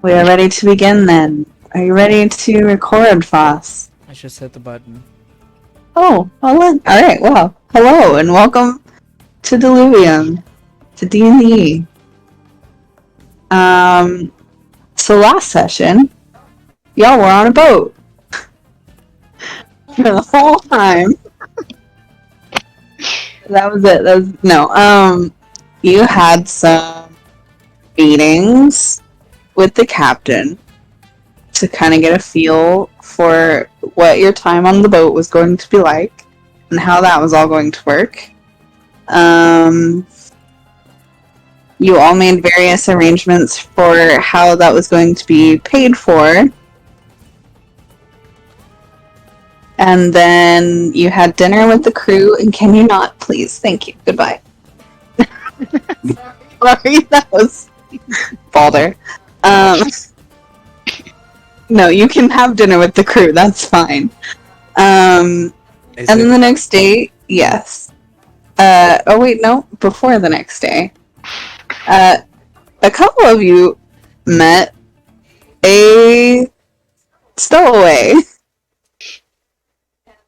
We are ready to begin then. Are you ready to record, Foss? I just hit the button. Oh, alright, well, hello and welcome to Diluvium, to D&D. So last session, y'all were on a boat. For the whole time. That was it, you had some meetings with the captain to kind of get a feel for what your time on the boat was going to be like and how that was all going to work. You all made various arrangements for how that was going to be paid for. And then you had dinner with the crew, and can you not, please? Thank you. Goodbye. Sorry, that was Balder. No, you can have dinner with the crew. That's fine. And then the next day, yes. Oh wait, no. Before the next day, a couple of you met a stowaway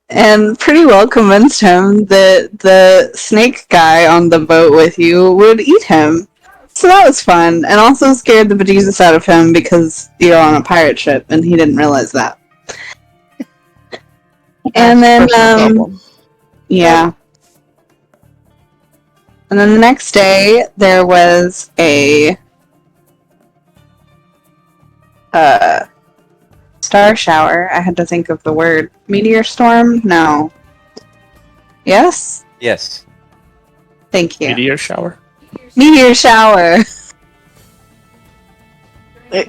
and pretty well convinced him that the snake guy on the boat with you would eat him. So that was fun, and also scared the bejesus out of him because you're on a pirate ship and he didn't realize that. And then, yeah. And then the next day, there was a star shower. I had to think of the word. Meteor storm? No. Yes? Yes. Thank you. Meteor shower? Meteor shower!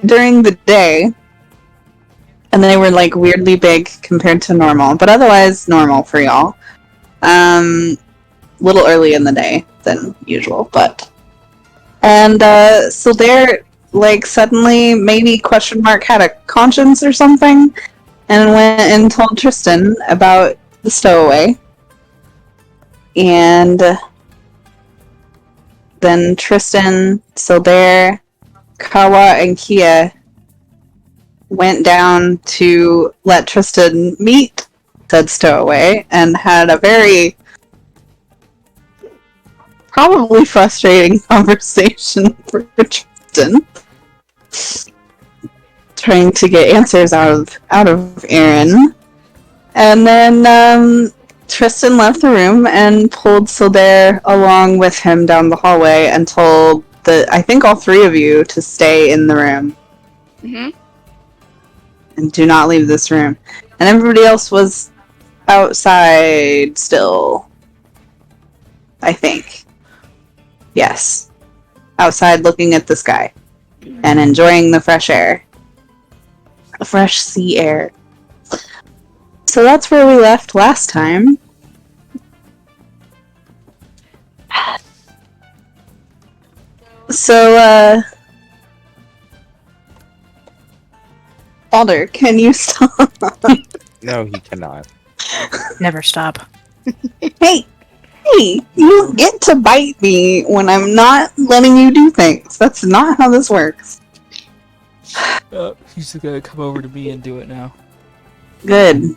During the day. And they were like weirdly big compared to normal, but otherwise normal for y'all. Little early in the day than usual, but. And so they're like suddenly maybe question mark had a conscience or something and went and told Tristan about the stowaway. And then Tristan, Sildair, Kawa, and Kia went down to let Tristan meet said stowaway and had a very probably frustrating conversation for Tristan. Trying to get answers out of Aaron. And then Tristan left the room and pulled Sildair along with him down the hallway and told I think all three of you to stay in the room. Mm-hmm. And do not leave this room. And everybody else was outside still. I think. Yes. Outside looking at the sky. And enjoying the fresh air. The fresh sea air. So that's where we left last time. So, Balder, can you stop? No, he cannot. Never stop. Hey, you get to bite me when I'm not letting you do things. That's not how this works. He's gonna come over to me and do it now. Good.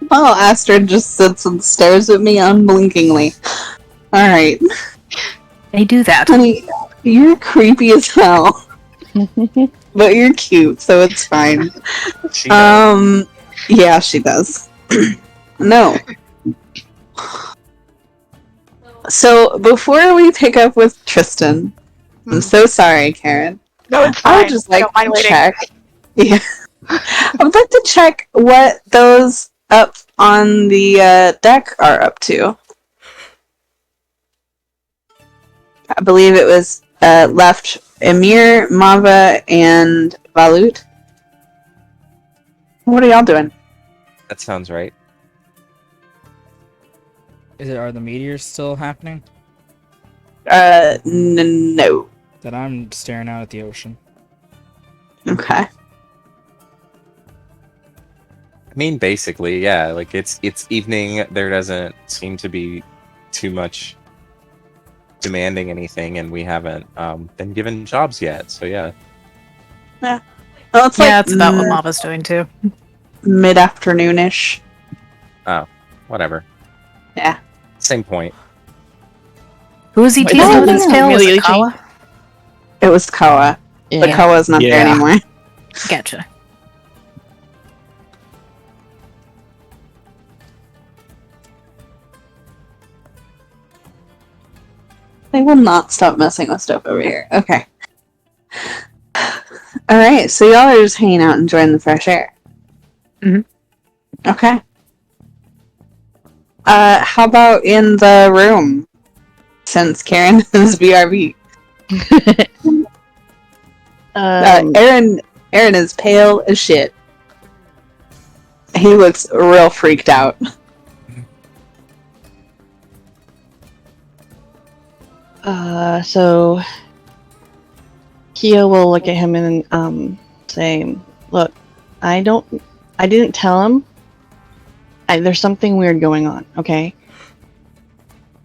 Well, Astrid just sits and stares at me unblinkingly. Alright. They do that. Honey, you're creepy as hell. But you're cute, so it's fine. She does. Yeah, she does. No. So, before we pick up with Tristan, I'm so sorry, Karen. No, it's fine. I would just like Don't mind to waiting. check. Yeah. I would like to check what those up on the deck are up to. I believe it was left Emir, Mava, and Valut. What are y'all doing? That sounds right. Are the meteors still happening? No. Then I'm staring out at the ocean. Okay. I mean, basically, yeah. Like it's evening. There doesn't seem to be too much demanding anything, and we haven't been given jobs yet. So yeah. Well, it's Yeah, like it's about what Mava's doing too. mid-afternoonish. Oh, whatever. Yeah. Same point. Who was he Wait, teasing no, with no, his no, tail? Was really it Kawa? It was Koa. But Yeah. Koa's not there Yeah. anymore. Gotcha. They will not stop messing with stuff over here. Okay. Alright, so y'all are just hanging out enjoying the fresh air. Mhm. Okay. How about in the room? Since Karen is BRB. Aaron is pale as shit. He looks real freaked out. So Kia will look at him and say, "Look, I didn't tell him. There's something weird going on. Okay."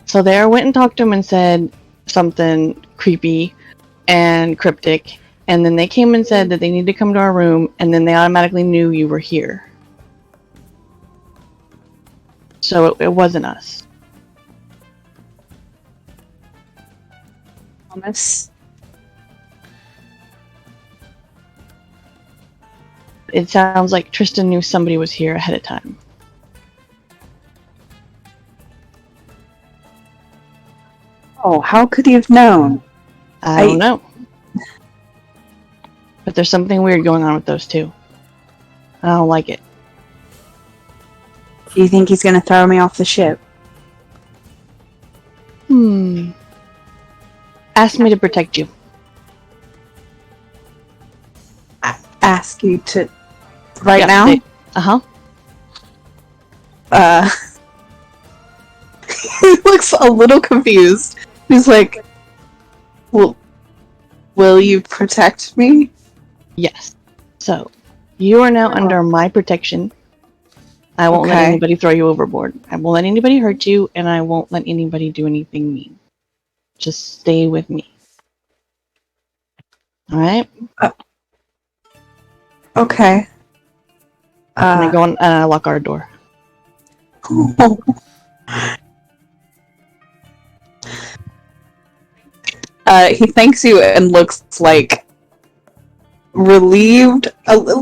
So there, went and talked to him and said something creepy and cryptic, and then they came and said that they need to come to our room, and then they automatically knew you were here. So it wasn't us. Thomas. It sounds like Tristan knew somebody was here ahead of time. Oh, how could he have known? I don't know. But there's something weird going on with those two. I don't like it. Do you think he's gonna throw me off the ship? Ask me to protect you. Ask you to... Right Yeah, now? Uh-huh. He looks a little confused. He's like, well, will you protect me? Yes. So, you are now under my protection. I won't let Okay. anybody throw you overboard. I won't let anybody hurt you, and I won't let anybody do anything mean. Just stay with me. Alright? Okay. And I go on and I lock our door. He thanks you and looks like relieved,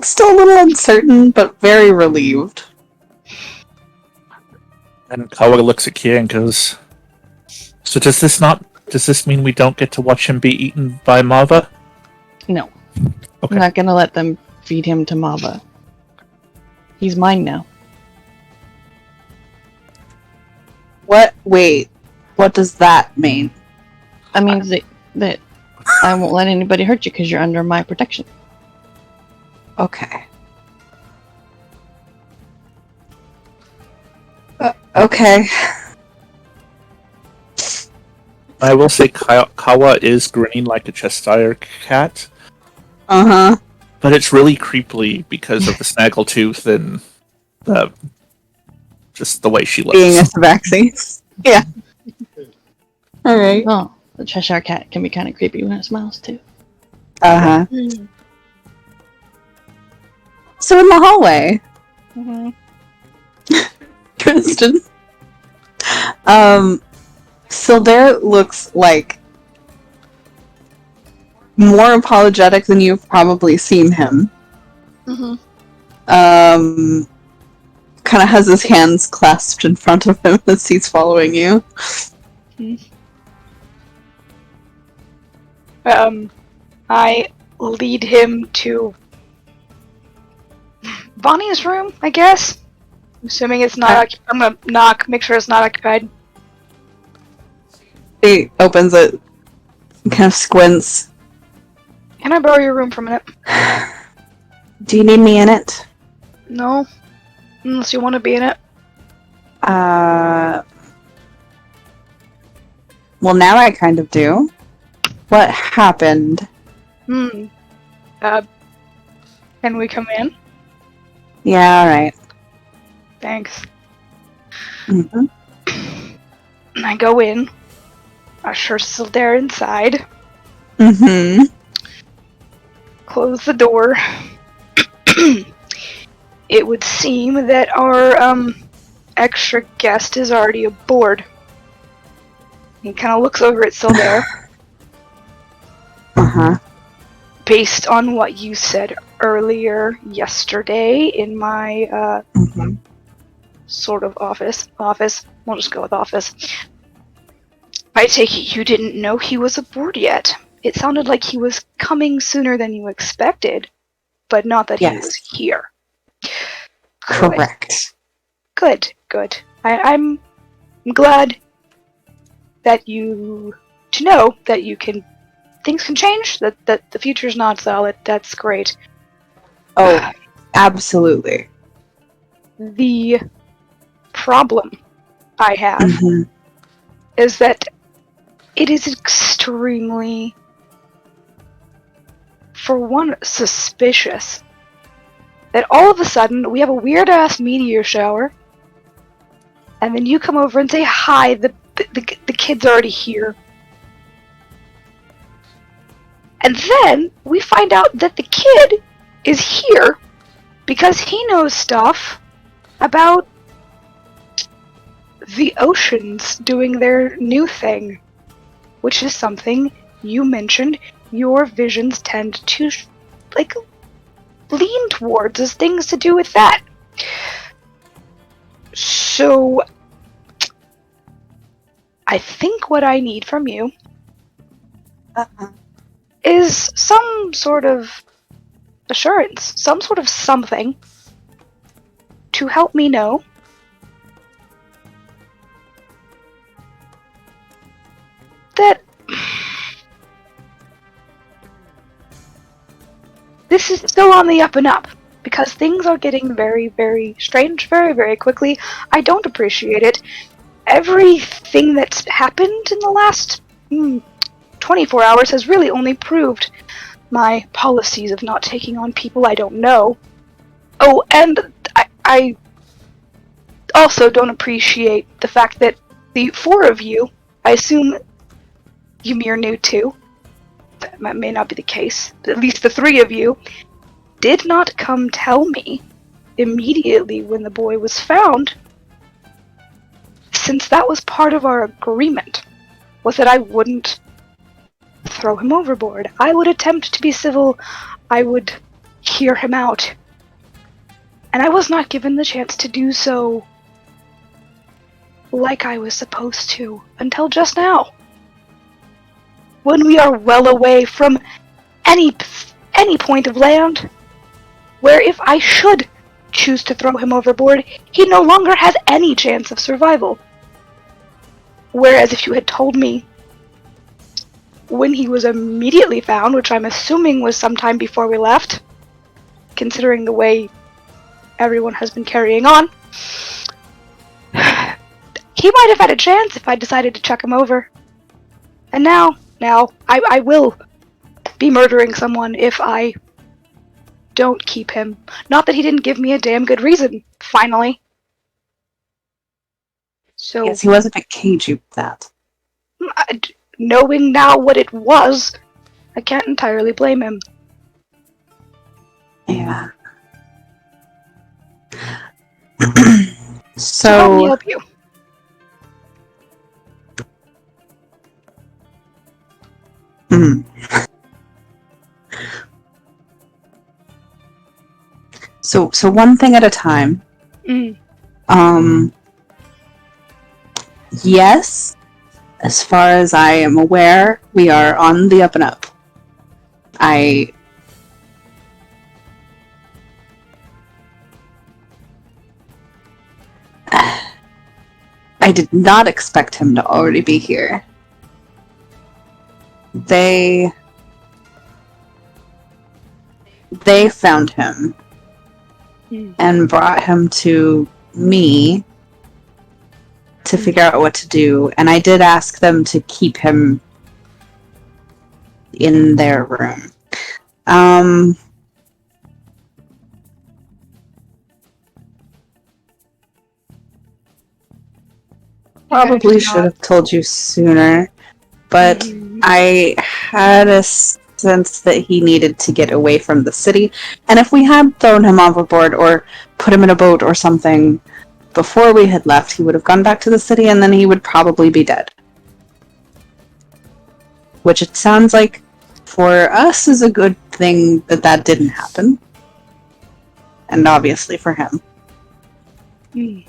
still a little uncertain, but very relieved. And Kawa looks at Kia and goes, "So does this mean we don't get to watch him be eaten by Mava?" No. Okay. I'm not gonna let them feed him to Mava. He's mine now. What? Wait. What does that mean? That means that I won't let anybody hurt you because you're under my protection. Okay. Okay. I will say Kawa is grinning like a Cheshire cat, Uh-huh. but it's really creepily because of the snaggletooth and just the way she looks. Being a vaccines. Yeah. Alright. Oh, the Cheshire cat can be kind of creepy when it smiles too. Uh-huh. So in the hallway, Tristan, Sildair looks like more apologetic than you've probably seen him. Kind of has his hands clasped in front of him as he's following you. I lead him to Bonnie's room, I guess. Assuming it's not I'm gonna knock, make sure it's not occupied. He opens it, kind of squints. Can I borrow your room for a minute? Do you need me in it? No. Unless you want to be in it. Well, now I kind of do. What happened? Can we come in? Yeah, alright. Thanks. Mm-hmm. I go in. usher Sildair inside, Mm-hmm. close the door. It would seem that our extra guest is already aboard. He kind of looks over at Sildair. Uh-huh. Based on what you said earlier yesterday in my Mm-hmm. sort of office, we'll just go with office. I take it you didn't know he was aboard yet. It sounded like he was coming sooner than you expected, but not that he Yes. was here. Correct. Good. I'm glad that to know that things can change, that the future's not solid. That's great. Oh, absolutely. The problem I have Mm-hmm. is that it is extremely, for one, suspicious that all of a sudden we have a weird ass meteor shower, and then you come over and say hi. The kid's already here, and then we find out that the kid is here because he knows stuff about the oceans doing their new thing, which is something you mentioned your visions tend to lean towards as things to do with that. So I think what I need from you is some sort of assurance, some sort of something to help me know that this is still on the up and up, because things are getting very, very strange very, very quickly. I don't appreciate it. Everything that's happened in the last 24 hours has really only proved my policies of not taking on people I don't know. Oh, and I also don't appreciate the fact that the four of you, I assume Ymir knew too, that may not be the case, but at least the three of you, did not come tell me immediately when the boy was found, since that was part of our agreement, was that I wouldn't throw him overboard. I would attempt to be civil, I would hear him out, and I was not given the chance to do so like I was supposed to until just now. When we are well away from any point of land, where if I should choose to throw him overboard, he no longer has any chance of survival. Whereas if you had told me when he was immediately found, which I'm assuming was sometime before we left, considering the way everyone has been carrying on, he might have had a chance if I decided to chuck him over. And now I will be murdering someone if I don't keep him. Not that he didn't give me a damn good reason, finally. So, Yes, he was a bit cagey with that. knowing now what it was, I can't entirely blame him. Yeah. So help me So, help you. hmm. So one thing at a time. Mm. Yes, as far as I am aware, we are on the up and up. I did not expect him to already be here. They found him and brought him to me to figure out what to do, and I did ask them to keep him in their room. Probably should have told you sooner. but Mhm. I had a sense that he needed to get away from the city, and if we had thrown him overboard or put him in a boat or something before we had left, he would have gone back to the city, and then he would probably be dead. Which it sounds like for us is a good thing that that didn't happen. And obviously for him. Mm.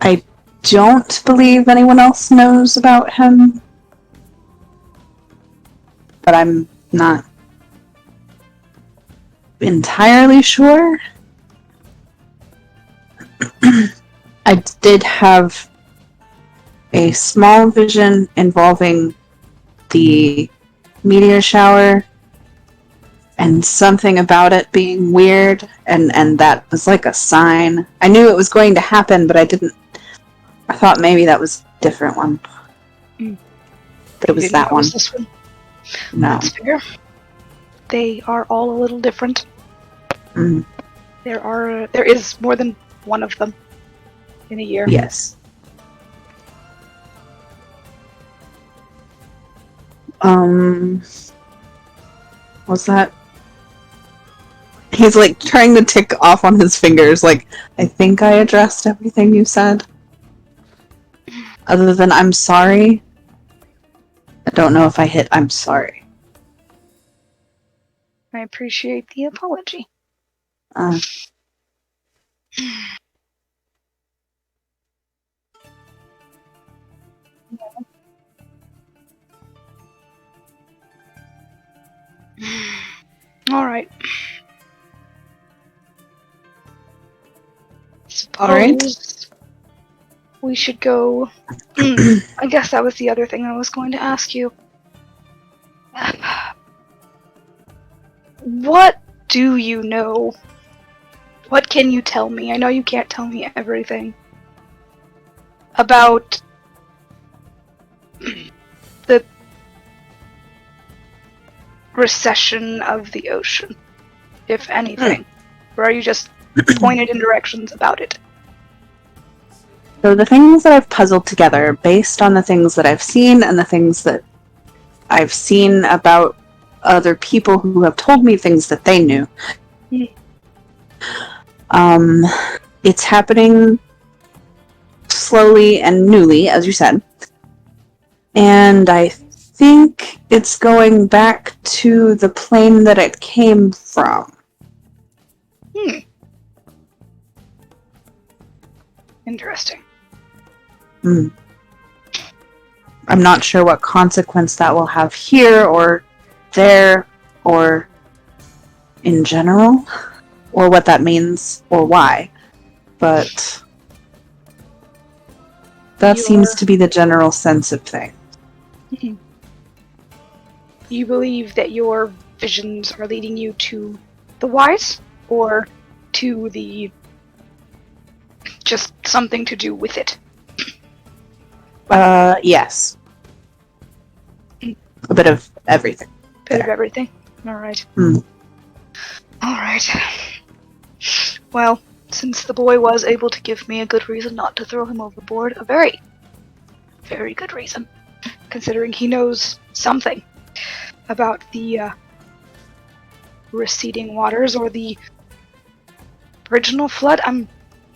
I don't believe anyone else knows about him. But I'm not entirely sure. I did have a small vision involving the meteor shower and something about it being weird, and that was like a sign. I knew it was going to happen, but I thought maybe that was a different one. Mm. But it was Didn't that know it one. was this one. No. That's fair. They are all a little different. Mm, There is more than one of them in a year. yes. What's that? He's like trying to tick off on his fingers, like, I think I addressed everything you said. Other than I'm sorry. I don't know if I hit I'm sorry. I appreciate the apology. Uh, Alright. Alright. Suppose we should go. I guess that was the other thing I was going to ask you. What do you know? What can you tell me? I know you can't tell me everything. About the recession of the ocean, if anything. Or are you just pointed in directions about it? So the things that I've puzzled together based on the things that I've seen and the things that I've seen about other people who have told me things that they knew. It's happening slowly and newly, as you said. And I think it's going back to the plane that it came from. Interesting. I'm not sure what consequence that will have here or there or in general, or what that means or why. But that seems to be the general sense of things. You believe that your visions are leading you to the wise, or to the just something to do with it? Yes. A bit of everything. Bit of everything. Alright. Mm. Alright. Well, since the boy was able to give me a good reason not to throw him overboard, a very, very good reason, considering he knows something about the receding waters or the original flood.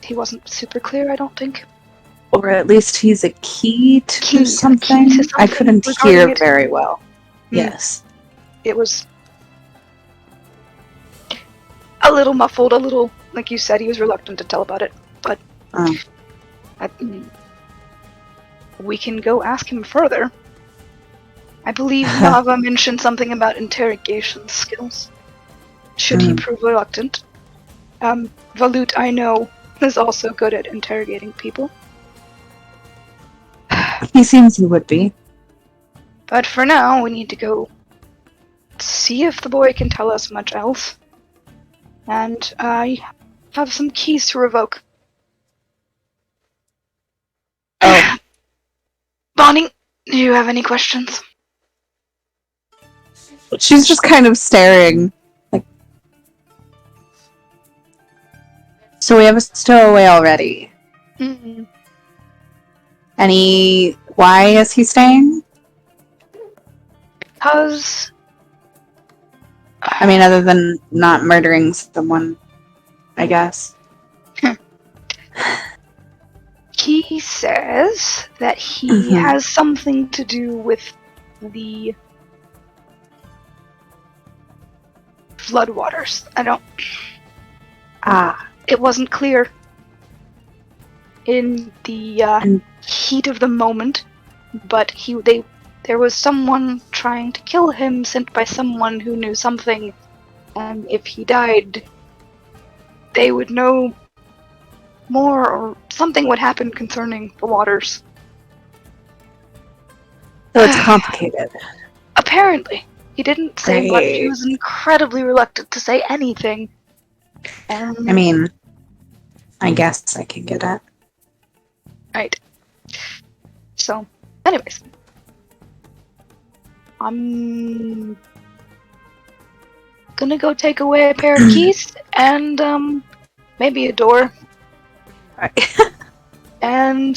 He wasn't super clear, I don't think. Or at least he's a key to A something. key to I something couldn't regarding hear it. very well. Yes. It was a little muffled, a little, like you said, he was reluctant to tell about it, but we can go ask him further. I believe Nava mentioned something about interrogation skills. Should he prove reluctant. Valut, I know, is also good at interrogating people. He seems he would be. But for now, we need to go see if the boy can tell us much else. And I have some keys to revoke. Oh. Bonnie, do you have any questions? She's just kind of staring. Like, So we have a stowaway already. Mm, Why is he staying? because I mean, other than not murdering someone, I guess. he says that he Mhm. has something to do with the floodwaters. Ah, It wasn't clear in the And- heat of the moment, but there was someone trying to kill him, sent by someone who knew something, and if he died, they would know more, or something would happen concerning the waters. so it's complicated. Apparently, he didn't say much. He Great. was incredibly reluctant to say anything. And I mean, I guess I can get it. right. So, anyways, I'm gonna go take away a pair of keys and maybe a door Right. and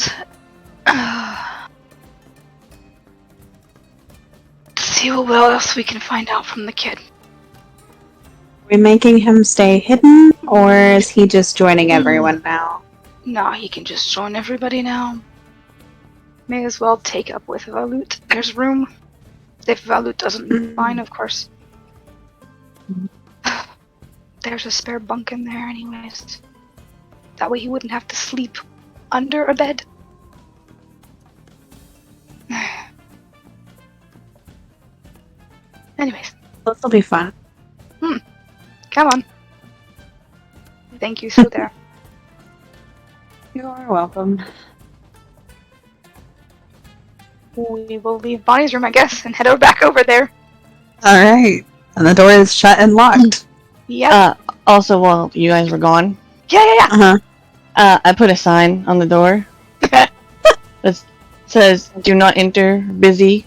see what else we can find out from the kid. Are we making him stay hidden, or is he just joining everyone now? Nah, he can just join everybody now. May as well take up with Valut. There's room. If Valut doesn't mind, of course. There's a spare bunk in there anyways. That way he wouldn't have to sleep under a bed. Anyways, This will be fun. come on. Thank you, so there. You are welcome. We will leave Bonnie's room, I guess, and head back over there. All right, and the door is shut and locked. Yep. Also, while you guys were gone, Yeah. Uh-huh. I put a sign on the door that says "Do not enter. Busy,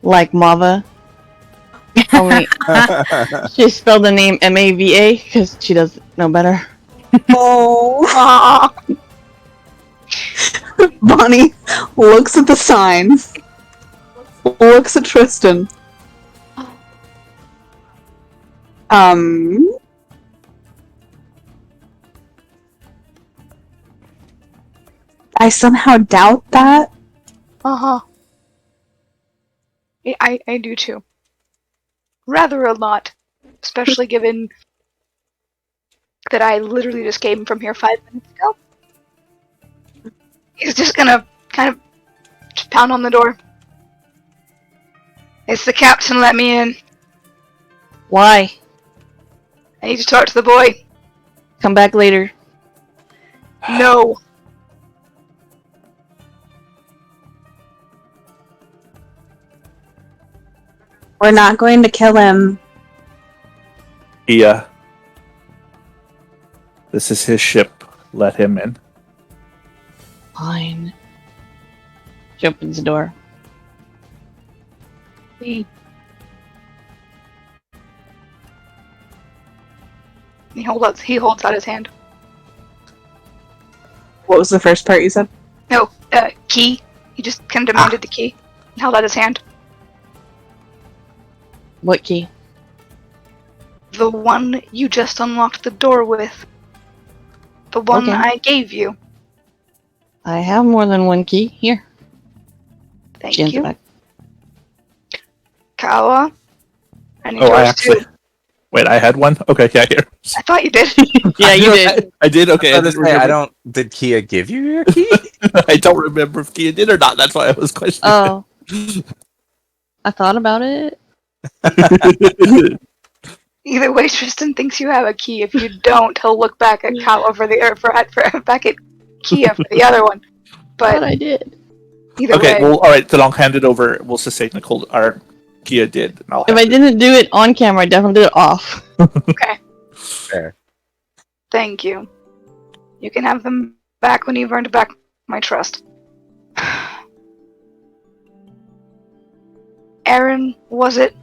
like Mava." Only she spelled the name Mava because she doesn't know better. Oh. Aw. Bonnie looks at the sign, looks at Tristan. I somehow doubt that. Uh-huh. I do too. Rather a lot. Especially given that I literally just came from here 5 minutes ago. He's just gonna kind of just pound on the door. It's the captain, let me in. Why? I need to talk to the boy. Come back later. No. We're not going to kill him. Yeah. This is his ship. Let him in. Fine. She opens the door. He holds out his hand. What was the first part you said? No, key. He just kind of demanded the key and held out his hand. What key? The one you just unlocked the door with. The one Okay. I gave you. I have more than one key. Here. Thank She hands it you. back. Kawa. I need Oh, I yours actually. too. Wait, I had one? Okay, yeah, here. I thought you did. Yeah, you did. I did, okay. I, I, was didn't gonna say, I remember. don't. Did Kia give you your key? I don't remember if Kia did or not. That's why I was questioning. Oh. I thought about it. Either way, Tristan thinks you have a key. If you don't, he'll look back at Kawa for back at Kia for the other one. But But I did. either Okay, way, well, alright, then I'll hand it over. We'll just say Nicole, our Kia did. And I'll If I hand it. didn't do it on camera, I definitely did it off. okay. Fair. Thank you. You can have them back when you've earned back my trust. Aaron, was it?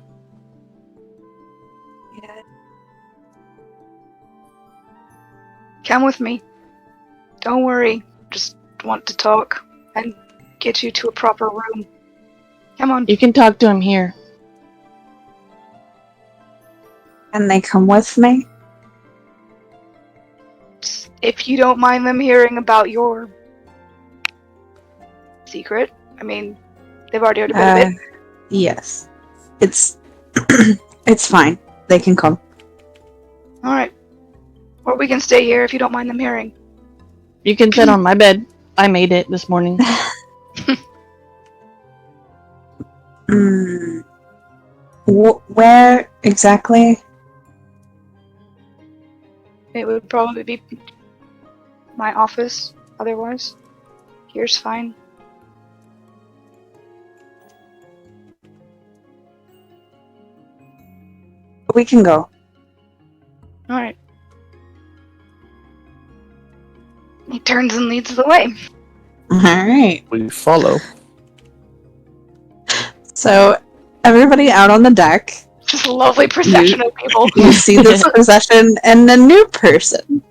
Come with me. Don't worry. Just want to talk and get you to a proper room. Come on. You can talk to him here. Can they come with me? If you don't mind them hearing about your secret. I mean, they've already heard about it. Yes. It's it's fine. They can come. Alright. Or we can stay here if you don't mind them hearing. You can sit on my bed. I made it this morning. Where exactly? It would probably be my office, otherwise. Here's fine. We can go. Alright. He turns and leads the way. Alright. We follow. So, everybody out on the deck. Just a lovely procession of people. You see this procession and a new person.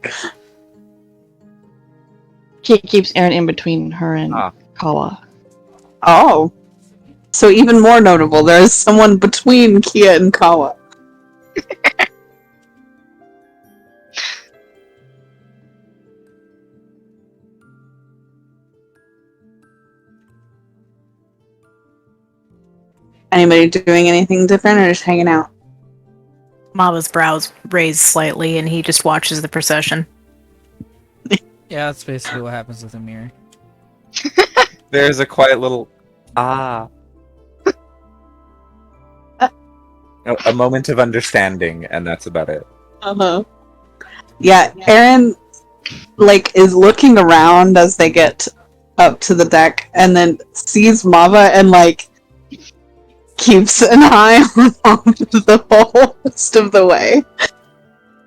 She keeps Aaron in between her and Kawa. Oh. So even more notable, there is someone between Kia and Kawa. Anybody doing anything different or just hanging out? Mava's brows raise slightly, and he just watches the procession. Yeah, that's basically what happens with Amir. There's a quiet little a moment of understanding, and that's about it. Uh-huh. Yeah, Aaron, is looking around as they get up to the deck, and then sees Mava and, keeps an eye on the whole rest of the way.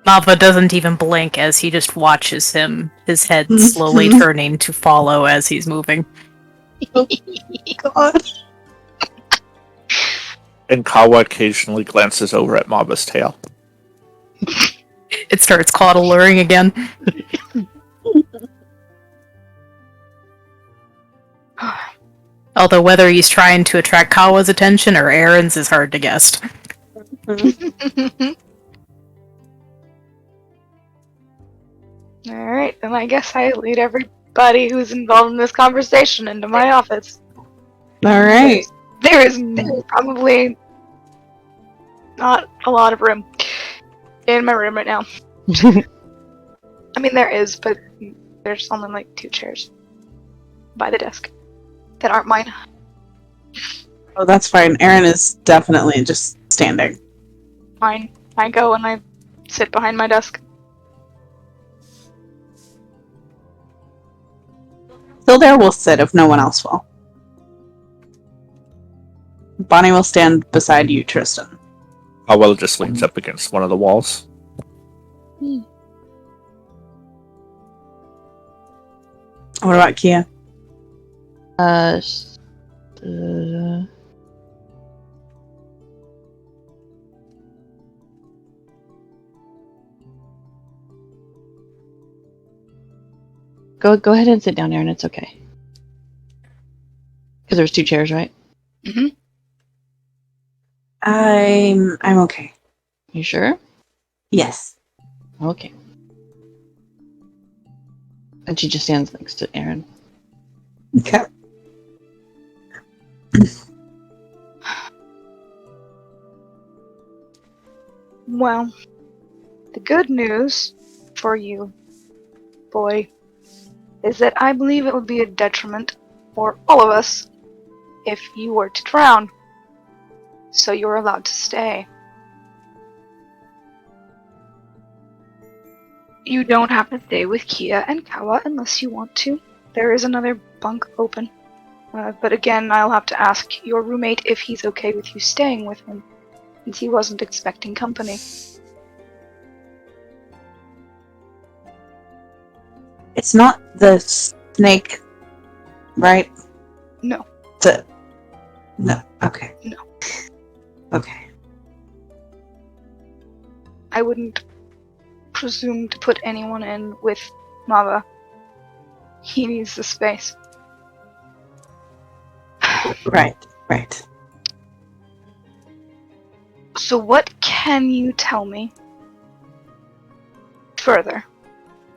Mava doesn't even blink as he just watches him, his head slowly turning to follow as he's moving. God. And Kawa occasionally glances over at Mava's tail. It starts coddling again. Although whether he's trying to attract Kawa's attention or Aaron's is hard to guess. Alright, then I guess I lead everybody who's involved in this conversation into my office. Alright. There is probably not a lot of room in my room right now. I mean, there is, but there's only 2 chairs by the desk that aren't mine. Oh, that's fine. Aaron is definitely just standing. Fine. I go and I sit behind my desk. Kildare will sit if no one else will. Bonnie will stand beside you, Tristan. Kawa just leans up against one of the walls. What about Kia? Go ahead and sit down, Aaron. It's okay. Because there's 2 chairs, right? Mm-hmm. I'm okay. You sure? Yes. Okay. And she just stands next to Aaron. Okay. Well, the good news for you, boy, is that I believe it would be a detriment for all of us if you were to drown. So you're allowed to stay. You don't have to stay with Kia and Kawa unless you want to. There is another bunk open. But again, I'll have to ask your roommate if he's okay with you staying with him, since he wasn't expecting company. It's not the snake, right? No. No. Okay. No. Okay. I wouldn't presume to put anyone in with Mava. He needs the space. Right, right. So what can you tell me further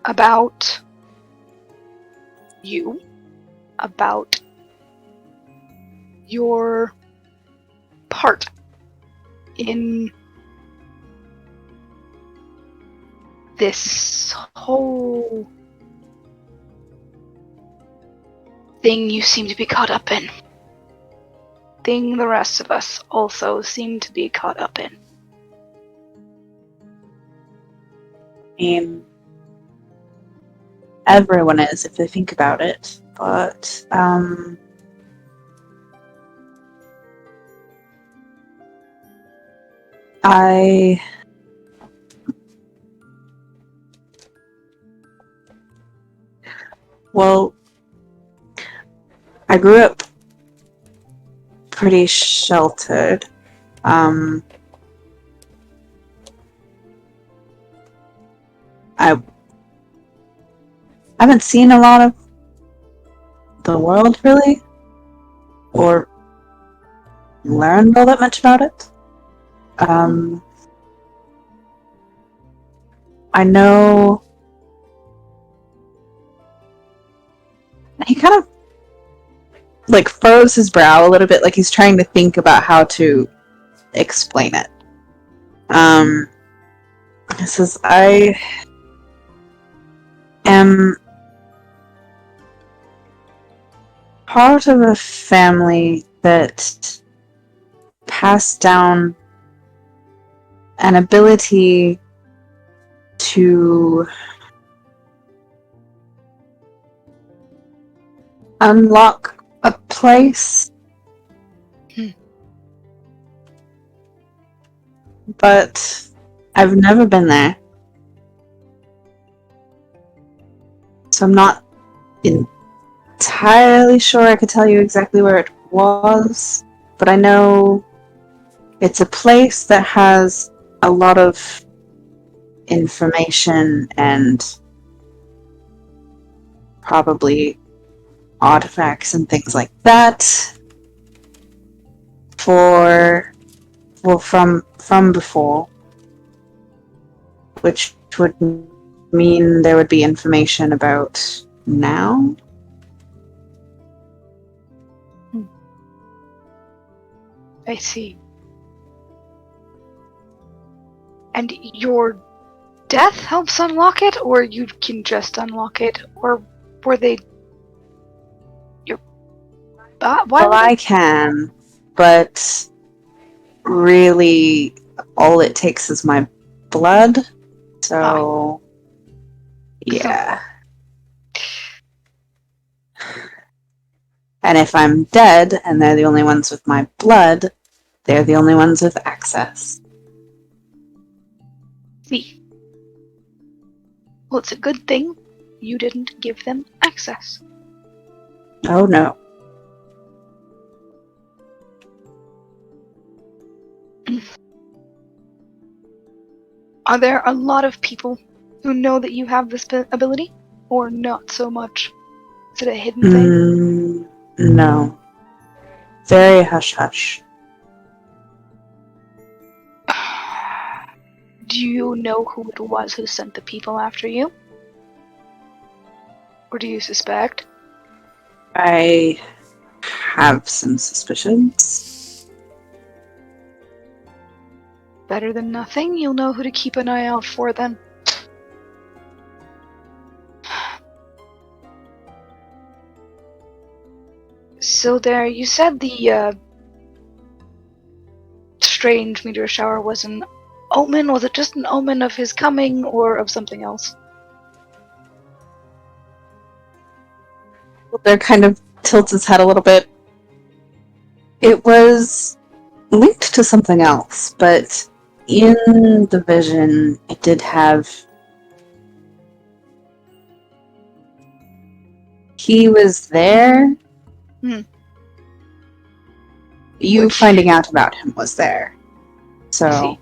about you, about your part in this whole thing you seem to be caught up in? Thing the rest of us also seem to be caught up in. I mean, everyone is if they think about it, but I well, I grew up pretty sheltered. I haven't seen a lot of the world really, or learned all that much about it. I know he kind of like furrows his brow a little bit, like he's trying to think about how to explain it. He says, I am part of a family that passed down an ability to unlock a place. But I've never been there. So I'm not entirely sure I could tell you exactly where it was, but I know it's a place that has a lot of information and probably artifacts and things like that from before, which would mean there would be information about now. I see. And your death helps unlock it, or you can just unlock it, or were they your why Well, were they? I can, but really all it takes is my blood. So, yeah. And if I'm dead and they're the only ones with my blood, they're the only ones with access. See. Well, it's a good thing you didn't give them access. Oh no. Are there a lot of people who know that you have this ability? Or not so much? Is it a hidden thing? No. Very hush-hush. Do you know who it was who sent the people after you? Or do you suspect? I have some suspicions. Better than nothing. You'll know who to keep an eye out for then. So there, you said the strange meteor shower was an omen. Was it just an omen of his coming, or of something else? There kind of tilts his head a little bit. It was linked to something else, but in the vision, it did have... He was there. You finding out about him was there. So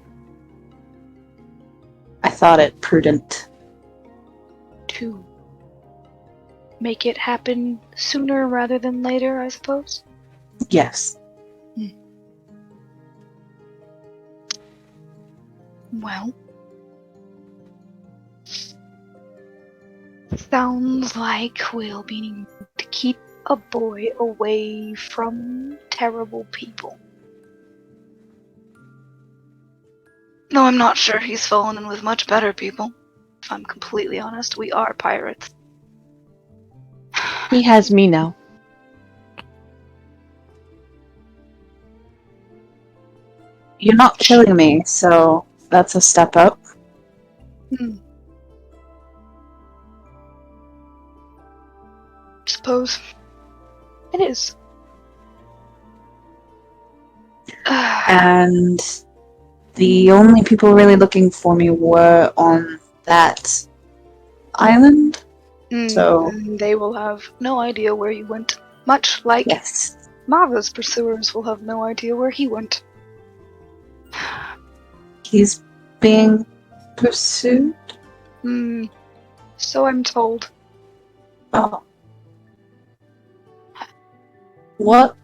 I thought it prudent to make it happen sooner rather than later, I suppose. Yes. Well, sounds like we'll be needing to keep a boy away from terrible people. No, I'm not sure he's fallen in with much better people. If I'm completely honest, we are pirates. He has me now. You're not killing me, so that's a step up. Suppose it is. And the only people really looking for me were on that island. So And they will have no idea where you went. Much like yes. Mava's pursuers will have no idea where he went. He's being pursued? So I'm told. Oh. What?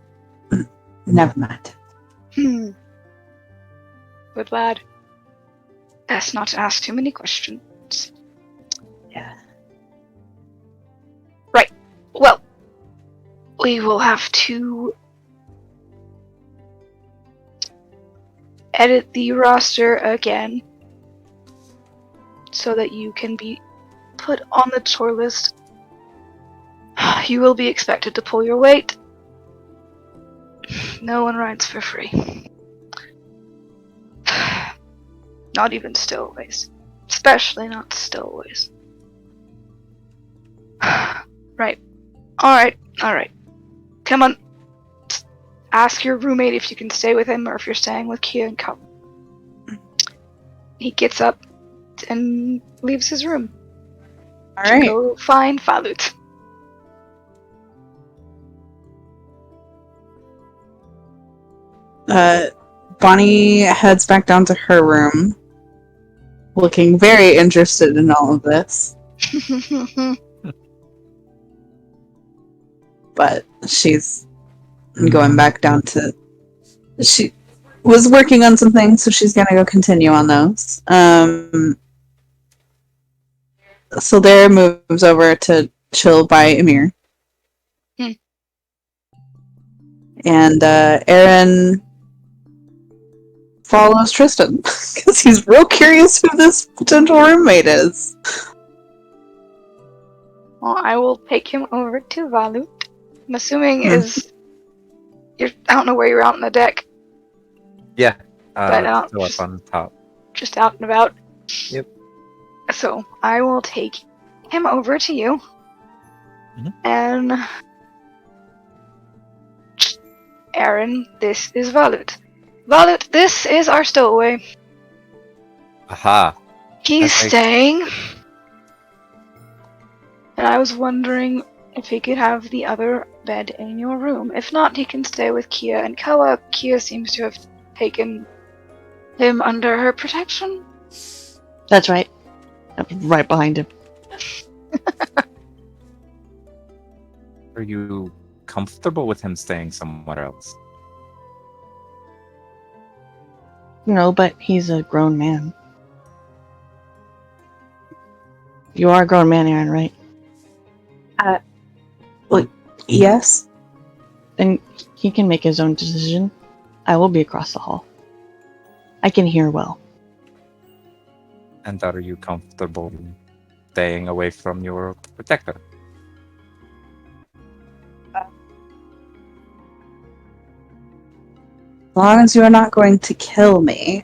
Never mind. Good lad. Best not to ask too many questions. Yeah. Right. Well, we will have to edit the roster again so that you can be put on the tour list. You will be expected to pull your weight. No one rides for free. Not even stowaways. Especially not stowaways. Right. Alright. Come on. Ask your roommate if you can stay with him or if you're staying with Kia and Cal. He gets up and leaves his room. Alright. Go find Falut. Bonnie heads back down to her room, looking very interested in all of this. But she's going back down to... She was working on some things, so she's gonna go continue on those. So there moves over to chill by Emir. And Aaron follows Tristan because he's real curious who this potential roommate is. Well, I will take him over to Valut. I'm assuming I don't know where you're out on the deck. Yeah. But Still up on top. Just out and about. Yep. So I will take him over to you. Mhm. And Aaron, this is Valut. Valut, this is our stowaway. Aha. He's Okay. staying. And I was wondering if he could have the other bed in your room. If not, he can stay with Kia and Kawa. Kia seems to have taken him under her protection. That's right. I'm right behind him. Are you comfortable with him staying somewhere else? No, but he's a grown man. You are a grown man, Aaron, right? Yes. Then he can make his own decision. I will be across the hall. I can hear well. And are you comfortable staying away from your protector? As long as you are not going to kill me.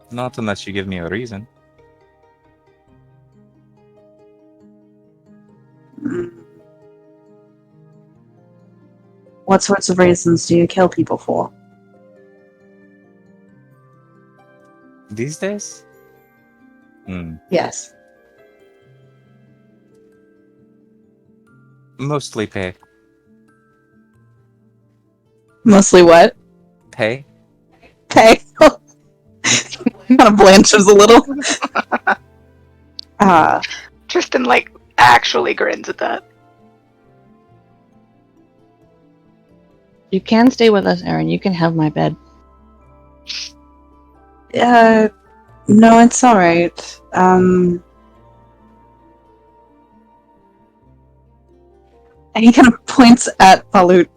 Not unless you give me a reason. What sorts of reasons do you kill people for? These days? Yes. Mostly pay. Mostly what? Pay? Pay. Kind of blanches a little. Tristan, like, actually grins at that. You can stay with us, Aaron. You can have my bed. No, it's alright. And he kind of points at Balut.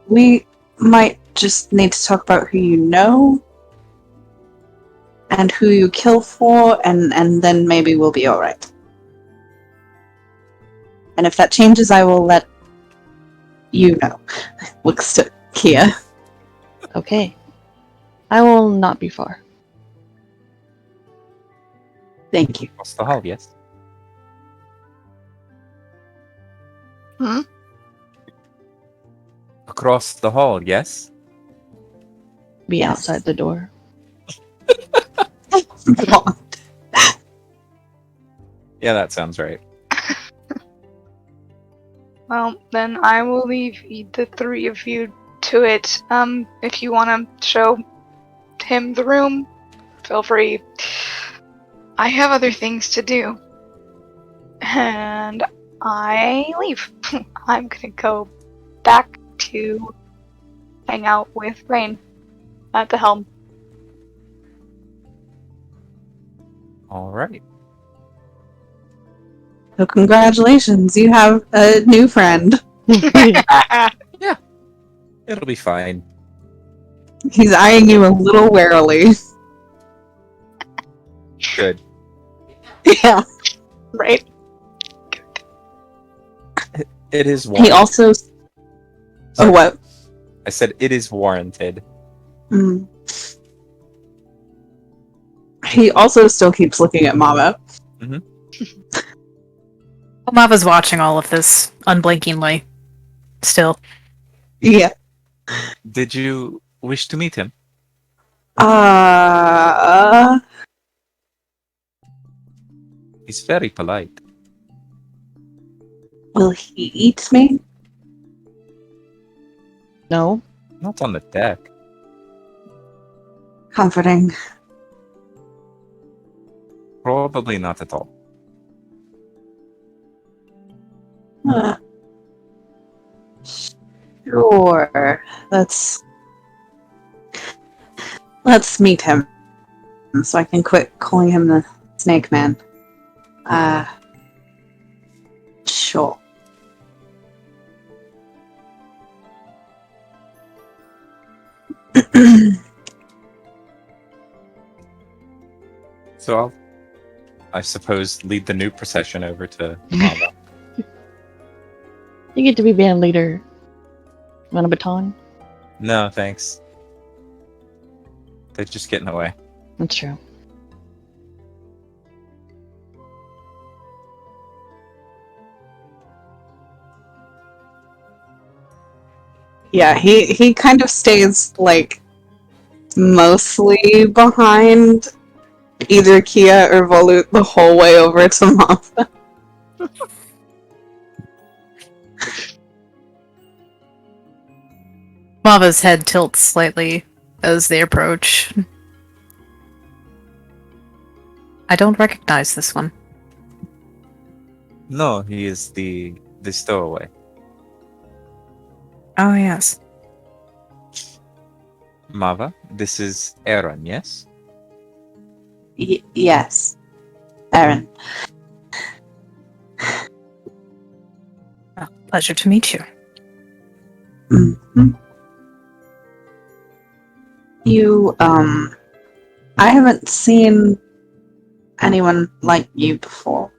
We might just need to talk about who you know and who you kill for, and then maybe we'll be alright. And if that changes, I will let you know. Looks to Kia. Okay. I will not be far. Thank you. Across the hall, yes. Hmm? Across the hall, yes. Be Yes. outside the door. Yeah, that sounds right. Well, then I will leave the three of you to it. If you want to show him the room, feel free. I have other things to do. And I leave. I'm gonna go back to hang out with Rain at the helm. All right. So congratulations, you have a new friend. It'll be fine. He's eyeing you a little warily. Good. Yeah. Right? It is He warranted. also... Sorry. Oh, what? I said it is warranted. Mm. He also still keeps looking at Mama. Mava's watching all of this unblinkingly. Still. Yeah. Did you wish to meet him? He's very polite. Will he eat me? No. Not on the deck. Comforting. Probably not at all. Sure. Let's meet him, so I can quit calling him the Snake Man. Sure. So I'll, I suppose, lead the new procession over to Mava. You get to be band leader. Want a baton? No, thanks. They're just getting away. That's true. Yeah, he kind of stays, like, mostly behind either Kia or Volut the whole way over to Mava. Mava's head tilts slightly as they approach. I don't recognize this one. No, he is the stowaway. Oh, yes. Mava, this is Aaron, yes? Yes. Aaron. Well, pleasure to meet you. Mm-hmm. You, I haven't seen anyone like you before.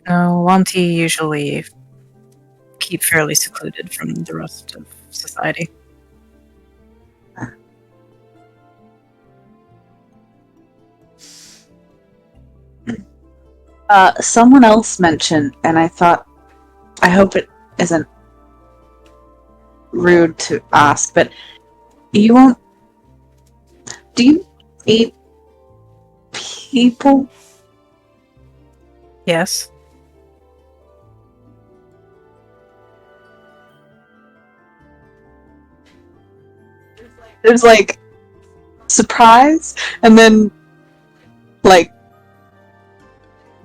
No, Wanti usually keep fairly secluded from the rest of society. Someone else mentioned, and I thought, I hope it isn't rude to ask, but you won't. Do you eat people? Yes. There's like surprise, and then like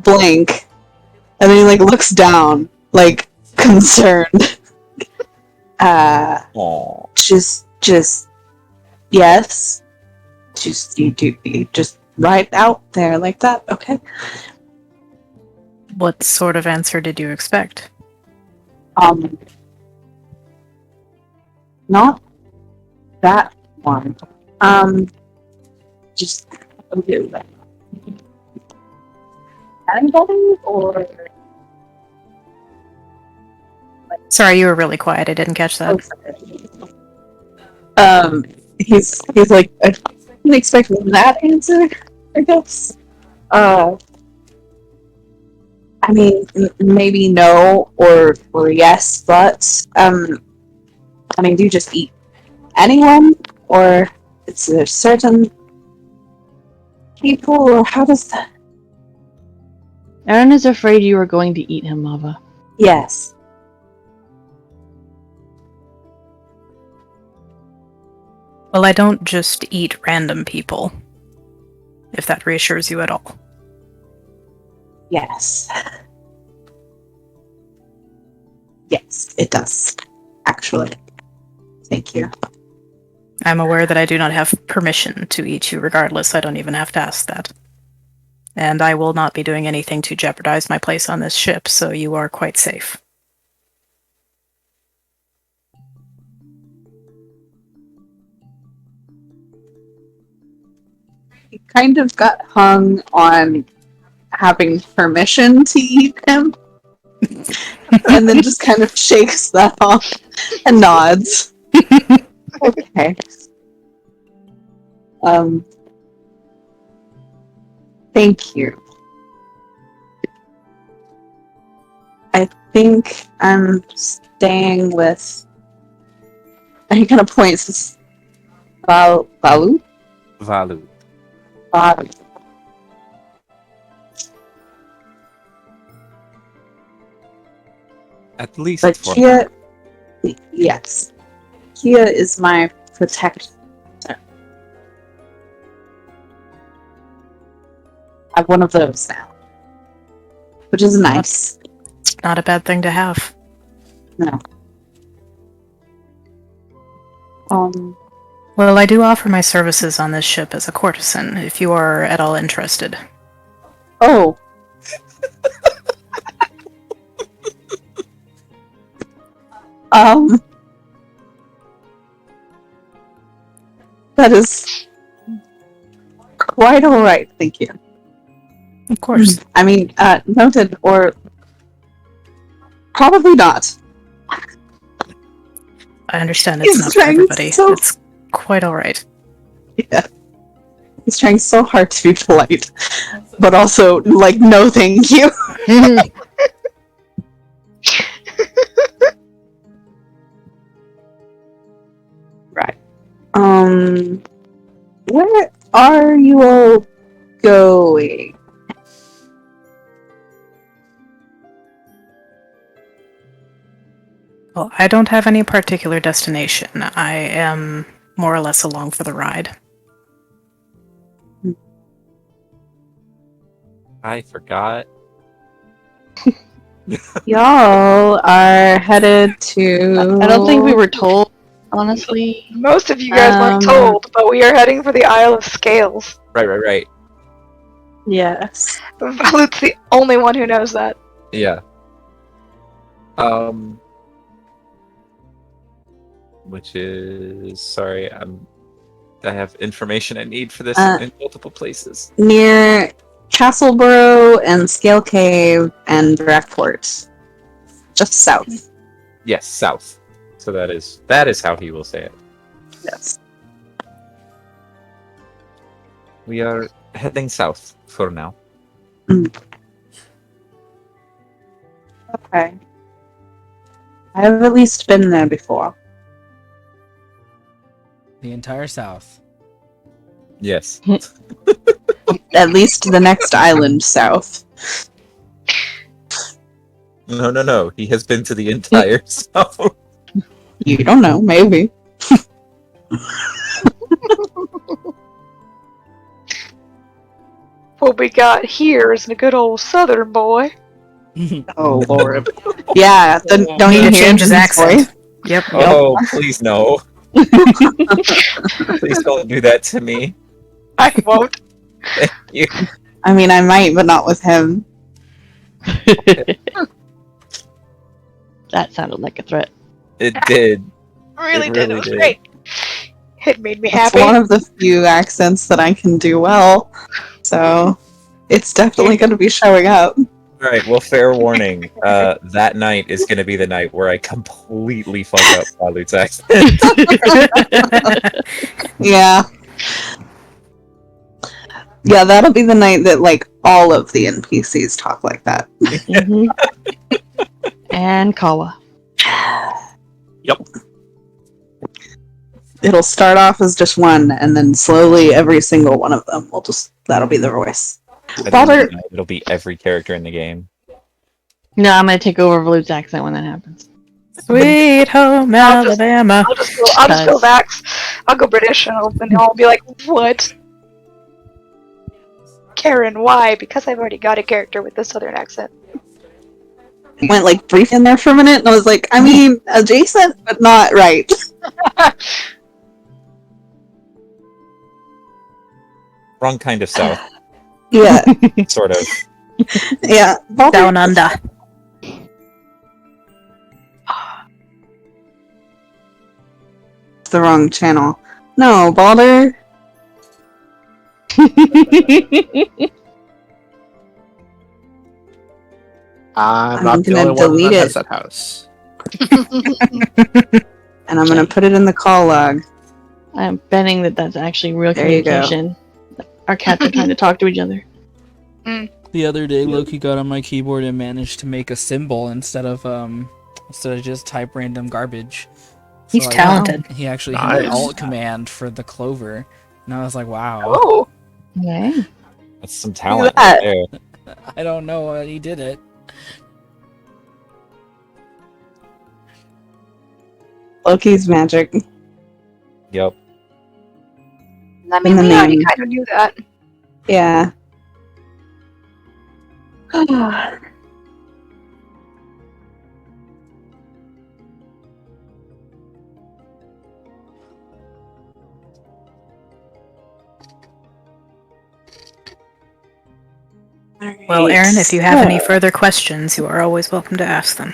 blink, and then he like looks down, like concerned. Aww. Just yes, you just right out there like that, okay? What sort of answer did you expect? Not that one. Just okay. Anybody or Sorry, you were really quiet. I didn't catch that. He's like, I didn't expect that answer, I guess. I mean, maybe no or yes, but I mean, do you just eat anyone, or is there certain people, or how does that? Aaron is afraid you are going to eat him, Mava. Yes. Well, I don't just eat random people, if that reassures you at all. Yes. Yes, it does. Actually. Thank you. I'm aware that I do not have permission to eat you regardless. I don't even have to ask that. And I will not be doing anything to jeopardize my place on this ship, so you are quite safe. He kind of got hung on having permission to eat him. And then just kind of shakes that off and nods. Okay. Thank you. I think I'm staying with. And he kind of points to Balu? Valu. Balu. At least But for Kia. Yes. Kia is my protector. I have one of those now. Which is nice. Not a bad thing to have. No. Well, I do offer my services on this ship as a courtesan, if you are at all interested. Oh. That is quite alright, thank you. Of course. I mean, noted, or probably not. I understand it's He's not for trying everybody. so- It's quite alright. Yeah. He's trying so hard to be polite, but also, like, no thank you. Right. Where are you all going? Well, I don't have any particular destination. I am more or less along for the ride. I forgot. Y'all are headed to. I don't think we were told, honestly. Most of you guys weren't told, but we are heading for the Isle of Scales. Right. Yes. Valut's the only one who knows that. Yeah. Which is sorry, I have information I need for this in multiple places. Near Castleboro and Scale Cave and Draftport. Just south. Yes, south. So that is how he will say it. Yes. We are heading south for now. Okay. I have at least been there before. The entire South. Yes. At least the next island south. No. He has been to the entire south. You don't know, maybe. what we got here is a good old Southern boy. Oh lord. Yeah. Don't Need you to hear change his his accent. voice? Yep. Oh, please no. Please don't do that to me. I won't. Thank you. I mean, I might, but not with him. That sounded like a threat. It did. Really It did. really It was did. great. It made me It's happy. one of the few accents that I can do well. So it's definitely going to be showing up. All right. Well, fair warning. That night is going to be the night where I completely fuck up Balu's accent. Yeah. Yeah, that'll be the night that, like, all of the NPCs talk like that. Mhm. And Kawa. It'll start off as just one, and then slowly every single one of them will just, that'll be the voice. At the end of the Baldur, night, it'll be every character in the game. No, I'm gonna take over Valu's accent when that happens. Sweet home I'll just- Alabama. I'll just go Vax. I'll go British, and I'll be like, what? Karen, why? Because I've already got a character with a Southern accent. went, like, brief in there for a minute, and I was like, I mean, adjacent, but not right. Wrong kind of south, Yeah, sort of. yeah. Baldur, Down under. it's the wrong channel. No, Baldur. I'm I'm not the gonna only one delete that it. has that house. And I'm gonna put it in the call log. I'm betting that that's actually real There you go. communication. Our cats are trying to talk to each other. The other day, Loki got on my keyboard and managed to make a symbol instead of just type random garbage. He's I- talented. He actually had an Nice. alt command for the clover, and I was like, wow. Oh, Okay. That's some talent that. right there. I don't know how he did it. Loki's magic. Yep. I mean, In the we already name. kind of knew that. Yeah. Well, Alright, Aaron, if you have any so, further questions, you are always welcome to ask them.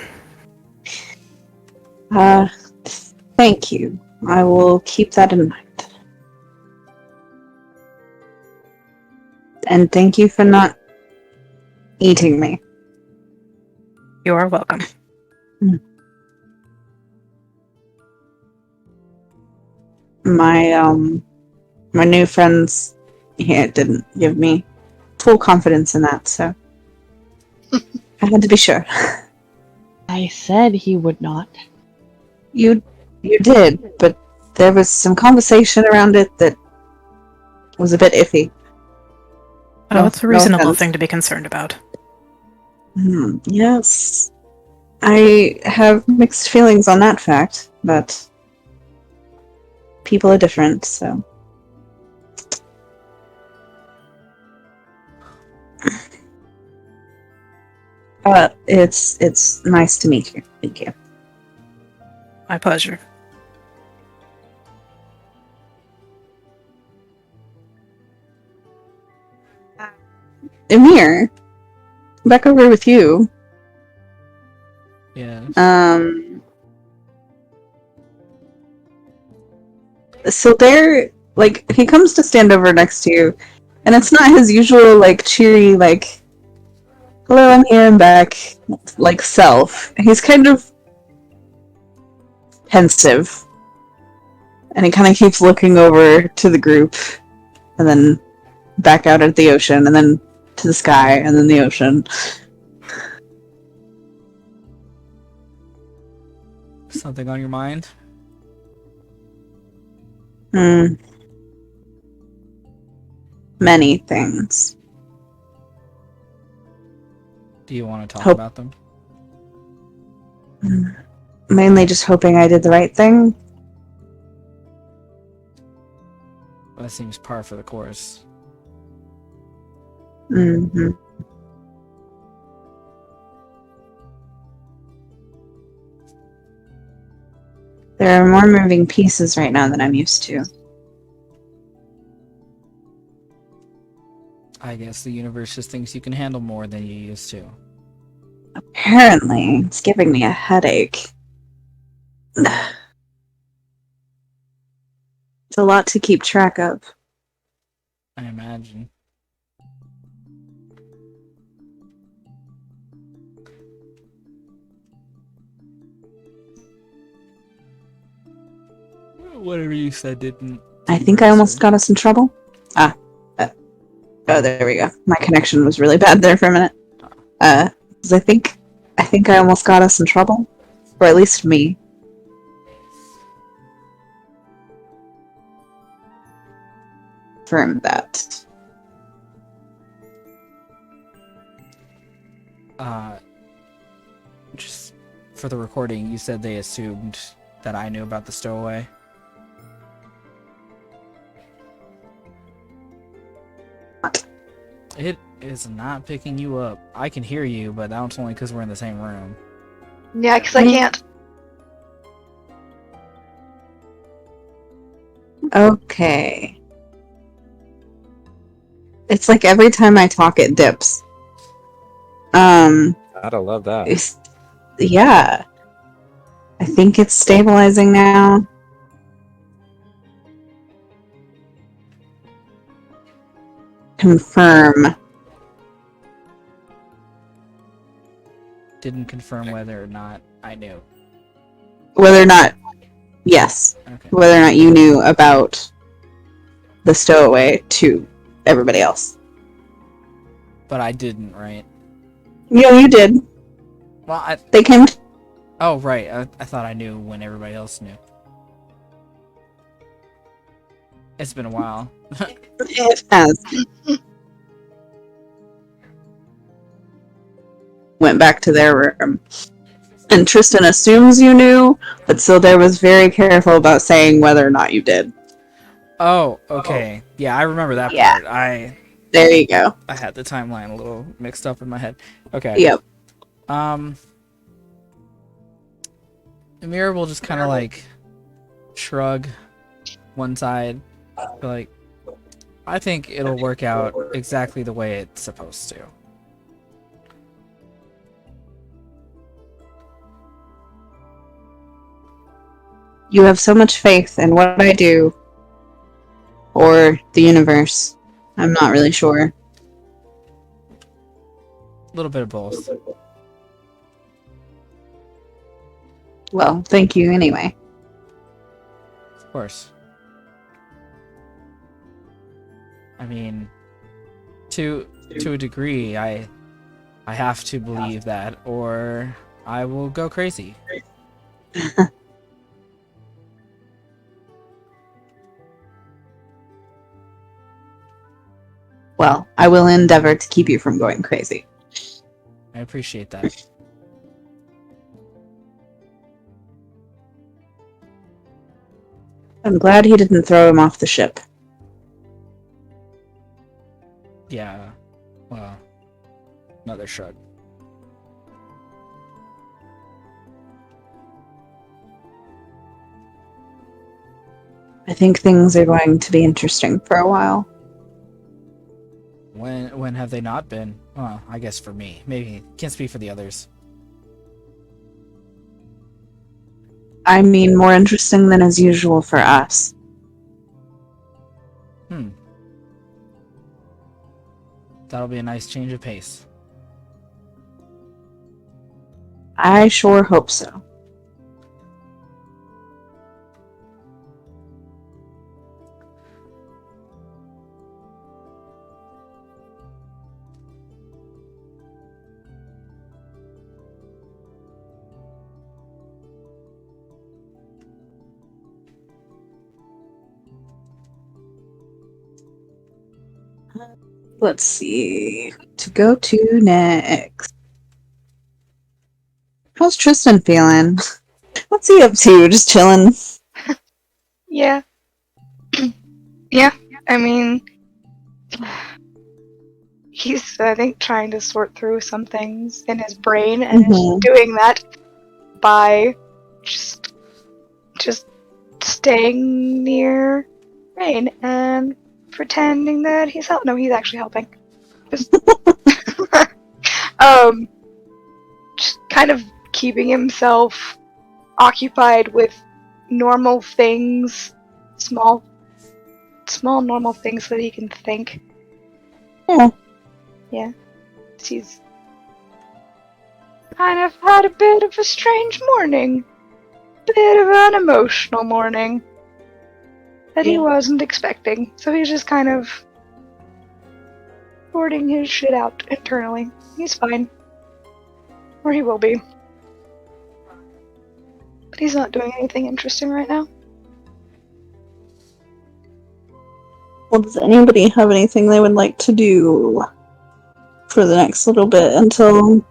thank you. I will keep that in mind. And thank you for not eating me. You are welcome. My new friends here didn't give me full confidence in that, so I had to be sure. I said he would not. You did, but there was some conversation around it that was a bit iffy. Oh, No- it's a no reasonable offense. thing to be concerned about. Yes. I have mixed feelings on that fact, but people are different, so. It's nice to meet you. Thank you. My pleasure. Emir, back over with you. Yeah. So there, like, he comes to stand over next to you, and it's not his usual, like, cheery, like, hello, I'm here, I'm back, like, self. He's kind of pensive. And he kind of keeps looking over to the group, and then back out at the ocean, and then to the sky, and then the ocean. Something on your mind? Many things. Do you want to talk Hope- about them? Mainly just hoping I did the right thing. That seems par for the course. Mm-hmm. There are more moving pieces right now than I'm used to. I guess the universe just thinks you can handle more than you used to. Apparently, it's giving me a headache. It's a lot to keep track of. I imagine. Whatever you said didn't. I think I almost got us in trouble. Oh, there we go. My connection was really bad there for a minute. 'Cause I think I almost got us in trouble, or at least me. Confirm that. Just for the recording, you said they assumed that I knew about the stowaway. It is not picking you up. I can hear you, but that's only because we're in the same room. Yeah, because I can't. Okay. It's like every time I talk, it dips. Gotta love that. Yeah. I think it's stabilizing now. Confirm. Didn't confirm whether or not I knew. Whether or not, yes. Okay. Whether or not you knew about the stowaway to everybody else. But I didn't, right? You did. Well, They came. Oh, right. I thought I knew when everybody else knew. It's been a while. It has. Went back to their room. And Tristan assumes you knew, but Sildair was very careful about saying whether or not you did. Oh, okay. Yeah, I remember that Yeah. part. There you go. I had the timeline a little mixed up in my head. Okay. Yep. Amir will just kind of like shrug one side, be like, I think it'll work out exactly the way it's supposed to. You have so much faith in what I do, or the universe. I'm not really sure. A little bit of both. Well, thank you anyway. Of course. I mean, to a degree, I have to believe that, or I will go crazy. Well, I will endeavor to keep you from going crazy. I appreciate that. I'm glad he didn't throw him off the ship. Yeah. Well, another shrug. I think things are going to be interesting for a while. When have they not been? Well, I guess for me. Maybe. Can't speak for the others. I mean, more interesting than as usual for us. That'll be a nice change of pace. I sure hope so. Let's see. To go to next. How's Tristan feeling? What's he up to? Just chilling? Yeah. Yeah, I mean, he's, I think, trying to sort through some things in his brain, and is Mhm. doing that by just staying near Rain and pretending that he's helping. No, he's actually helping. Just, um, just kind of keeping himself occupied with normal things, small normal things so that he can think. Yeah. Yeah. He's kind of had a bit of a strange morning. Bit of an emotional morning that he Yeah. wasn't expecting. So he's just kind of sorting his shit out internally. He's fine. Or he will be. But he's not doing anything interesting right now. Well, does anybody have anything they would like to do for the next little bit until?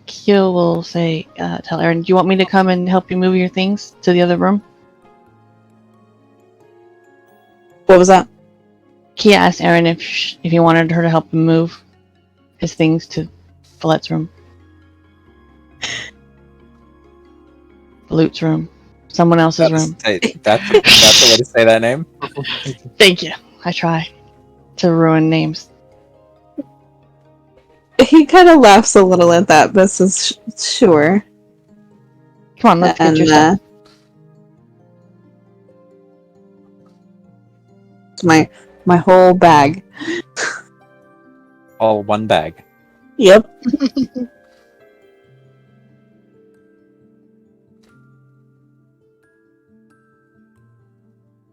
Kyo will say, tell Aaron, do you want me to come and help you move your things to the other room? What was that? Kia asked Aaron if he wanted her to help him move his things to Folette's room. Balute's room. Someone else's room. That's the way to say that name. Thank you. I try to ruin names. He kind of laughs a little at that, but says, "Sure." Come on, let's get And your stuff. my whole bag. All one bag. Yep.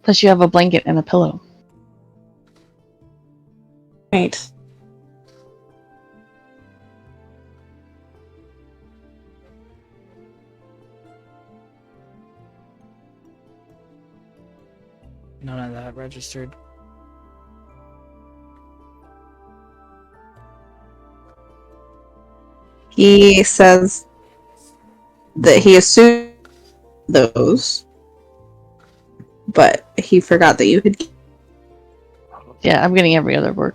Plus, you have a blanket and a pillow. Right. None of that registered. He says that he assumed those, but he forgot that you had. Yeah, I'm getting every other word.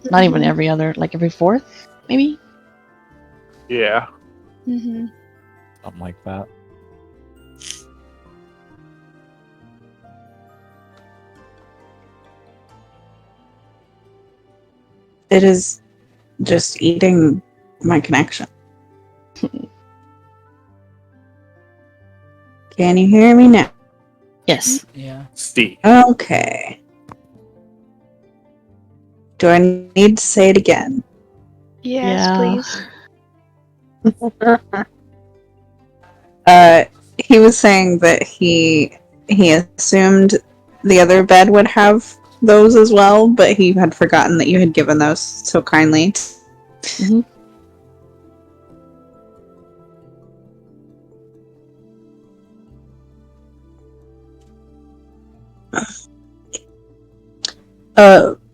Not even every other, like every fourth, maybe? Yeah. Mm-hmm. Something like that. It is just eating my connection. Can you hear me now? Yes. Yeah. Steve. Okay. Do I need to say it again? Yes, Yeah. please. He was saying that he assumed the other bed would have those as well, but he had forgotten that you had given those so kindly. Mm-hmm.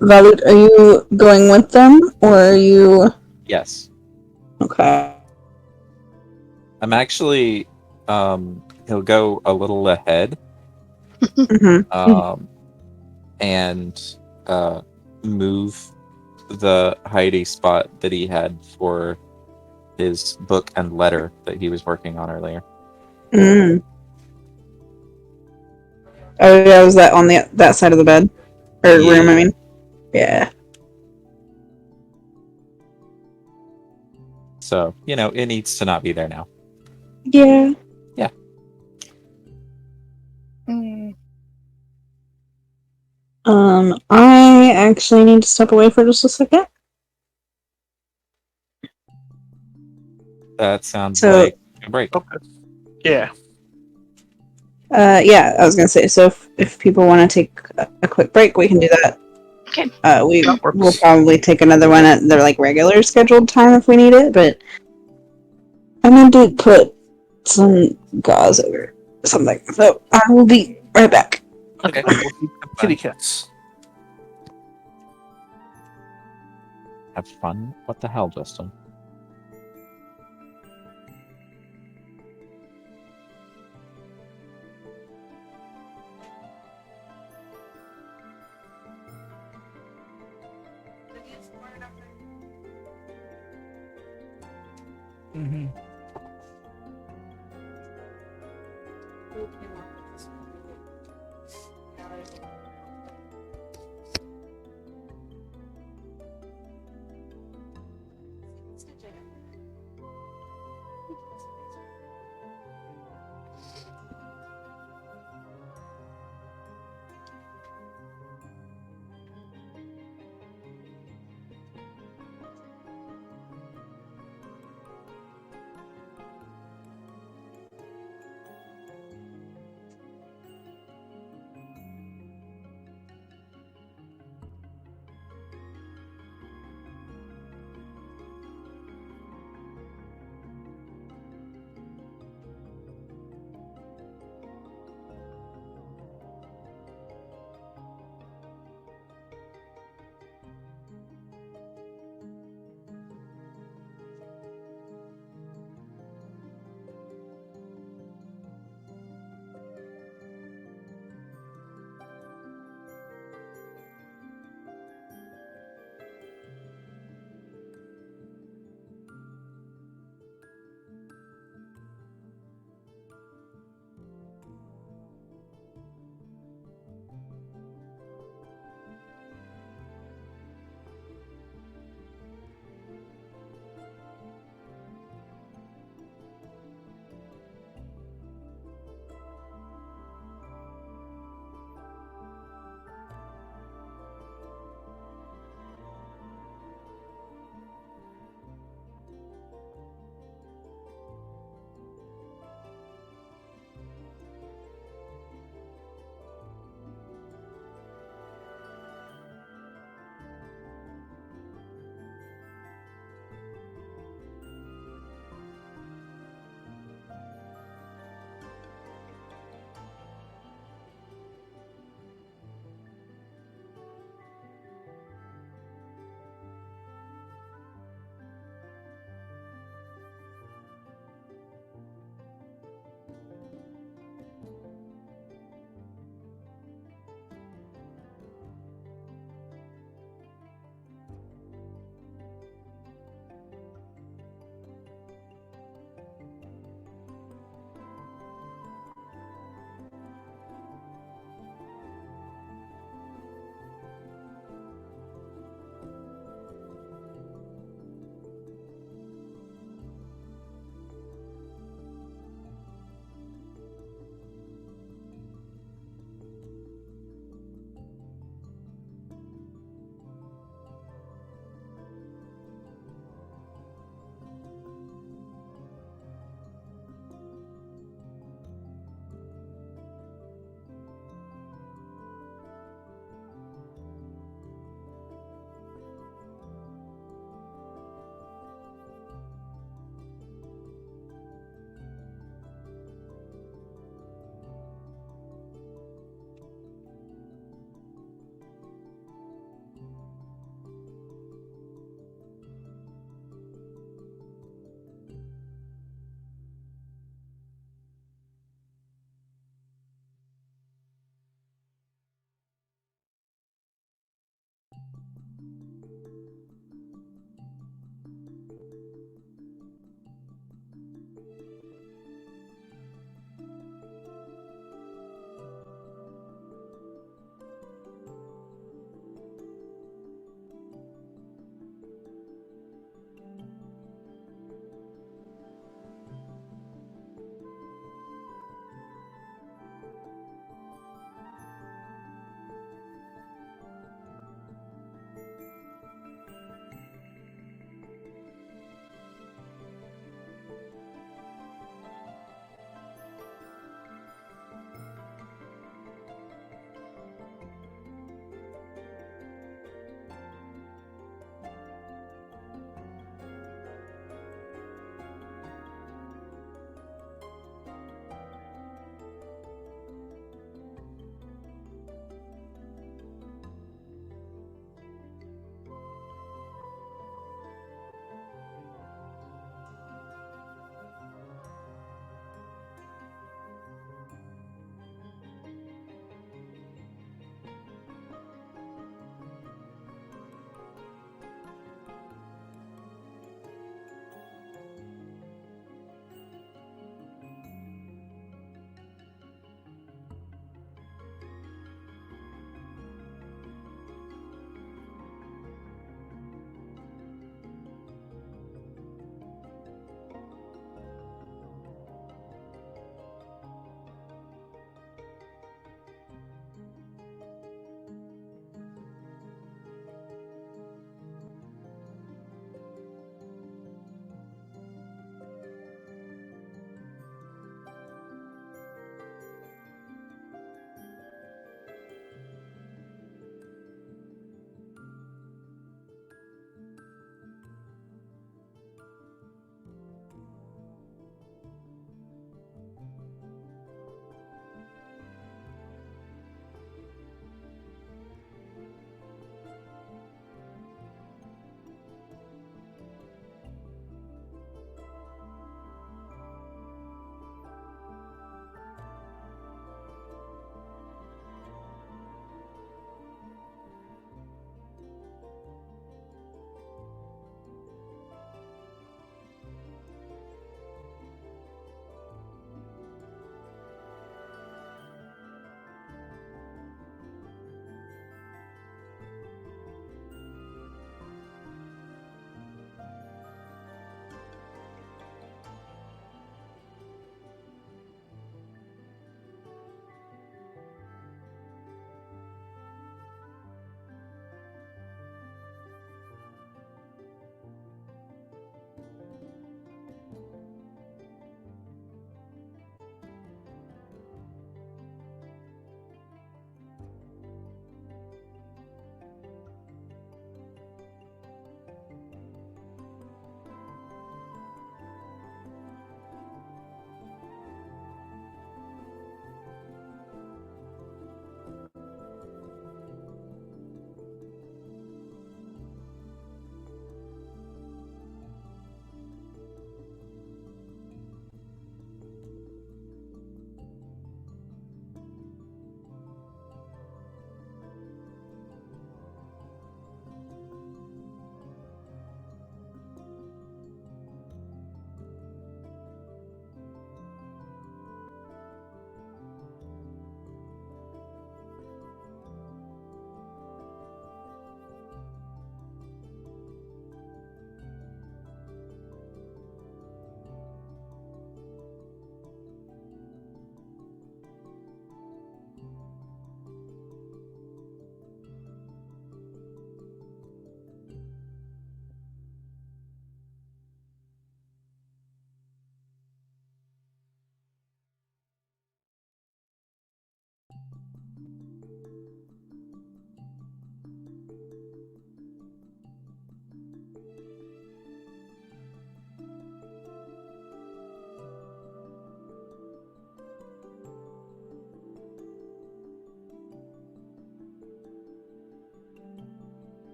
Valut, are you going with them, or are you... Yes. Okay. I'm actually he'll go a little ahead Mm-hmm. and move the hidey spot that he had for his book and letter that he was working on earlier. Mm. Oh yeah, was that on that side of the bed? Or room, I Yeah. mean? Yeah. So, it needs to not be there now. Yeah. Mm. I actually need to step away for just a second. That sounds So, like a break. Okay. Yeah. yeah, I was gonna say, so if people want to take a quick break, we can do that. Okay. We That works. will probably take another one at their regular scheduled time if we need it, but I'm going to put some gauze over something. So I will be right back. Okay. Kitty cats. Have fun? What the hell, Justin? Mm-hmm.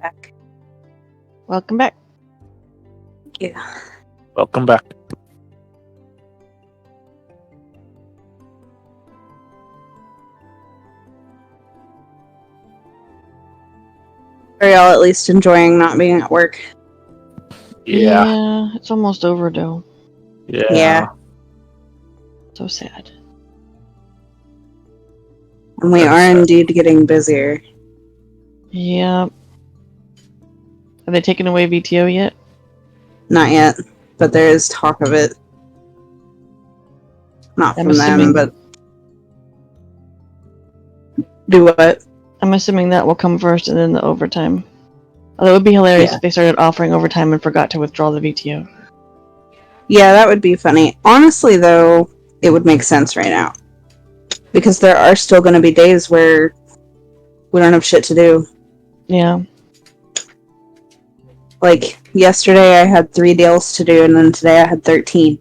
back. Welcome back. Thank you. Welcome back. Are y'all at least enjoying not being at work? Yeah. It's almost over, though. Yeah. So sad. And we Very are sad. indeed getting busier. Yeah. Have they taken away VTO yet? Not yet, but there is talk of it. Not I'm from them, assuming- but do what? I'm assuming that will come first and then the overtime. Although it would be hilarious Yeah. if they started offering overtime and forgot to withdraw the VTO. Yeah, that would be funny. Honestly, though, it would make sense right now. Because there are still going to be days where we don't have shit to do. Yeah. Like, yesterday I had 3 deals to do, and then today I had 13.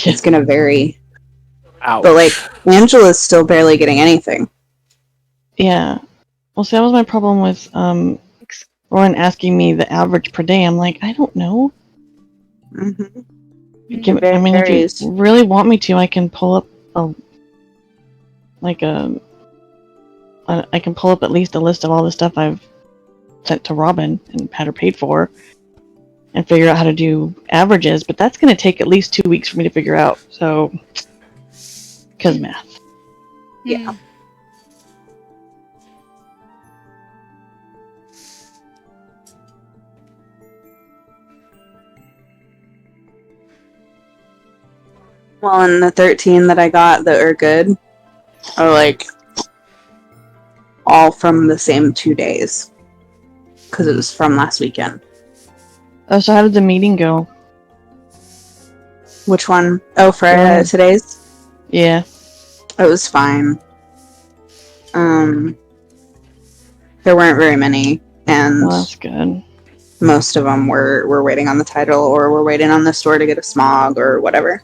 It's going to vary. Ouch. But, like, Angela's still barely getting anything. Yeah. Well, see, that was my problem with Lauren asking me the average per day. I'm like, I don't know. Mm-hmm. I mean, if varies. you really want me to, I can pull up I can pull up at least a list of all the stuff I've sent to Robin and had her paid for, and figure out how to do averages. But that's going to take at least 2 weeks for me to figure out. So, because math. Yeah. Well, and the 13 that I got that are good are like all from the same 2 days. Because it was from last weekend. Oh, so how did the meeting go? Which one? Oh, for Yeah. today's? Yeah. It was fine. There weren't very many, and Well, that's good. most of them were waiting on the title, or were waiting on the store to get a smog, or whatever.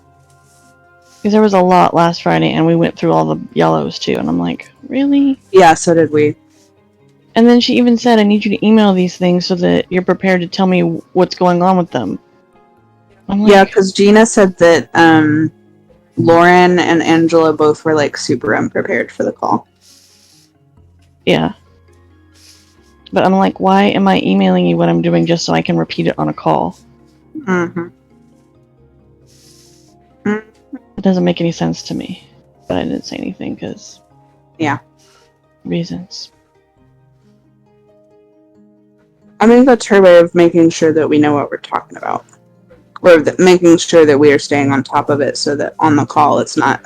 Because there was a lot last Friday, and we went through all the yellows too, and I'm like, really? Yeah, so did we. And then she even said, I need you to email these things so that you're prepared to tell me what's going on with them. I'm like, Yeah, because Gina said that Lauren and Angela both were like super unprepared for the call. yeah. But I'm like, why am I emailing you what I'm doing just so I can repeat it on a call? Mm-hmm. It doesn't make any sense to me. But I didn't say anything because... Yeah. Reasons. I think that's her way of making sure that we know what we're talking about. Or making sure that we are staying on top of it so that on the call it's not,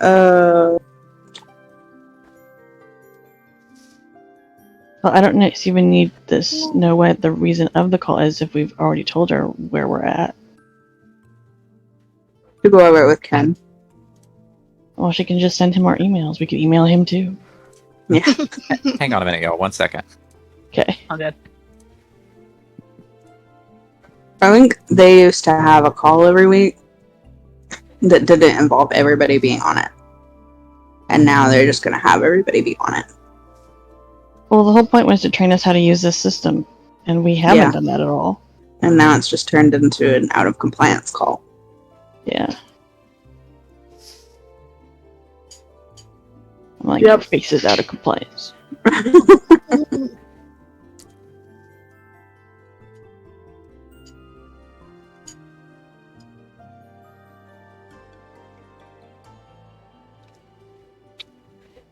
Well, I don't even need this know what the reason of the call is if we've already told her where we're at. to go over it with Ken. Well, she can just send him our emails. We could email him too. Yeah. Hang on a minute, y'all. 1 second. Okay. All good. I think they used to have a call every week that didn't involve everybody being on it. And now they're just going to have everybody be on it. Well, the whole point was to train us how to use this system, and we haven't Yeah. done that at all. And now it's just turned into an out of compliance call. Yeah. I'm like, Yep. your face is out of compliance.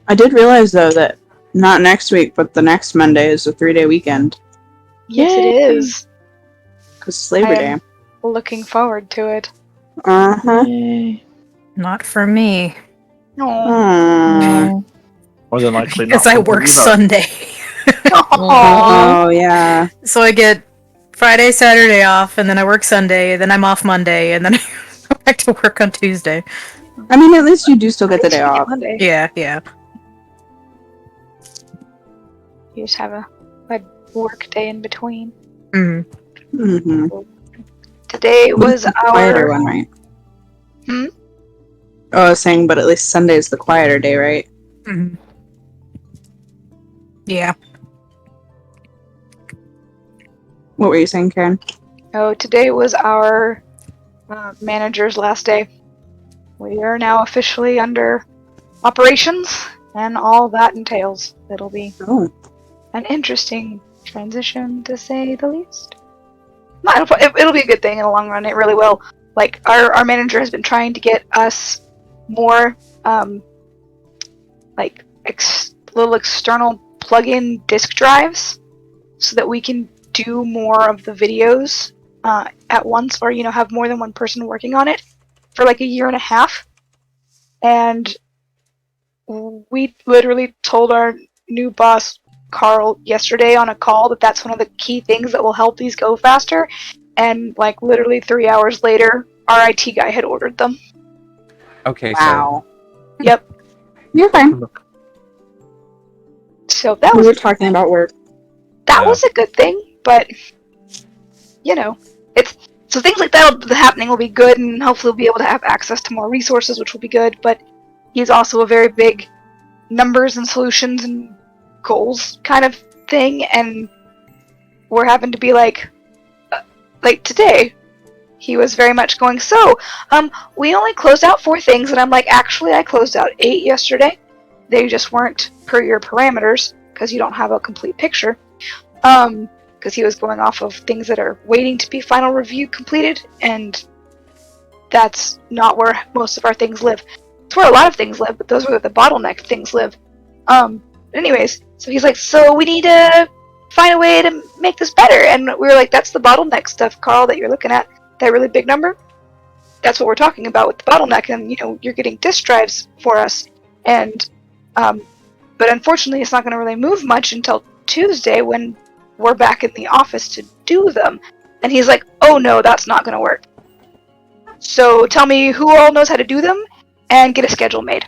I did realize, though, that not next week, but the next Monday is a 3-day weekend. Yes, it Yay. is. Because it's Labor I Day. am looking forward to it. Uh-huh. Yay. Not for me, Oh. Aww. More than likely not. because I for work either. Sunday. Oh, yeah. So I get Friday, Saturday off, and then I work Sunday, then I'm off Monday, and then I go back to work on Tuesday. I mean, at least you do still get the day off. Monday. Yeah, yeah. You just have a work day in between. Mm. Mm-hmm. Today was Quieter our one, right? Hmm? Oh, I was saying, but at least Sunday's the quieter day, right? Mm. Yeah. What were you saying, Karen? Oh, today was our manager's last day. We are now officially under operations, and all that entails. It'll be Oh, an interesting transition, to say the least. No, it'll be a good thing in the long run. It really will. Like, our manager has been trying to get us more, little external plug-in disk drives so that we can do more of the videos at once, or, have more than one person working on it for like a year and a half. And we literally told our new boss, Carl, yesterday on a call that that's one of the key things that will help these go faster. And like literally 3 hours later, our IT guy had ordered them. Okay, wow. Yep. You're fine. So that We was were talking about work. that was a good thing, but it's so things like that happening will be good, and hopefully we'll be able to have access to more resources, which will be good. But he's also a very big numbers and solutions and goals kind of thing, and we're having to be like today. He was very much going, we only closed out 4 things, and I'm like, actually, I closed out 8 yesterday. They just weren't per your parameters, because you don't have a complete picture. Because he was going off of things that are waiting to be final review completed, and that's not where most of our things live. It's where a lot of things live, but those are where the bottleneck things live. Anyways, so he's like, so we need to find a way to make this better, and we were like, that's the bottleneck stuff, Carl, that you're looking at. That really big number, that's what we're talking about with the bottleneck, and you're getting disk drives for us, and but unfortunately it's not going to really move much until Tuesday when we're back in the office to do them. And he's like, oh no, that's not going to work. So tell me who all knows how to do them, and get a schedule made.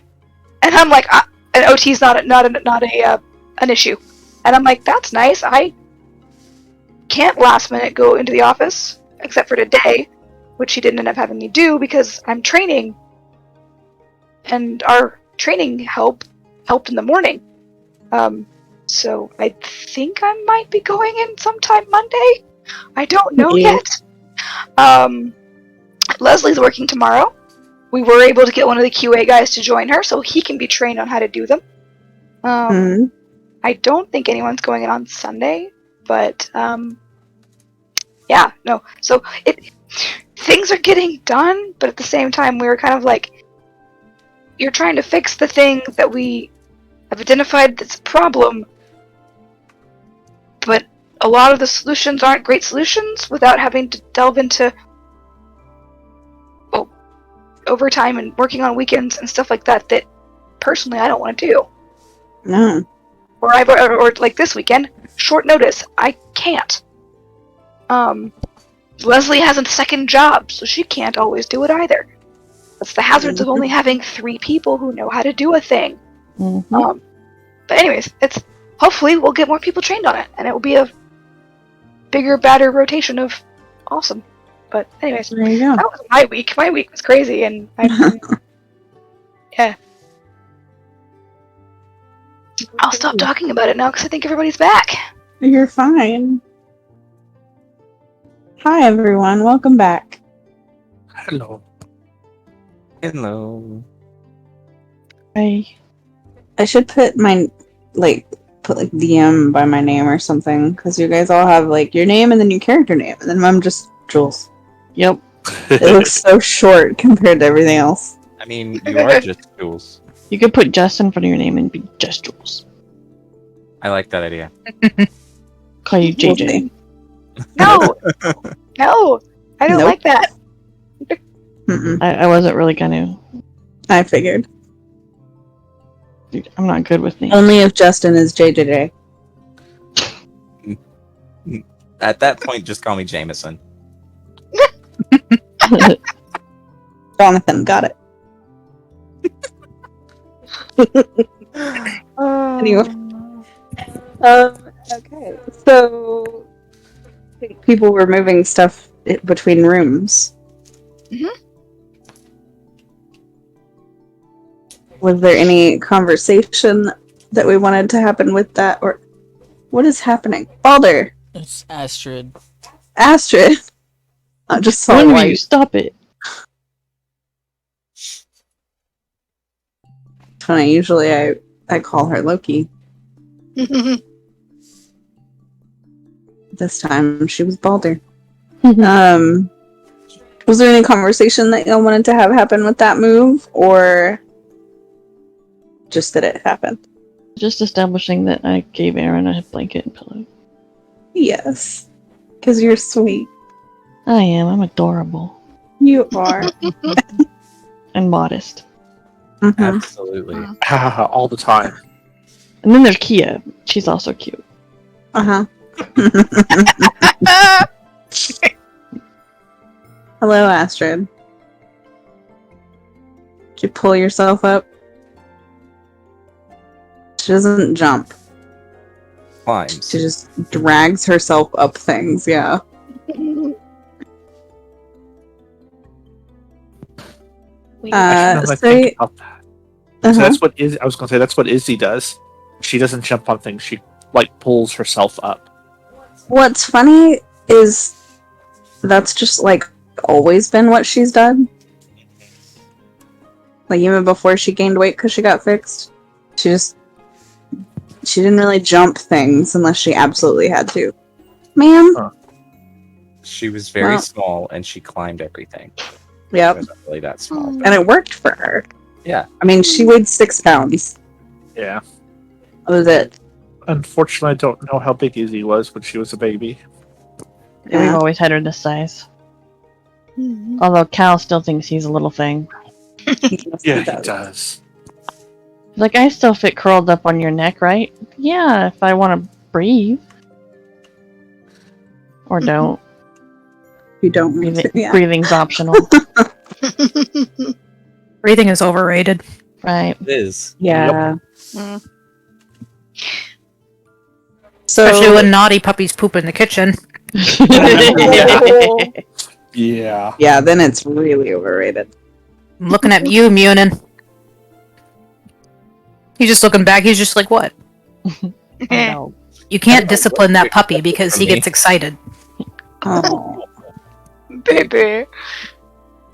And I'm like, and OT's not an issue. And I'm like, that's nice. I can't last minute go into the office, except for today, which he didn't end up having me do because I'm training, and our training helped in the morning. So I think I might be going in sometime Monday. I don't know yet. Leslie's working tomorrow. We were able to get one of the QA guys to join her, so he can be trained on how to do them. I don't think anyone's going in on Sunday, but yeah, no. So things are getting done, but at the same time, we were kind of like, you're trying to fix the thing that we have identified that's a problem, but a lot of the solutions aren't great solutions without having to delve into overtime and working on weekends and stuff like that personally I don't want to do. No. Or like this weekend, short notice, I can't. Leslie has a second job, so she can't always do it either. That's the hazards of only having 3 people who know how to do a thing. Mm-hmm. But anyways, hopefully we'll get more people trained on it, and it will be a bigger, badder rotation of awesome. But anyways, There you go. that was my week. My week was crazy, and yeah. I'll stop talking about it now because I think everybody's back. You're fine. Hi, everyone. Welcome back. Hello. Hello. I should put my, put DM by my name or something, because you guys all have, your name and then your character name, and then I'm just Jules. Yep. It looks so short compared to everything else. I mean, you are just Jules. You could put Just in front of your name and be Just Jules. I like that idea. Call you JJ. No, no, I don't Nope. like that. Mm-mm. I wasn't really gonna. I figured. Dude, I'm not good with names. Only if Justin is JJJ. At that point, just call me Jameson. Jonathan, got it. Anyway. Okay. So, I think people were moving stuff between rooms. Mhm. Was there any conversation that we wanted to happen with that, or what is happening? Balder! It's Astrid. Astrid. I just saw One of you, white. stop it. Funny, usually I call her Loki. This time she was Balder. Was there any conversation that y'all wanted to have happen with that move, or just that it happened? Just establishing that I gave Aaron a blanket and pillow. Yes, because you're sweet. I am. I'm adorable. You are. And modest. Mhm. Absolutely. All the time. And then there's Kia. She's also cute. Uh-huh. Hello, Astrid. Did you pull yourself up? She doesn't jump. Climbs. She just drags herself up things, yeah. Actually, now that I So think about that. So uh-huh. that's what I was going to say. That's what Izzy does. She doesn't jump on things. She like pulls herself up. What's funny is that's just like always been what she's done. Like even before she gained weight because she got fixed, she didn't really jump things unless she absolutely had to. Ma'am? Huh. She was very Well- small and she climbed everything. She Yep. wasn't really that small. And it worked for her. Yeah. I mean, she weighed 6 pounds. Yeah. That was it. Unfortunately, I don't know how big Izzy was when she was a baby. Yeah, we've always had her this size. Although Cal still thinks he's a little thing. Yeah, he does. He's like, I still fit curled up on your neck, right? Yeah, if I want to breathe. Or don't. You don't want to. Yeah. Breathing's optional. Breathing is overrated. Right. It is. Yeah. Mm. Especially So when naughty puppies poop in the kitchen. Yeah. yeah, then it's really overrated. I'm looking at you, Munin. He's just looking back. He's just like, what? No. You can't discipline that puppy because he gets excited. Oh. Baby.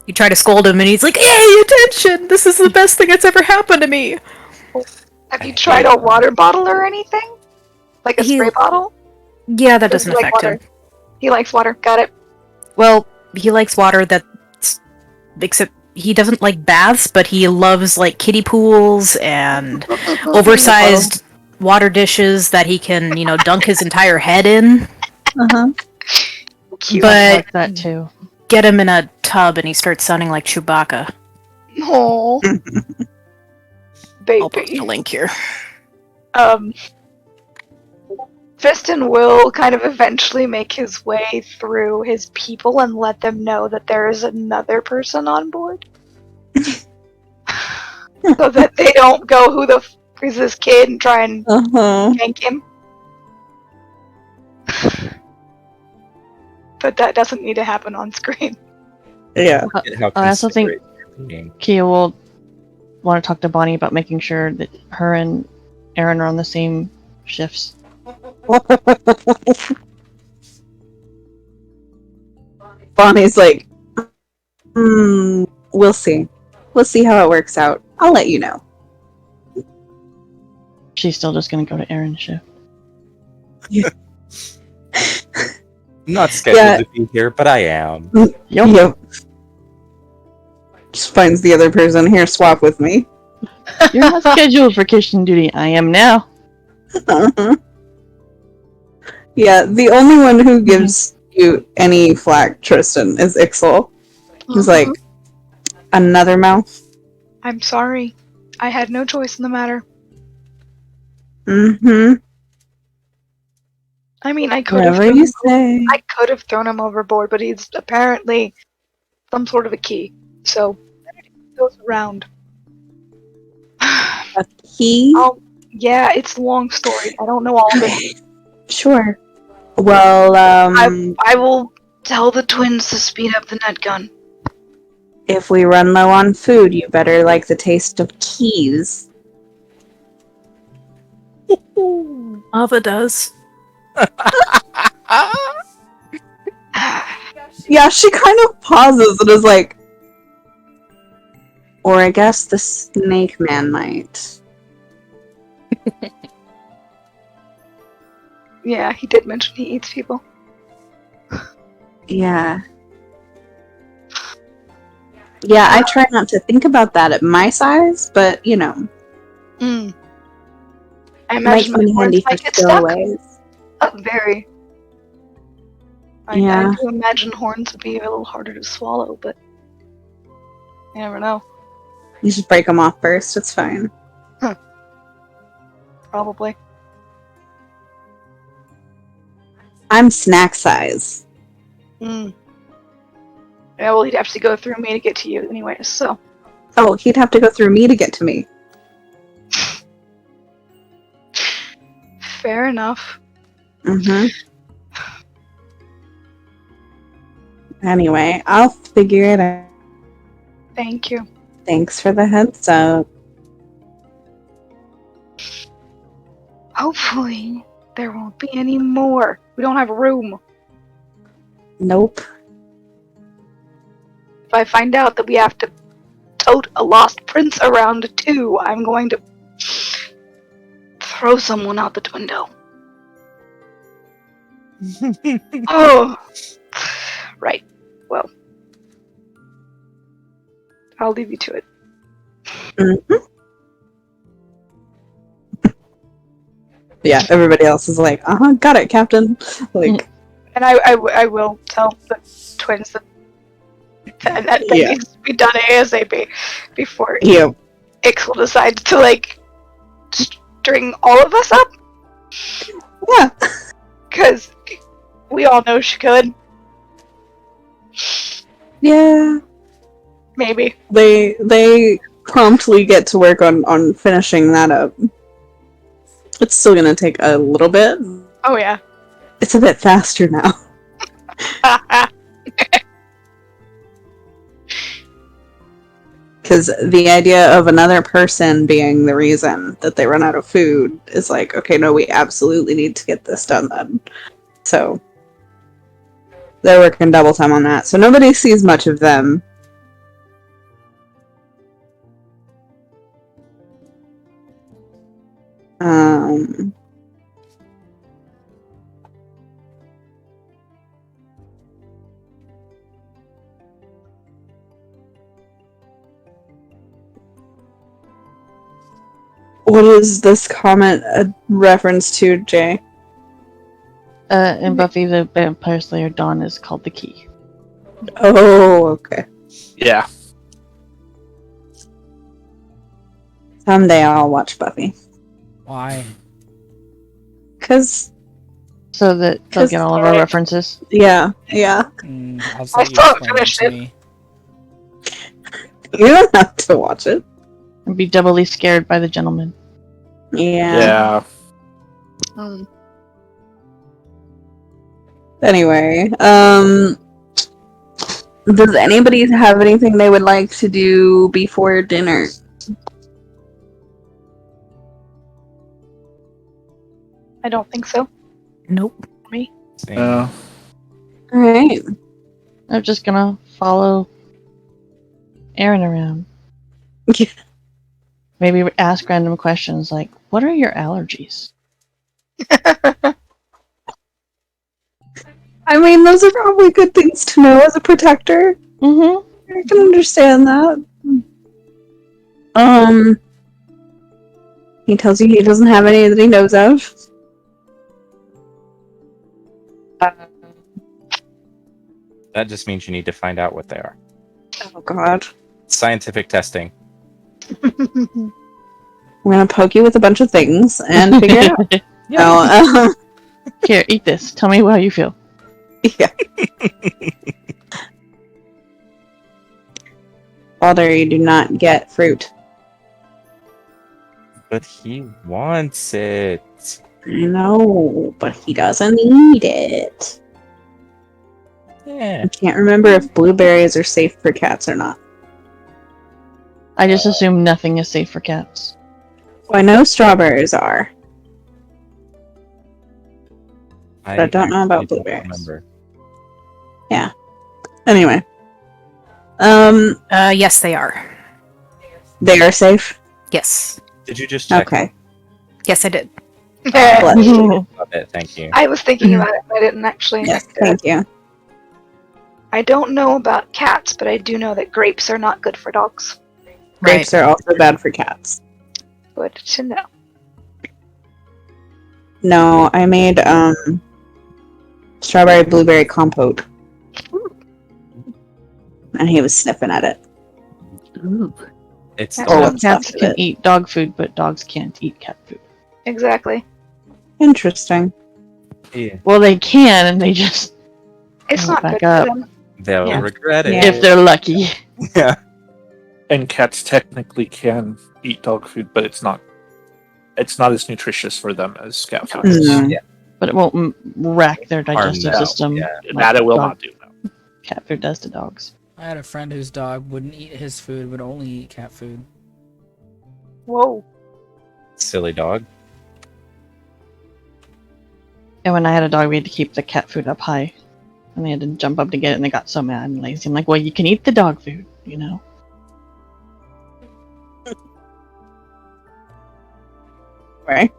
You try to scold him and he's like, yay, attention! This is the best thing that's ever happened to me. Have you tried a water bottle or anything? Like a He- spray bottle? Yeah, that Does he doesn't like affect water? him. He likes water. Got it. Well, he likes water that's... Except he doesn't like baths, but he loves like kiddie pools and oversized water dishes that he can, dunk his entire head in. Uh-huh. Cute. I But like that too. get him in a tub and he starts sounding like Chewbacca. Aw. I'll post Baby. a link here. Fiston will kind of eventually make his way through his people and let them know that there is another person on board. So that they don't go, who the f is this kid, and try and Uh-huh. yank him. But that doesn't need to happen on screen. Yeah. I also think Kia will want to talk to Bonnie about making sure that her and Aaron are on the same shifts. Bonnie's like, we'll see. We'll see how it works out. I'll let you know. She's still just going to go to Aaron's shift. I'm not scheduled to be here, but I am. Yep. Just finds the other person here, swap with me. You're not scheduled for kitchen duty. I am now. Uh-huh. Yeah, the only one who gives you any flack, Tristan, is Ixel. He's like, another mouth? I'm sorry. I had no choice in the matter. Mm-hmm. I mean, I could have Whatever you say. I could have thrown him overboard, but he's apparently some sort of a key. So it goes around. A key? Oh, yeah, it's a long story. I don't know all of it. Sure. Well, I will tell the twins to speed up the net gun. if we run low on food, you better like the taste of keys. Ava does. Yeah, she kind of pauses and is like, or I guess the snake man might. Yeah, he did mention he eats people. Yeah. Yeah, I try not to think about that at my size, but you know, Mm. I might imagine come my in horns handy for might get stuck. spillaways. Very. I Yeah. do imagine horns would be a little harder to swallow, but you never know. You just break them off first. It's fine. Probably. I'm snack size. Mm. Yeah, well, he'd have to go through me to get to you anyway, so. Oh, he'd have to go through me to get to me. Fair enough. Mm-hmm. Anyway, I'll figure it out. Thank you. Thanks for the heads up. Hopefully, there won't be any more. We don't have room. Nope. If I find out that we have to tote a lost prince around too, I'm going to throw someone out the window. Oh! Right. Well. I'll leave you to it. Mm-hmm. Yeah, everybody else is like, got it, Captain. Like, And I will tell the twins that Yeah. needs to be done ASAP before yeah, Ixel decides to, like, string all of us up. yeah. Because we all know she could. Yeah. Maybe. They promptly get to work on finishing that up. It's still gonna take a little bit. Oh, yeah. It's a bit faster now. Because the idea of another person being the reason that they run out of food is like, okay, no, we absolutely need to get this done then. So they're working double time on that. So nobody sees much of them. Um, what is this comment a reference to, Jay? In Buffy the Vampire Slayer, Dawn is called the Key. Oh, okay. Yeah. Someday I'll watch Buffy. Why? Because, So that they'll get all of our references. yeah. I'll I let you still haven't explain it finished to it. me. You don't have to watch it. And be doubly scared by the gentleman. Yeah. Hmm. Anyway, does anybody have anything they would like to do before dinner? I don't think so. Nope. Same. Alright. I'm just gonna follow Aaron around. Yeah. Maybe ask random questions like, what are your allergies? I mean, those are probably good things to know as a protector. Mm-hmm. I can understand that. He tells you he doesn't have any that he knows of. That just means you need to find out what they are. Oh god. Scientific testing. I'm gonna poke you with a bunch of things and figure it out. No, Here, eat this. Tell me how you feel. yeah. Walter, you do not get fruit. But he wants it. I know, but he doesn't need it. Yeah. I can't remember if blueberries are safe for cats or not. I just assume nothing is safe for cats. Well, I know strawberries are. But I don't know about actually don't blueberries. remember. Yeah. Anyway. Yes, they are. They are safe? Yes. Did you just check? Okay. Yes, I did. Bless you. Love it. Thank you. I was thinking about it, but I didn't actually. Yes, thank you. I don't know about cats, but I do know that grapes are not good for dogs. Grapes are also bad for cats. Good to know. No, I made strawberry blueberry compote. And he was sniffing at it. Ooh. It's That Oh, sounds Cats stuff can it. eat dog food, but dogs can't eat cat food. Exactly. Interesting. yeah. Well, they can, and they just It's Go not back good up. for them. They'll Yeah. regret it. Yeah. if they're lucky. Yeah. And cats technically can eat dog food, but it's not as nutritious for them as cat food is. Mm. But it won't wreck their Harm digestive them, system. yeah. That it will dog not do. No. cat food does to dogs. I had a friend whose dog wouldn't eat his food, would only eat cat food. Whoa. Silly dog. And when I had a dog, we had to keep the cat food up high. And they had to jump up to get it, and they got so mad and lazy. I'm like, well, you can eat the dog food, you know? Right.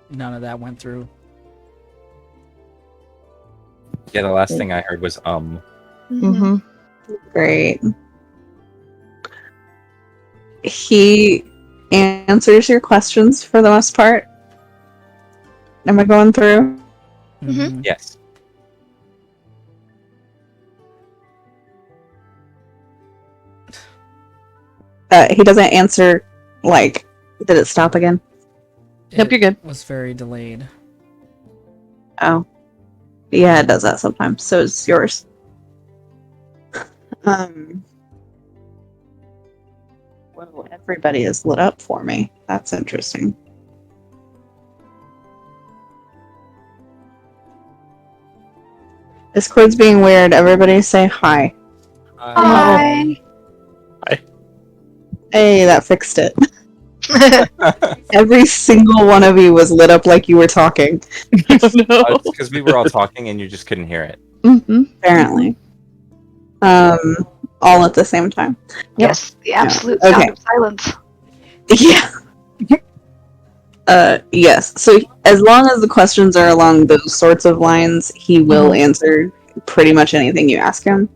None of that went through. Yeah, the last thing I heard was Mm-hmm. Great. He answers your questions for the most part. Am I going through? Mhm. Yes. He doesn't answer, like, did it stop again? Nope, you're good. Was very delayed. Oh. Yeah, it does that sometimes. So is yours. Well, everybody is lit up for me. That's interesting. Discord's being weird. Everybody say hi. Hi. Hey, that fixed it. Every single one of you was lit up like you were talking. No. Because we were all talking and you just couldn't hear it. Mm-hmm. Apparently. All at the same time. Yes, the absolute Okay. sound of silence. Yeah. Yes. So as long as the questions are along those sorts of lines, he will answer pretty much anything you ask him.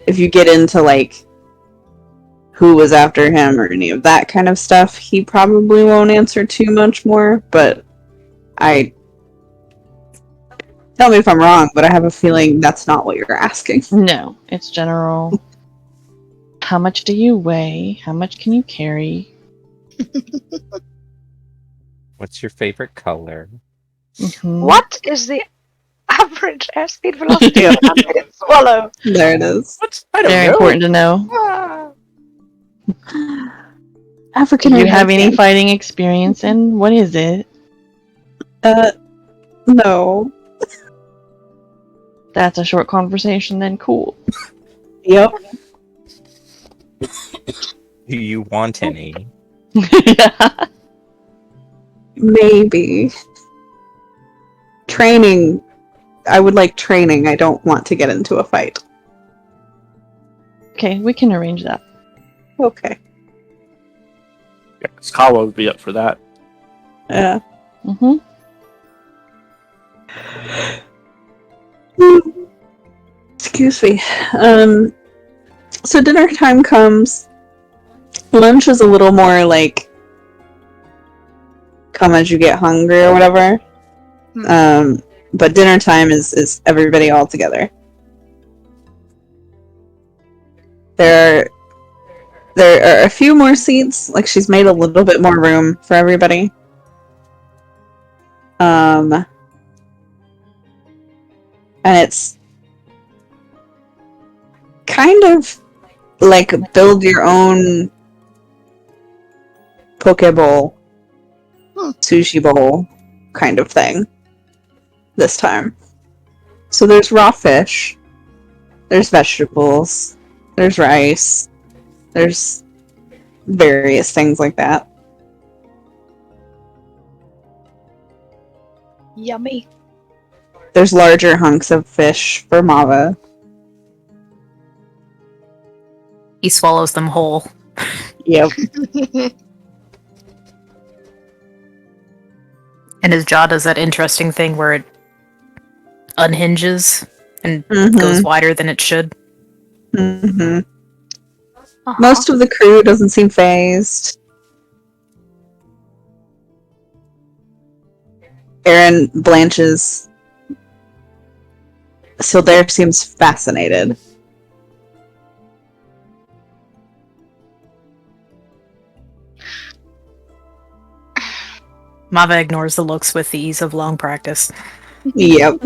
If you get into like who was after him or any of that kind of stuff, he probably won't answer too much more, but tell me if I'm wrong, but I have a feeling that's not what you're asking. No, it's general. How much do you weigh? How much can you carry? What's your favorite color? Mhm. What is the average airspeed velocity of an animated swallow? There it is. What? I don't Very know. important to know. Ah. African Do you have any American. fighting experience, and what is it? No. That's a short conversation, then cool. Yep. Do you want any? Yeah. Maybe. Training. I would like training. I don't want to get into a fight. Okay, we can arrange that. Okay. Yeah, 'cause Kawa would be up for that. Yeah. Mm-hmm. Excuse me. So dinner time comes. Lunch is a little more like come as you get hungry or whatever. But dinner time is everybody all together. There are a few more seats. Like she's made a little bit more room for everybody. And it's kind of like build your own poke bowl, sushi bowl kind of thing this time. So there's raw fish, there's vegetables, there's rice, there's various things like that. Yummy. There's larger hunks of fish for Mava. He swallows them whole. Yep. And his jaw does that interesting thing where it unhinges and goes wider than it should. Mm-hmm. Uh-huh. Most of the crew doesn't seem phased. Aaron blanches. Sildair seems fascinated. Mava ignores the looks with the ease of long practice. Yep.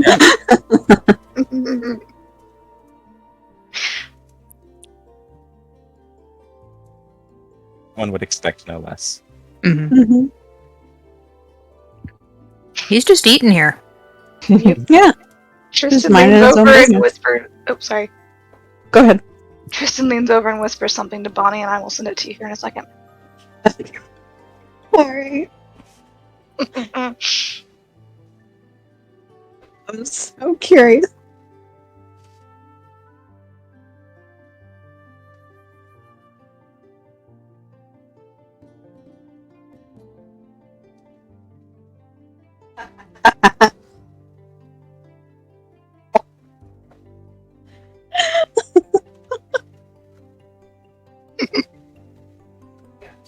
One would expect no less. Mm-hmm. He's just eating here. Yeah. Tristan minding leans his own over and business. whispers. Oh, sorry. Go ahead. Tristan leans over and whispers something to Bonnie, and I will send it to you here in a second. Sorry. I'm so curious.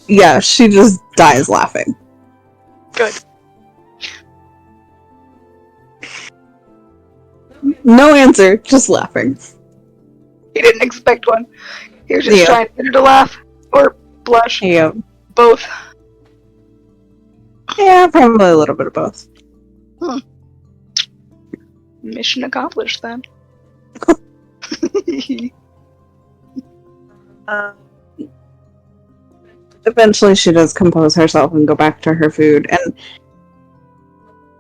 Yeah, she just dies laughing. Good. No answer, just laughing. He didn't expect one. He was just Yeah. trying to get her to laugh. Or blush. Yep. Both. Yeah, probably a little bit of both. Mission accomplished then. Eventually she does compose herself and go back to her food, and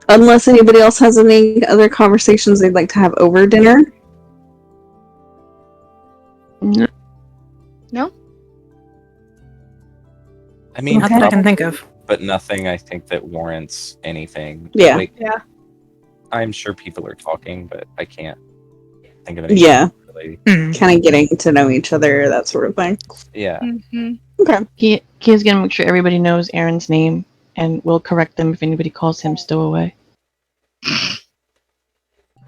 unless anybody else has any other conversations they'd like to have over dinner. No? I mean, Not that I can think of. but nothing I think that warrants anything. Yeah. Like, Yeah. I'm sure people are talking, but I can't think of anything. Yeah, Really. kind of getting to know each other, that sort of thing. Yeah. Mm-hmm. Okay. He is gonna make sure everybody knows Aaron's name, and will correct them if anybody calls him Stowaway.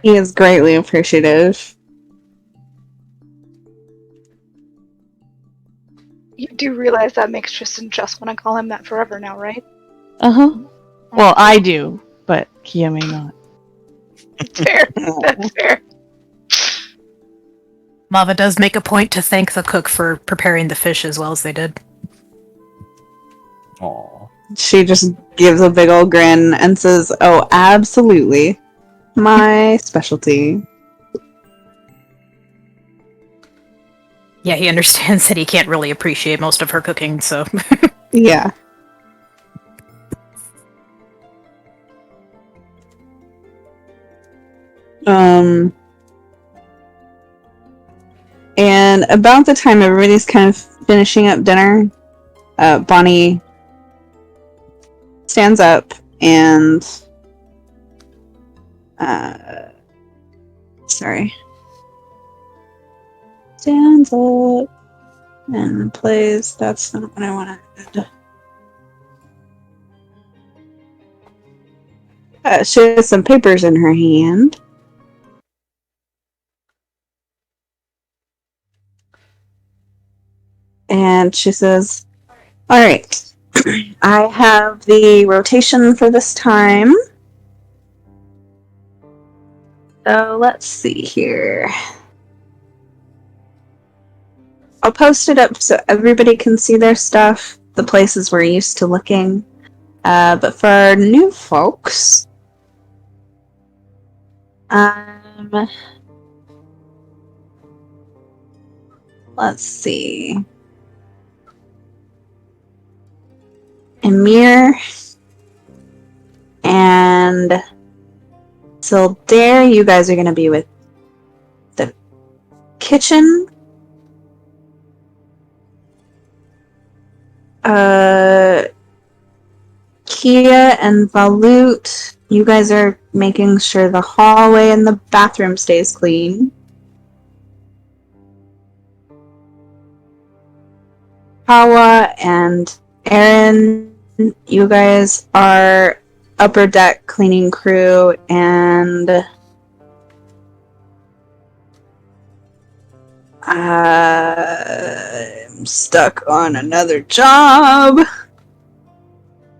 He is greatly appreciative. You do realize that makes Tristan just want to call him that forever now, right? Well, I do, but Kia may not. That's fair. That's fair. Mava does make a point to thank the cook for preparing the fish as well as they did. Aw. She just gives a big old grin and says, "Oh, absolutely. My specialty." Yeah, he understands that he can't really appreciate most of her cooking, so. Yeah. And about the time everybody's kind of finishing up dinner, Bonnie stands up and stands up and plays. That's not what I wanted. She has some papers in her hand. And she says, "All right, I have the rotation for this time. So let's see here. I'll post it up so everybody can see their stuff, the places we're used to looking. But for our new folks, let's see. Emir and Sildair, you guys are going to be with the kitchen. Kia and Valut, you guys are making sure the hallway and the bathroom stays clean. Hawa and Aaron, you guys are upper deck cleaning crew, and I'm stuck on another job.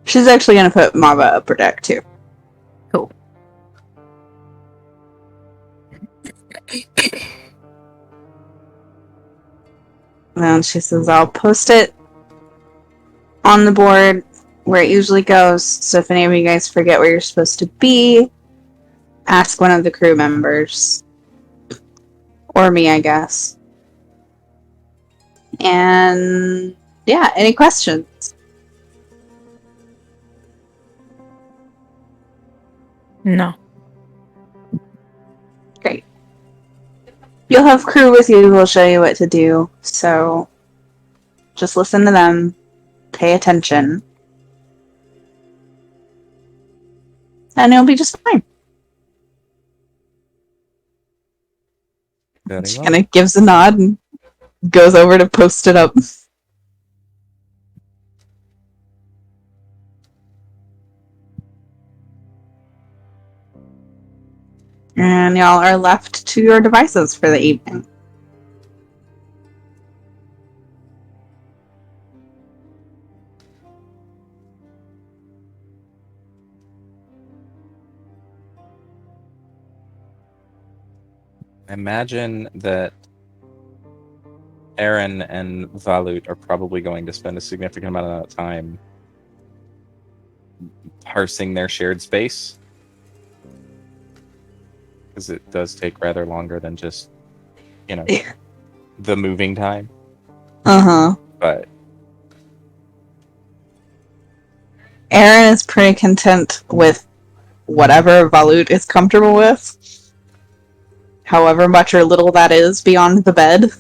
She's actually gonna put Mava upper deck too. Cool. And she says, I'll post it on the board where it usually goes, so if any of you guys forget where you're supposed to be, ask one of the crew members. Or me, I guess. And yeah, any questions? No. Great. You'll have crew with you who will show you what to do, so just listen to them, pay attention, and it'll be just fine. Very She well. kind of gives a nod and goes over to post it up. And y'all are left to your devices for the evening. Imagine that Aaron and Valut are probably going to spend a significant amount of time parsing their shared space. Because it does take rather longer than just, the moving time. Uh-huh. But Aaron is pretty content with whatever Valut is comfortable with. However much or little that is beyond the bed.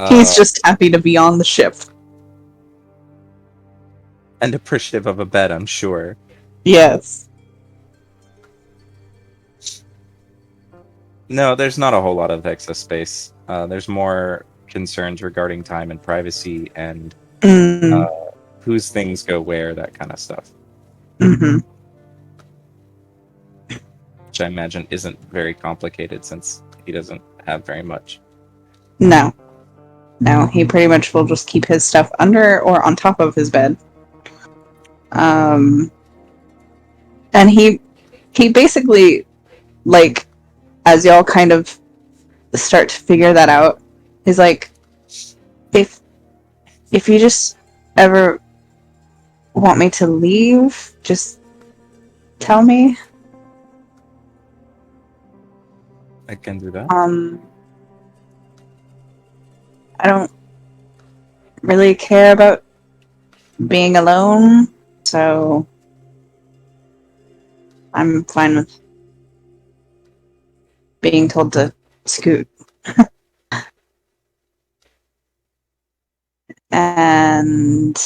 He's just happy to be on the ship. and appreciative of a bed, I'm sure. Yes. No, there's not a whole lot of excess space. There's more concerns regarding time and privacy and whose things go where, that kind of stuff. Mm-hmm. Which I imagine isn't very complicated since he doesn't have very much. No. No, he pretty much will just keep his stuff under or on top of his bed. And he basically, like, as y'all kind of start to figure that out, he's like, if you just ever want me to leave, just tell me. I can do that. I don't really care about being alone, so I'm fine with being told to scoot. And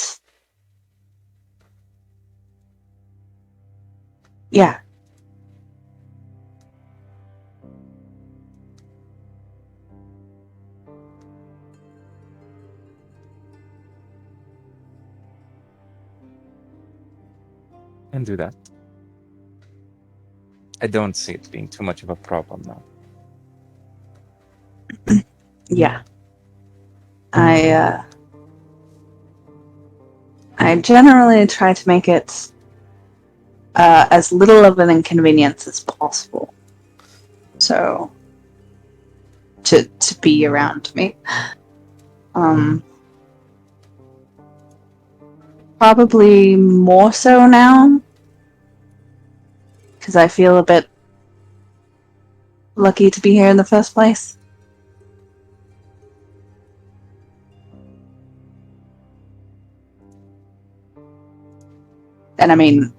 yeah. Can do that. I don't see it being too much of a problem now. Yeah. I generally try to make it as little of an inconvenience as possible. So to be around me. Probably more so now. Because I feel a bit lucky to be here in the first place. And I mean,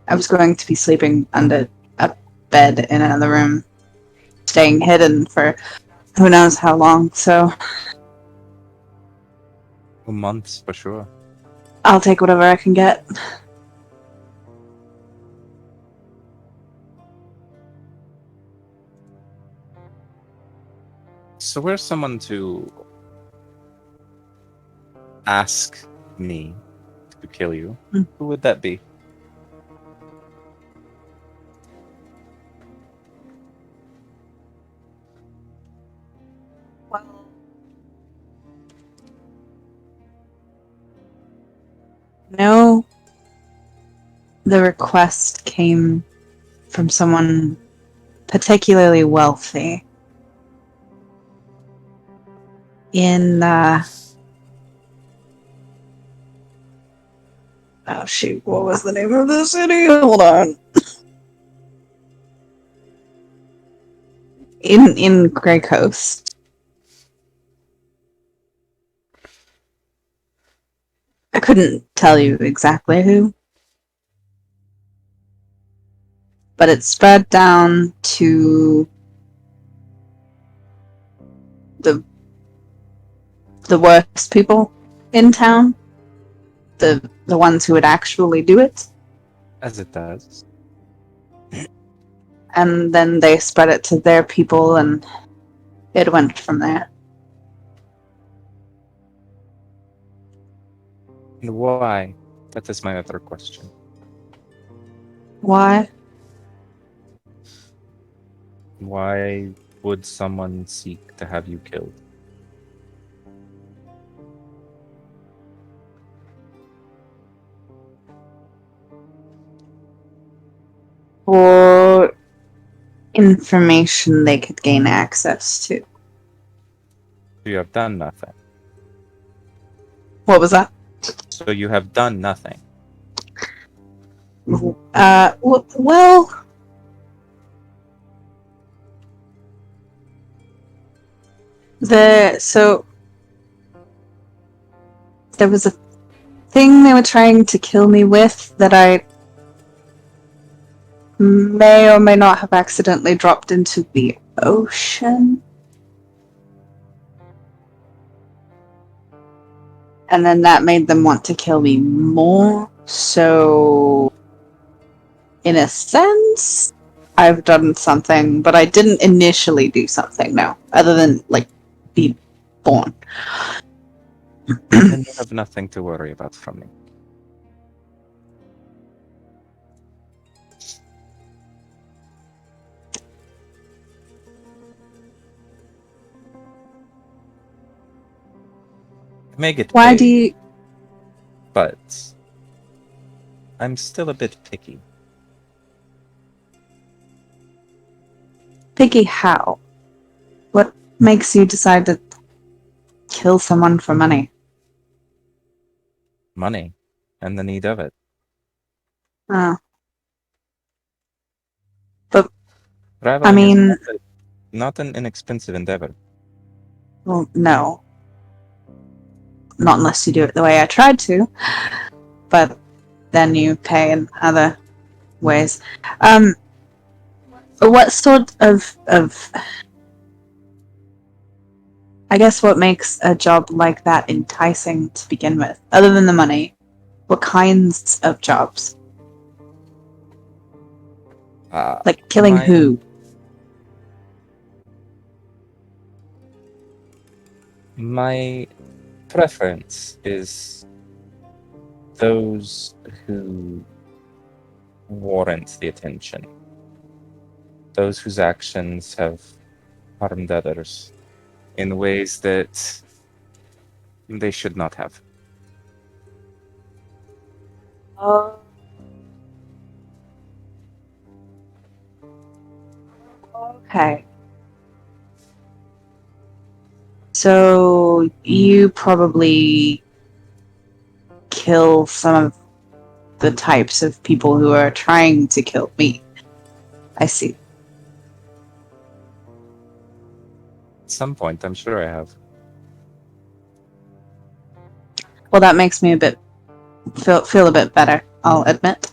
I was going to be sleeping under a bed in another room, staying hidden for who knows how long, so Months, for sure. I'll take whatever I can get. So where's someone to ask me to kill you? Hmm. Who would that be? Well, no. The request came from someone particularly wealthy in oh shoot, what was the name of the city? Hold on. In Grey Coast. I couldn't tell you exactly who. But it spread down to the worst people in town. The ones who would actually do it. As it does. And then they spread it to their people and it went from there. And why? That is my other question. Why? Why would someone seek to have you killed? For information they could gain access to. You have done nothing. What was that? So you have done nothing. Well, so there was a thing they were trying to kill me with that I may or may not have accidentally dropped into the ocean. And then that made them want to kill me more. So, in a sense, I've done something, but I didn't initially do something, no. Other than, like, be born. Then you have nothing to worry about from me. I may get Why paid, do you... but I'm still a bit picky. Picky how? What makes you decide to kill someone for money? Money and the need of it. Oh. Traveling mean- is not an inexpensive endeavor. Well, no. Not unless you do it the way I tried to. But then you pay in other ways. What sort of I guess what makes a job like that enticing to begin with, other than the money? What kinds of jobs? Like killing my- who? My preference is those who warrant the attention. Those whose actions have harmed others in ways that they should not have. Okay. So you probably kill some of the types of people who are trying to kill me. I see. At some point, I'm sure I have. Well, that makes me a bit feel a bit better, I'll admit.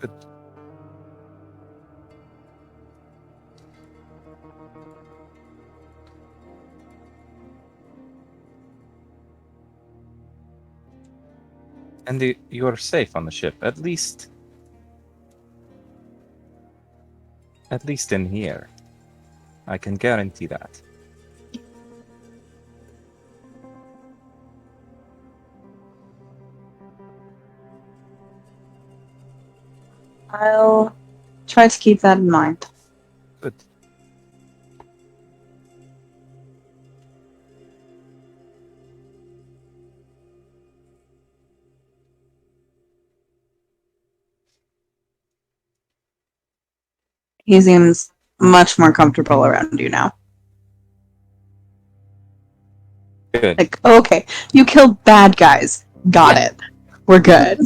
But and you're safe on the ship, at least in here. I can guarantee that. I'll try to keep that in mind. Good. He seems much more comfortable around you now. Good. Like, okay, you killed bad guys. Got it. We're good.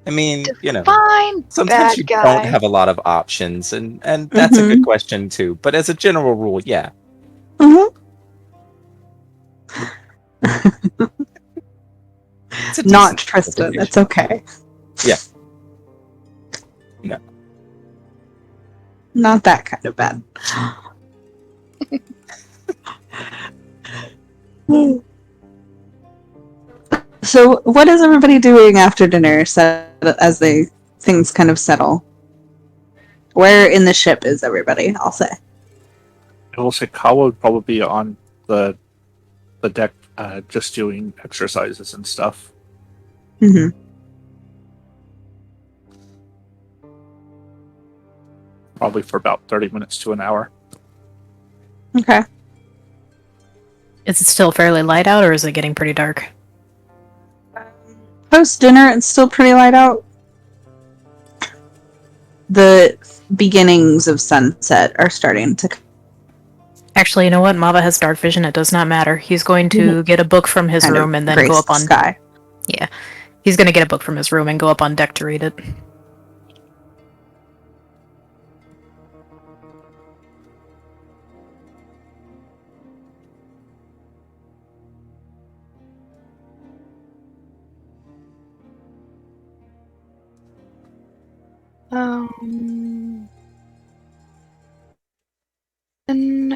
I mean, Fine, sometimes bad you guy. don't have a lot of options, and that's a good question too. But as a general rule, yeah. Mm-hmm. It's a Not decent Tristan. interpretation. It's okay. Yeah. No. Not that kind of bad. So, what is everybody doing after dinner? As things kind of settle. Where in the ship is everybody? I'll say. I will say Kawa would probably be on the deck, just doing exercises and stuff. Mm-hmm. Probably for about 30 minutes to an hour. Okay. Is it still fairly light out, or is it getting pretty dark? Post dinner, it's still pretty light out. The beginnings of sunset are starting to. Actually, you know what? Mava has dark vision. It does not matter. He's going to get a book from his kind of room and then grace go up the on. sky. Yeah, he's going to get a book from his room and go up on deck to read it.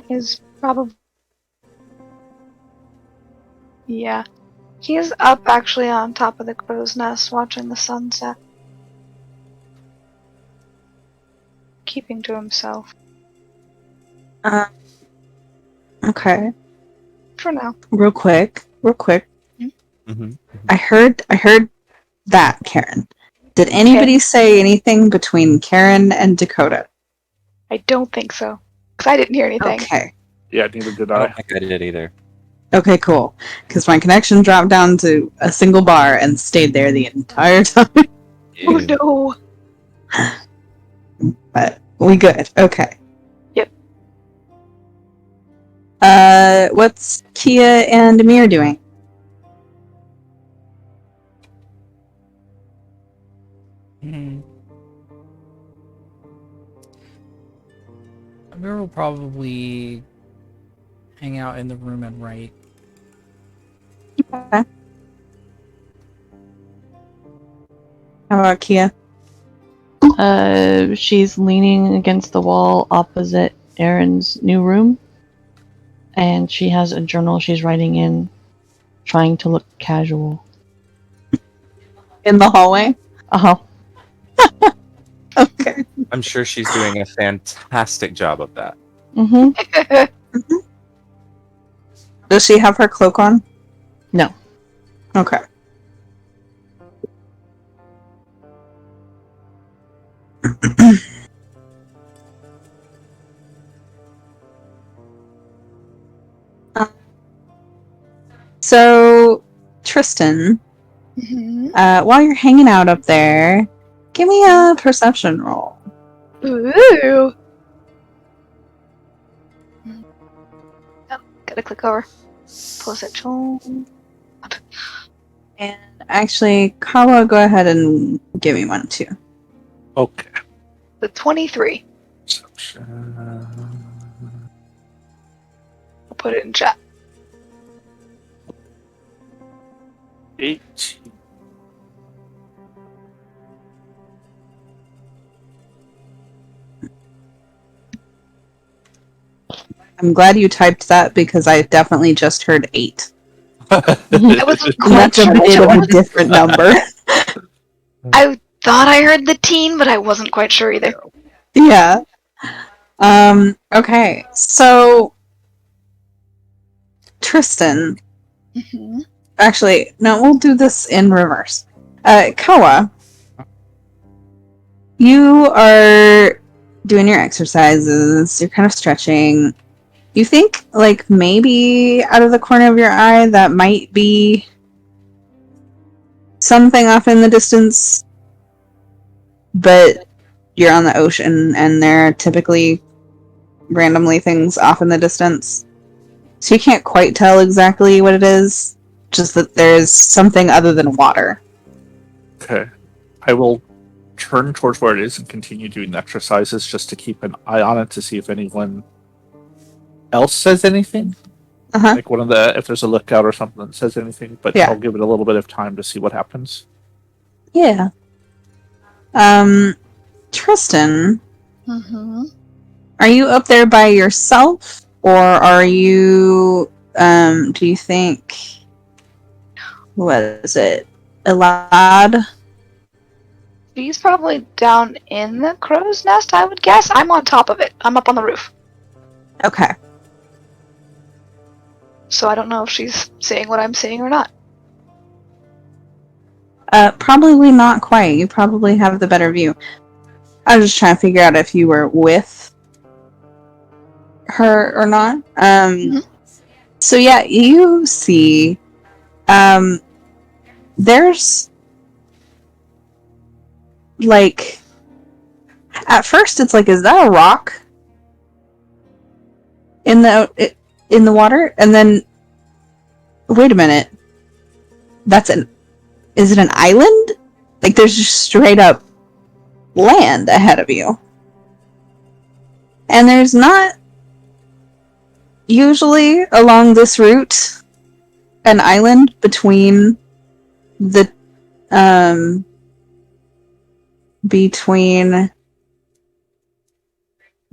Is probably. Yeah. He's up actually on top of the crow's nest watching the sunset. Keeping to himself. Okay. For now. Real quick. Mm-hmm. I heard that, Karen. Did anybody say anything between Karen and Dakota? I don't think so. Because I didn't hear anything. Okay. Yeah, neither did I I. don't think I did either. Okay, cool. Because my connection dropped down to a single bar and stayed there the entire time. Oh no! But we good. Okay. Yep. What's Kia and Amir doing? Amir will probably hang out in the room and write. Okay. How about Kia? She's leaning against the wall opposite Aaron's new room, and she has a journal she's writing in, trying to look casual. In the hallway? Uh-huh. Okay. I'm sure she's doing a fantastic job of that. Mm-hmm. Does she have her cloak on? No. Okay. So, Tristan, while you're hanging out up there, give me a perception roll. Ooh! Oh, gotta click over. Perception. And actually, Kawa, go ahead and give me one too. Okay. The 23. I'll put it in chat. 18. I'm glad you typed that because I definitely just heard 8. I wasn't quite That's a sure bit of which a one. different number. I thought I heard the teen, but I wasn't quite sure either. Yeah. Okay. So, Tristan, Actually, no, we'll do this in reverse. Kawa, you are doing your exercises, you're kind of stretching. You think, like, maybe out of the corner of your eye that might be something off in the distance, but you're on the ocean and there are typically randomly things off in the distance. So you can't quite tell exactly what it is, just that there's something other than water. Okay. I will turn towards where it is and continue doing the exercises just to keep an eye on it to see if anyone else says anything. Uh-huh. Like if there's a lookout or something that says anything, but Yeah. I'll give it a little bit of time to see what happens. Yeah. Tristan, Mm-hmm. are you up there by yourself, or are you, do you think, what is it, Elad? She's probably down in the crow's nest, I would guess. I'm on top of it. I'm up on the roof. Okay. So I don't know if she's seeing what I'm seeing or not. Probably not quite. You probably have the better view. I was just trying to figure out if you were with her or not. So yeah, you see, there's, like, at first it's like, is that a rock in the water? And then, wait a minute, is it an island? Like, there's just straight up land ahead of you. And there's not usually along this route an island between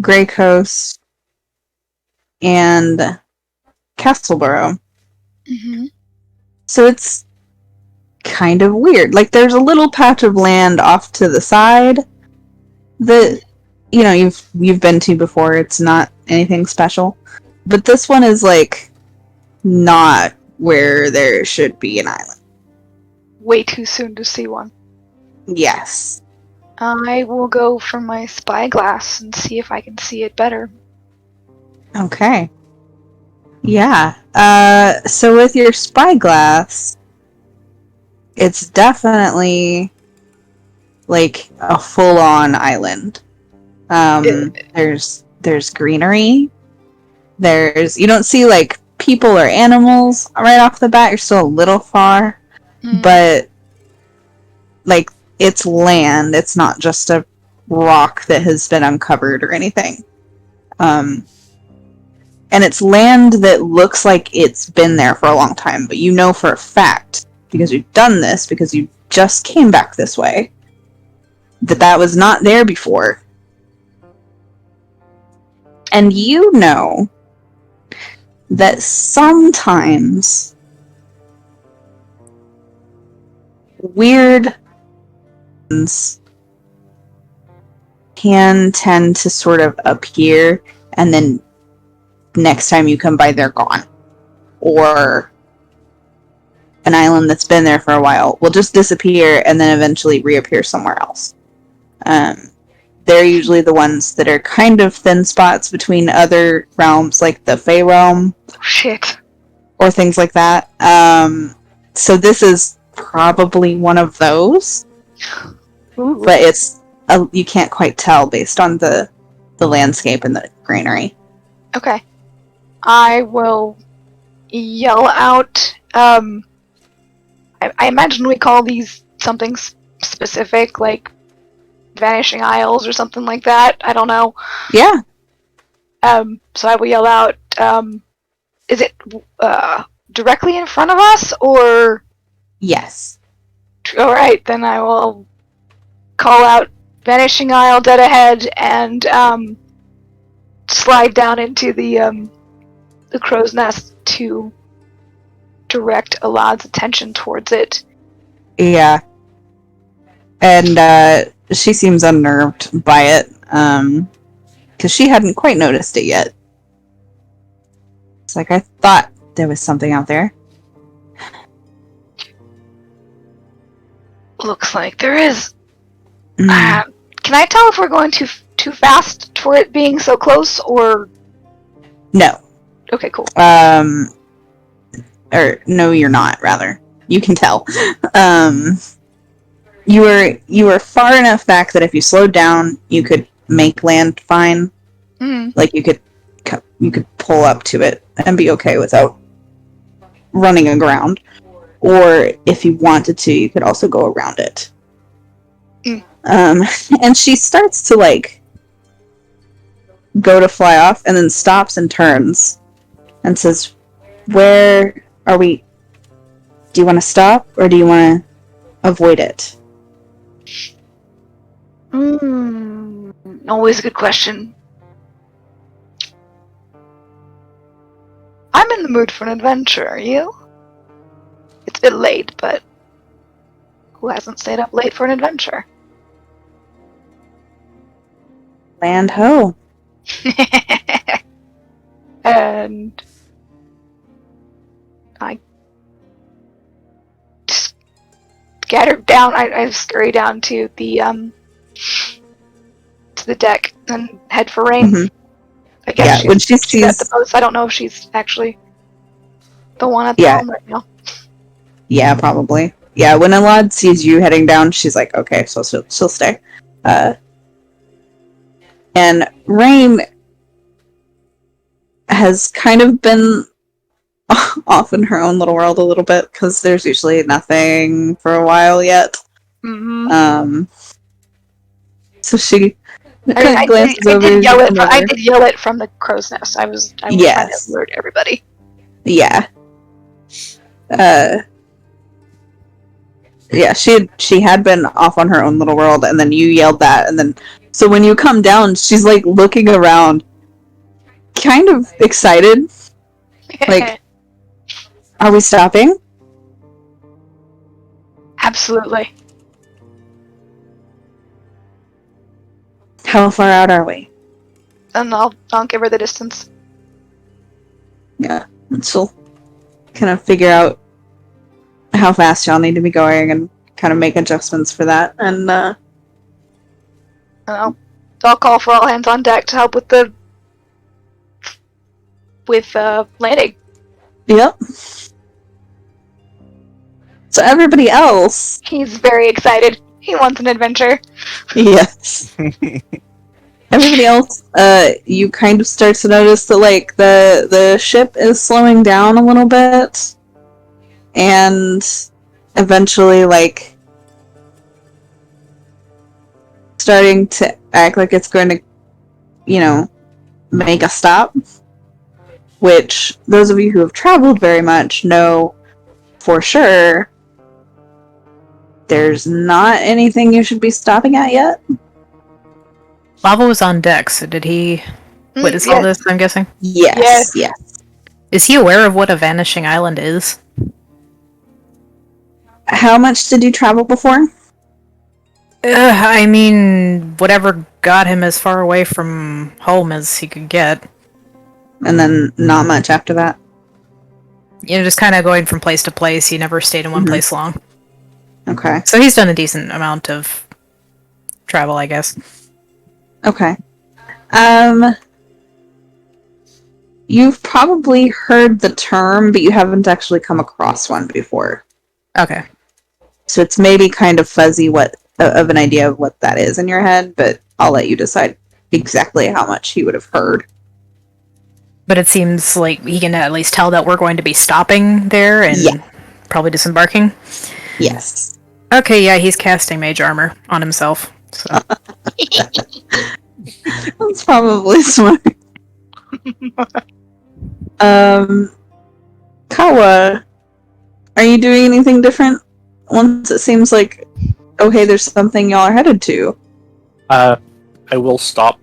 Grey Coast and Castleborough. Mm-hmm. So it's kind of weird. Like, there's a little patch of land off to the side that, you know, you've been to before. It's not anything special. But this one is, like, not where there should be an island. Way too soon to see one. Yes. I will go for my spyglass and see if I can see it better. Okay. Yeah. So with your spyglass, it's definitely like a full-on island. There's greenery. You don't see like people or animals right off the bat. You're still a little far, but like it's land. It's not just a rock that has been uncovered or anything. And it's land that looks like it's been there for a long time, but you know for a fact, because you've done this, because you just came back this way, that was not there before. And you know that sometimes weird things can tend to sort of appear, and then next time you come by, they're gone. Or an island that's been there for a while will just disappear and then eventually reappear somewhere else. They're usually the ones that are kind of thin spots between other realms, like the Fey realm. Shit. Or things like that. So this is probably one of those. Ooh. But you can't quite tell based on the landscape and the greenery. Okay. I will yell out, I imagine we call these something specific, like Vanishing Isles or something like that. I don't know. Yeah. So I will yell out, is it directly in front of us, or? Yes. Alright, then I will call out Vanishing Isle dead ahead and slide down into the crow's nest to direct Alad's attention towards it. Yeah. And she seems unnerved by it, because she hadn't quite noticed it yet. It's like, I thought there was something out there. Looks like there is. Mm. Can I tell if we're going too fast for it being so close, or... No. Okay, cool. Or no, you're not. Rather, you can tell. You were far enough back that if you slowed down, you could make land fine. Mm. Like you could pull up to it and be okay without running aground. Or if you wanted to, you could also go around it. Mm. And she starts to like go to fly off, and then stops and turns, and says, "Where are we? Do you want to stop, or do you want to avoid it?" Always a good question. I'm in the mood for an adventure, are you? It's a bit late, but who hasn't stayed up late for an adventure? Land ho. And I just scatter down. I scurry down to the deck and head for Rain. Mhm. I guess Yeah, when she she's at the sees, post. I don't know if she's actually the one at the Yeah. helm right now. yeah, probably, yeah. When Alad sees you heading down, she's like, "Okay, so she'll stay." And Rain has kind of been off in her own little world a little bit because there's usually nothing for a while yet. Mm-hmm. So she I kind of glances I over. did yell your it. I mother. did yell it from the crow's nest. I was trying to Yes. alert everybody. Yeah. Yeah, she had been off on her own little world, and then you yelled that, and then so when you come down, she's like looking around, kind of excited. Like, are we stopping? Absolutely. How far out are we? And I'll give her the distance. Yeah, and she'll kind of figure out how fast y'all need to be going and kind of make adjustments for that. And And I'll call for all hands on deck to help with landing. yep. So everybody else, He's very excited. He wants an adventure. yes. Everybody else, you kind of start to notice that like the ship is slowing down a little bit, and eventually like starting to act like it's going to, make a stop. Which those of you who have traveled very much know for sure there's not anything you should be stopping at yet. Lava was on deck, so did he witness all this, I'm guessing? Yes. Is he aware of what a vanishing island is? How much did you travel before? I mean, whatever got him as far away from home as he could get. And then not much after that. Just kind of going from place to place. He never stayed in one place long. Okay. So he's done a decent amount of travel, I guess. Okay. You've probably heard the term, but you haven't actually come across one before. Okay. So it's maybe kind of fuzzy of an idea of what that is in your head, but I'll let you decide exactly how much he would have heard. But it seems like he can at least tell that we're going to be stopping there and probably disembarking. Yes. Okay, yeah, he's casting mage armor on himself. So. That's probably smart. Kawa, are you doing anything different once it seems like, okay, there's something y'all are headed to? I will stop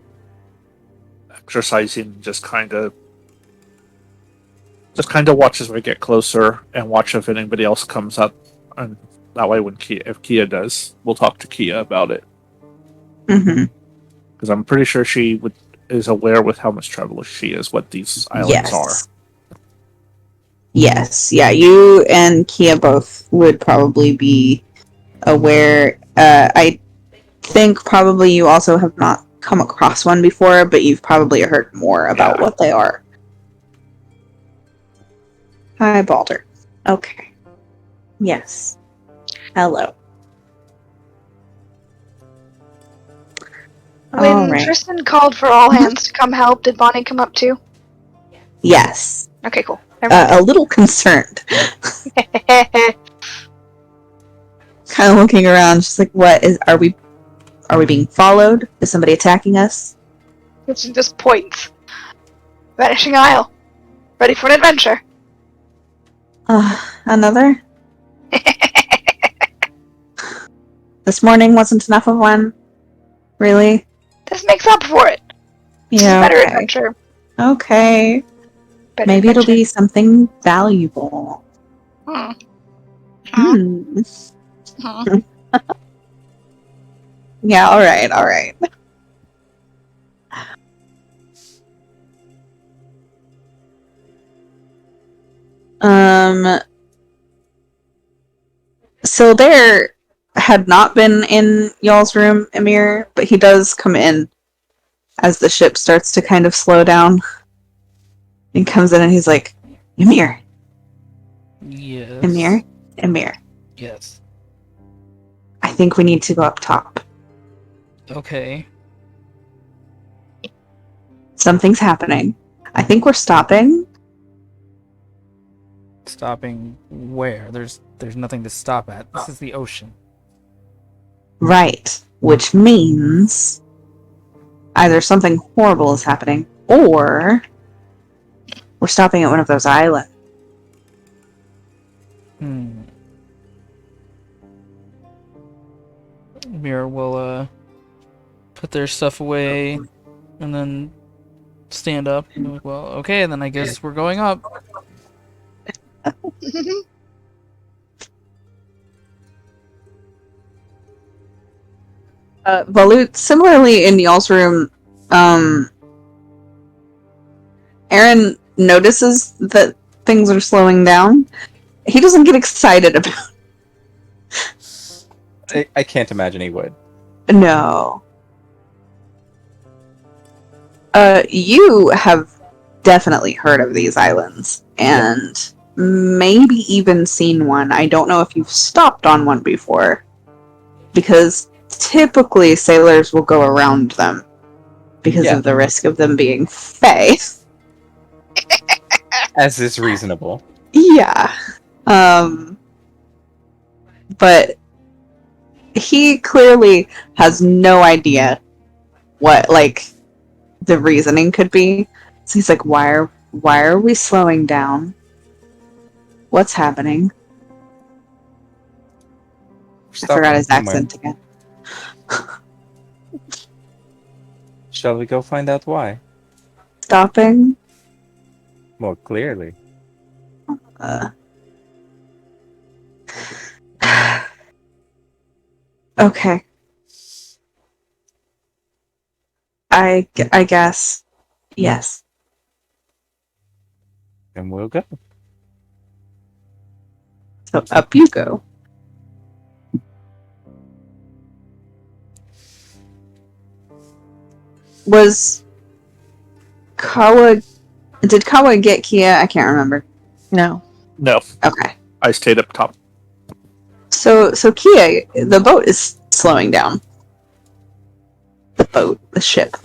exercising, just kind of watch as we get closer and watch if anybody else comes up, and that way if Kia does, we'll talk to Kia about it. Mm-hmm. Because I'm pretty sure she is aware with how much travel she is, what these islands are. Yes, yeah, you and Kia both would probably be aware. I think probably you also have not come across one before, but you've probably heard more about Yeah. what they are. Hi, Balder. Okay. Yes. Hello. When All right. Tristan called for all hands to come help, did Bonnie come up too? Yes. Okay, cool. Never A little concerned. mind. Kind of looking around, just like, what is? Are we being followed? Is somebody attacking us? It's just points. Vanishing Isle. Ready for an adventure. Another? This morning wasn't enough of one? Really? This makes up for it. Yeah, Better okay. adventure. Okay. Better Maybe it'll adventure. be something valuable. Hmm. Hmm. Hmm. Yeah, alright, alright. Sildair had not been in y'all's room, Emir, but he does come in as the ship starts to kind of slow down. He comes in and he's like, Emir, Yes. Emir, Yes. I think we need to go up top. Okay. Something's happening. I think we're stopping. Stopping where? There's nothing to stop at. This is the ocean. Right. Which means either something horrible is happening, or we're stopping at one of those islands. Mira will put their stuff away and then stand up and be like, well, okay, then I guess we're going up. Valut, similarly in y'all's room, Aaron notices that things are slowing down. He doesn't get excited about I can't imagine he would. No. You have definitely heard of these islands, and maybe even seen one. I don't know if you've stopped on one before, because typically sailors will go around them because of the risk of them being fey. As is reasonable. Yeah. But he clearly has no idea what, like, the reasoning could be. So he's like, why are we slowing down? What's happening? I forgot his accent again. Shall we go find out why? Stopping? Well, clearly. Okay. I guess. Yes. And we'll go. So up you go. Was Kawa... Did Kawa get Kia? I can't remember. No. No, Okay. I stayed up top. So Kia, the boat is slowing down. The ship.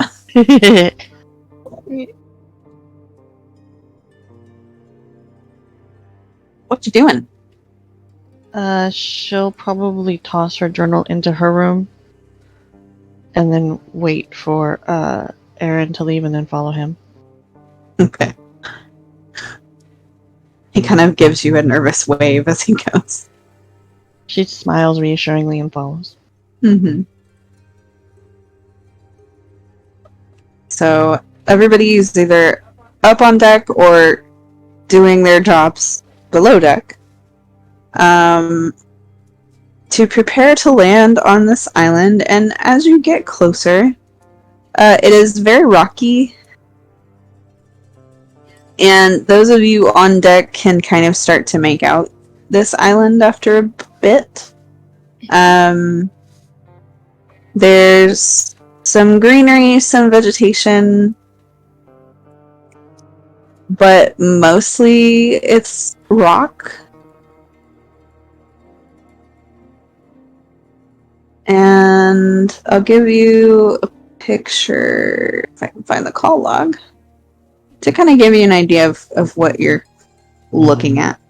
What you doing? She'll probably toss her journal into her room and then wait for Aaron to leave and then follow him. Okay. He kind of gives you a nervous wave as he goes. She smiles reassuringly and follows. Mm-hmm. So everybody's either up on deck or doing their jobs below deck. To prepare to land on this island, and as you get closer, it is very rocky. And those of you on deck can kind of start to make out this island after a bit. There's some greenery, some vegetation, but mostly it's rock. And I'll give you a picture, if I can find the call log, to kind of give you an idea of what you're looking at.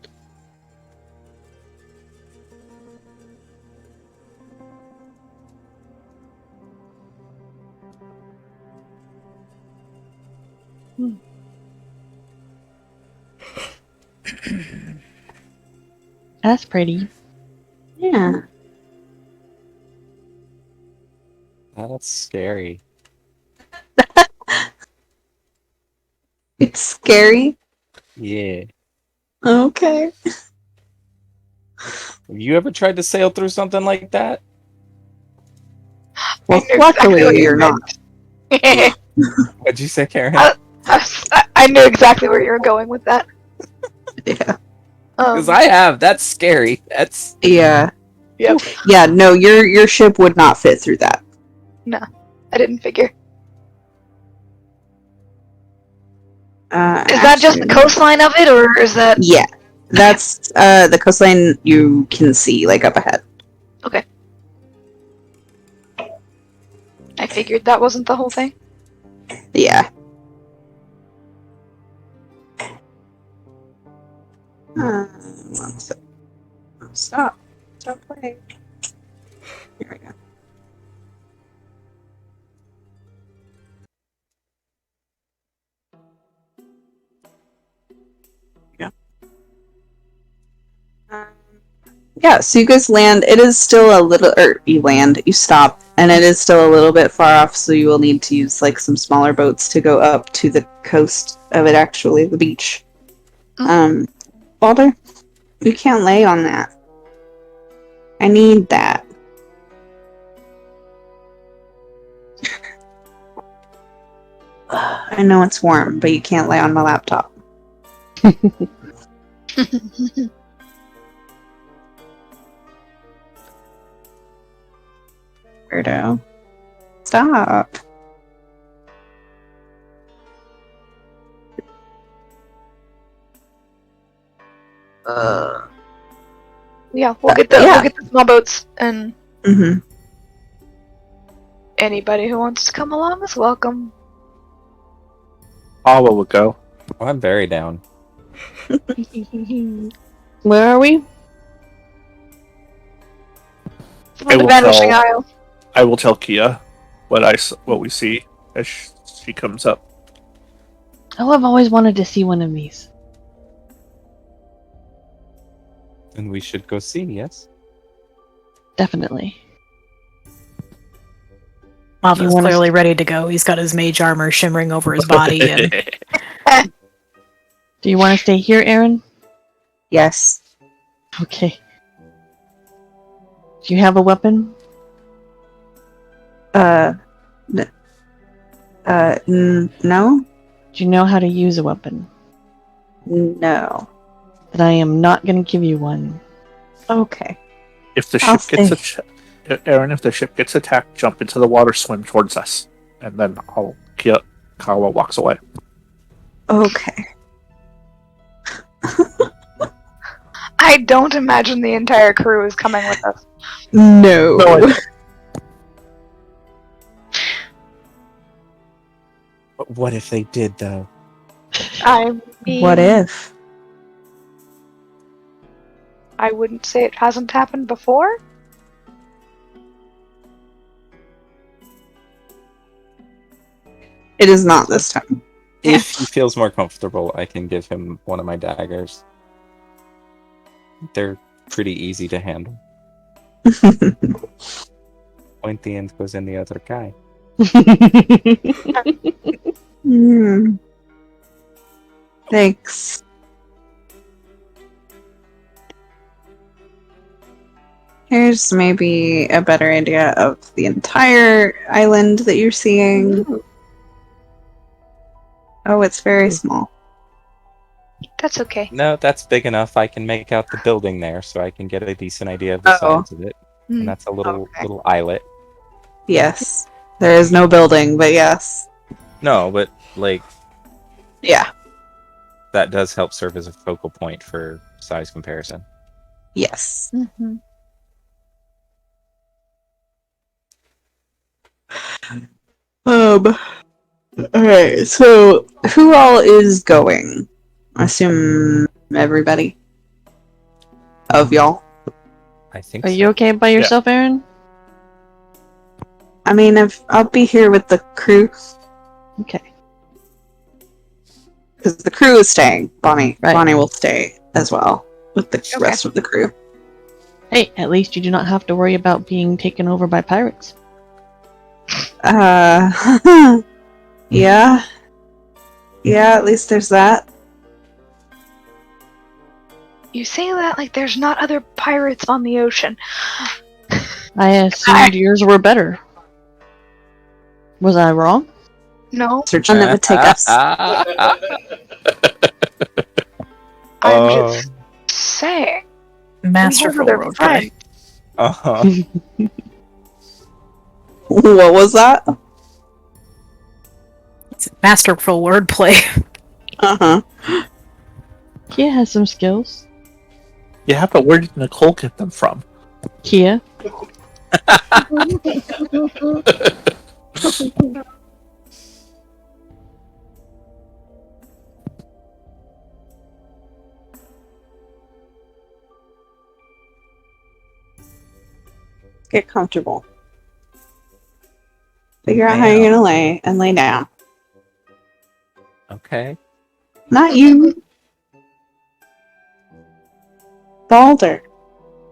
That's pretty. Yeah. That's scary. It's scary. Yeah. Okay. Have you ever tried to sail through something like that? Well, I knew luckily exactly what you you're not. meant. What'd you say, Karen? I knew exactly where you were going with that. Yeah. Because I have. That's scary. That's. Yeah. Yep. Yeah, no, your ship would not fit through that. I didn't figure. Is that just the Actually, coastline of it, or is that? Yeah. That's the coastline you can see, like, up ahead. I figured that wasn't the whole thing. Yeah. One sec. Stop. Stop playing. Here we go. Yeah, so you guys land. It is still a little, or you land, you stop, and it is still a little bit far off, so you will need to use like some smaller boats to go up to the coast of it, actually, the beach. Balder, you can't lay on that. I need that. I know it's warm, but you can't lay on my laptop. Weirdo. Stop. Yeah, we'll get the small boats, and Mm-hmm. anybody who wants to come along is welcome. Awa would go. Oh, I'm very down. Where are we? On the Vanishing Isle. I will tell Kia what we see as she comes up. Oh, I've always wanted to see one of these. And we should go see, yes? Definitely. Mava's wanna clearly ready to go. He's got his mage armor shimmering over his body, and Do you want to stay here, Aaron? Yes. Okay. Do you have a weapon? No. Do you know how to use a weapon? No. Then I am not going to give you one. Okay. If the I'll ship gets Aaron, if the ship gets attacked, jump into the water, swim towards us, and then Kawa walks away. Okay. I don't imagine the entire crew is coming with us. No. But what if they did, though? I mean, What if? I wouldn't say it hasn't happened before. It is not this time. If he feels more comfortable, I can give him one of my daggers. They're pretty easy to handle. Point the end goes in the other guy. Thanks. Here's maybe a better idea of the entire island that you're seeing. Ooh, Oh, it's very small. that's okay. No, that's big enough. I can make out the building there, so I can get a decent idea of the Oh. size of it. and that's a little Okay. little islet. Yes. There is no building, but yes. No, but like Yeah. that does help serve as a focal point for size comparison. Yes. Mm-hmm. Alright, so who all is going? I assume everybody of y'all. I think Are so. you okay by yourself, Aaron? I mean, I'll be here with the crew, Okay. because the crew is staying. Bonnie Right. will stay as well with the Okay. rest of the crew. Hey, at least you do not have to worry about being taken over by pirates. Yeah. Yeah, at least there's that. You say that like there's not other pirates on the ocean. I assumed yours were better. Was I wrong? No, Sir John, that would take us. I'm just saying. Masterful We have other roleplay. friends. Uh-huh. What was that? It's masterful wordplay. Uh-huh. Kia has some skills. Yeah, but where did Nicole get them from? Kia. Get comfortable. Figure out how you're gonna lay down. Okay. Not you. Balder.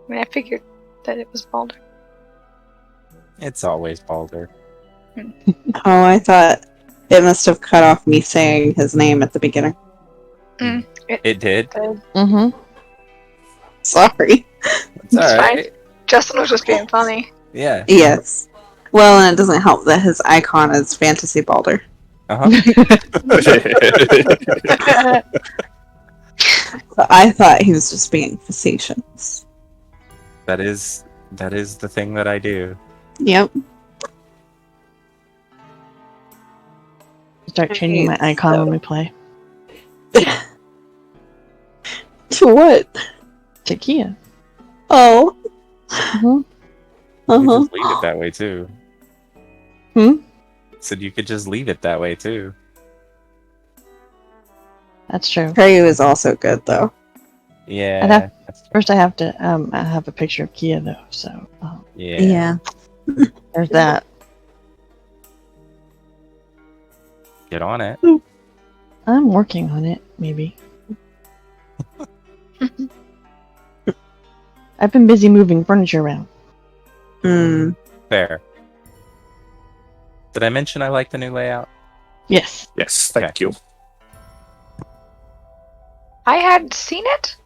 I mean, I figured that it was Balder. It's always Balder. Oh, I thought it must have cut off me saying his name at the beginning. It did. Mm-hmm. Sorry. It's alright. fine. Justin was just being funny. Yeah. Yes. Well, and it doesn't help that his icon is Fantasy Balder. Uh-huh. But I thought he was just being facetious. That is the thing that I do. Yep. Start changing my icon when we play. To what? To Kia. Oh. Mm-hmm. You Uh-huh. could just leave it that way too. Hmm? Said you could just leave it that way too. That's true. Prey is also good, though. Yeah. I'd have- that's true. First, I have to I have a picture of Kia though, so Yeah. there's that. Get on it. I'm working on it. Maybe. I've been busy moving furniture around. Hmm. Fair. Did I mention I like the new layout? Yes. Yes, thank you. I had seen it.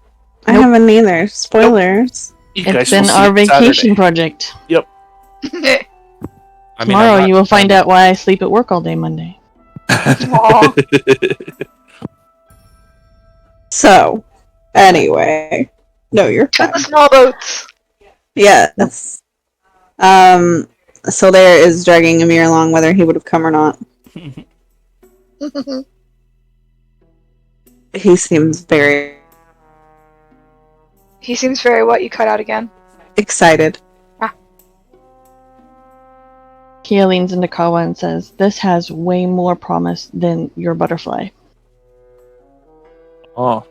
I Nope. haven't either. Spoilers. You It's guys been will see our it vacation Saturday. project. I mean, Tomorrow I'm not you will find trying out why I sleep at work all day Monday. Aw. So, anyway. No, you're To the fine. small boats. Yes. So there is dragging Amir along whether he would have come or not. He seems very He seems very what you cut out again. excited. Kia leans into Kawa and says, "This has way more promise than your butterfly." Oh.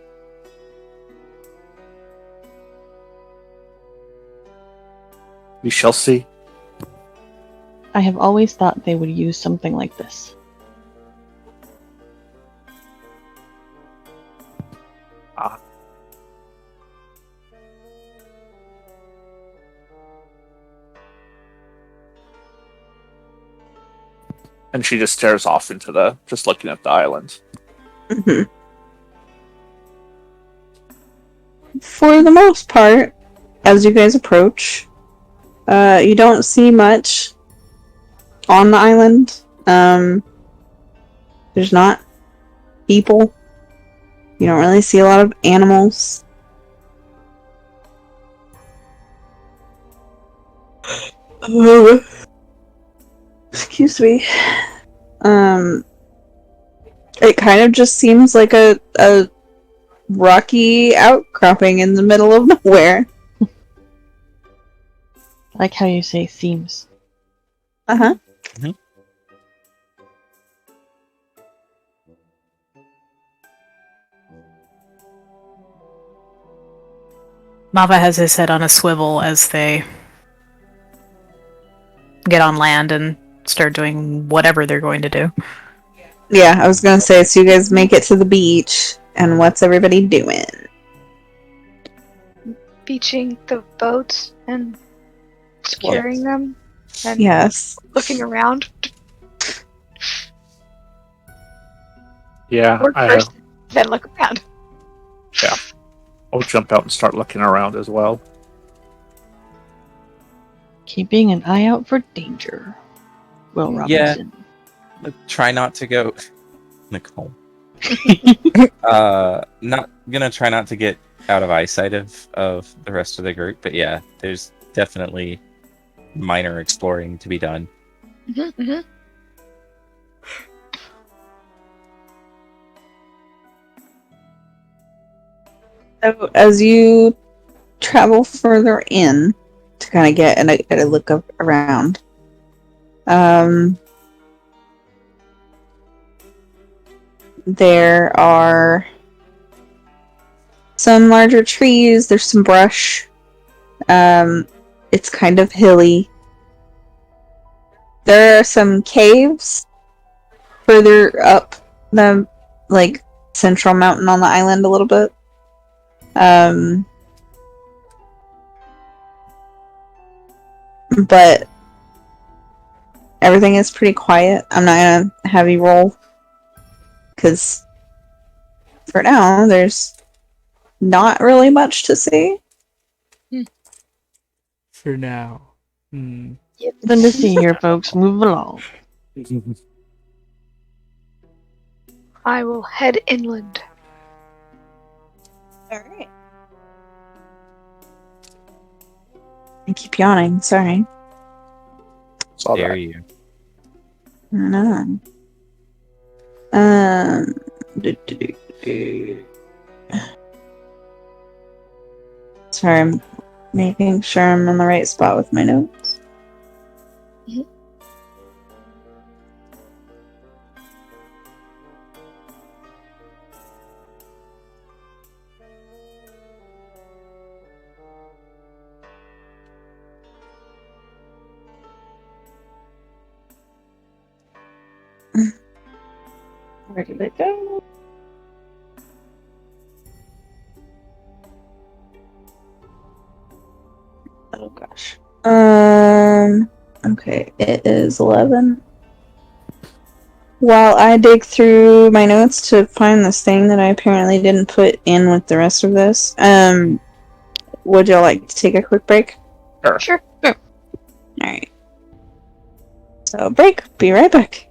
We shall see. I have always thought they would use something like this. And she just stares off into just looking at the island. Mhm. For the most part, as you guys approach, you don't see much on the island. There's not people. You don't really see a lot of animals. Oh, excuse me. It kind of just seems like a rocky outcropping in the middle of nowhere. I like how you say seems. Uh-huh. Mava has his head on a swivel as they get on land and start doing whatever they're going to do. Yeah, I was gonna say, so you guys make it to the beach, and what's everybody doing? Beaching the boats and securing them and Yes. looking around. Yeah, Work first, then look around. I'll jump out and start looking around as well. Keeping an eye out for danger. Will Yeah. Robinson. Try not to go, Nicole. Not gonna try not to get out of eyesight of the rest of the group, but yeah, there's definitely minor exploring to be done. So as you travel further in to kind of get a look up around, there are some larger trees. There's some brush. It's kind of hilly. There are some caves further up the central mountain on the island a little bit. But everything is pretty quiet. I'm not gonna have you roll because for now there's not really much to see. For now. Nothing to see here, folks. Move along. I will head inland. Alright. I keep yawning, sorry. Saw Dare that. you? I know. Sorry, I'm making sure I'm in the right spot with my notes. Where did it go? Oh gosh. Okay, it is 11. While I dig through my notes to find this thing that I apparently didn't put in with the rest of this, would y'all like to take a quick break? Sure. Alright. So, break. Be right back.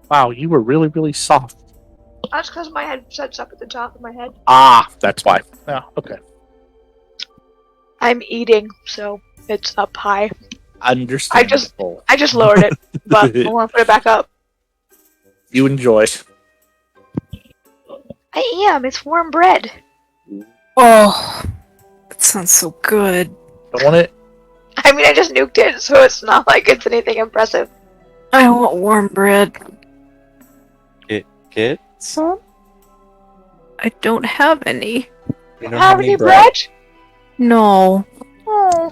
Wow, you were really, really soft. That's because my headset's up at the top of my head. Ah, that's why. Yeah, okay. I'm eating, so it's up high. Understandable. I just lowered it, but I want to put it back up. You enjoy. I am. It's warm bread. Oh, that sounds so good. Don't want it? I mean, I just nuked it, so it's not like it's anything impressive. I want warm bread. Get some? I don't have any. You Have any bread? No. Oh,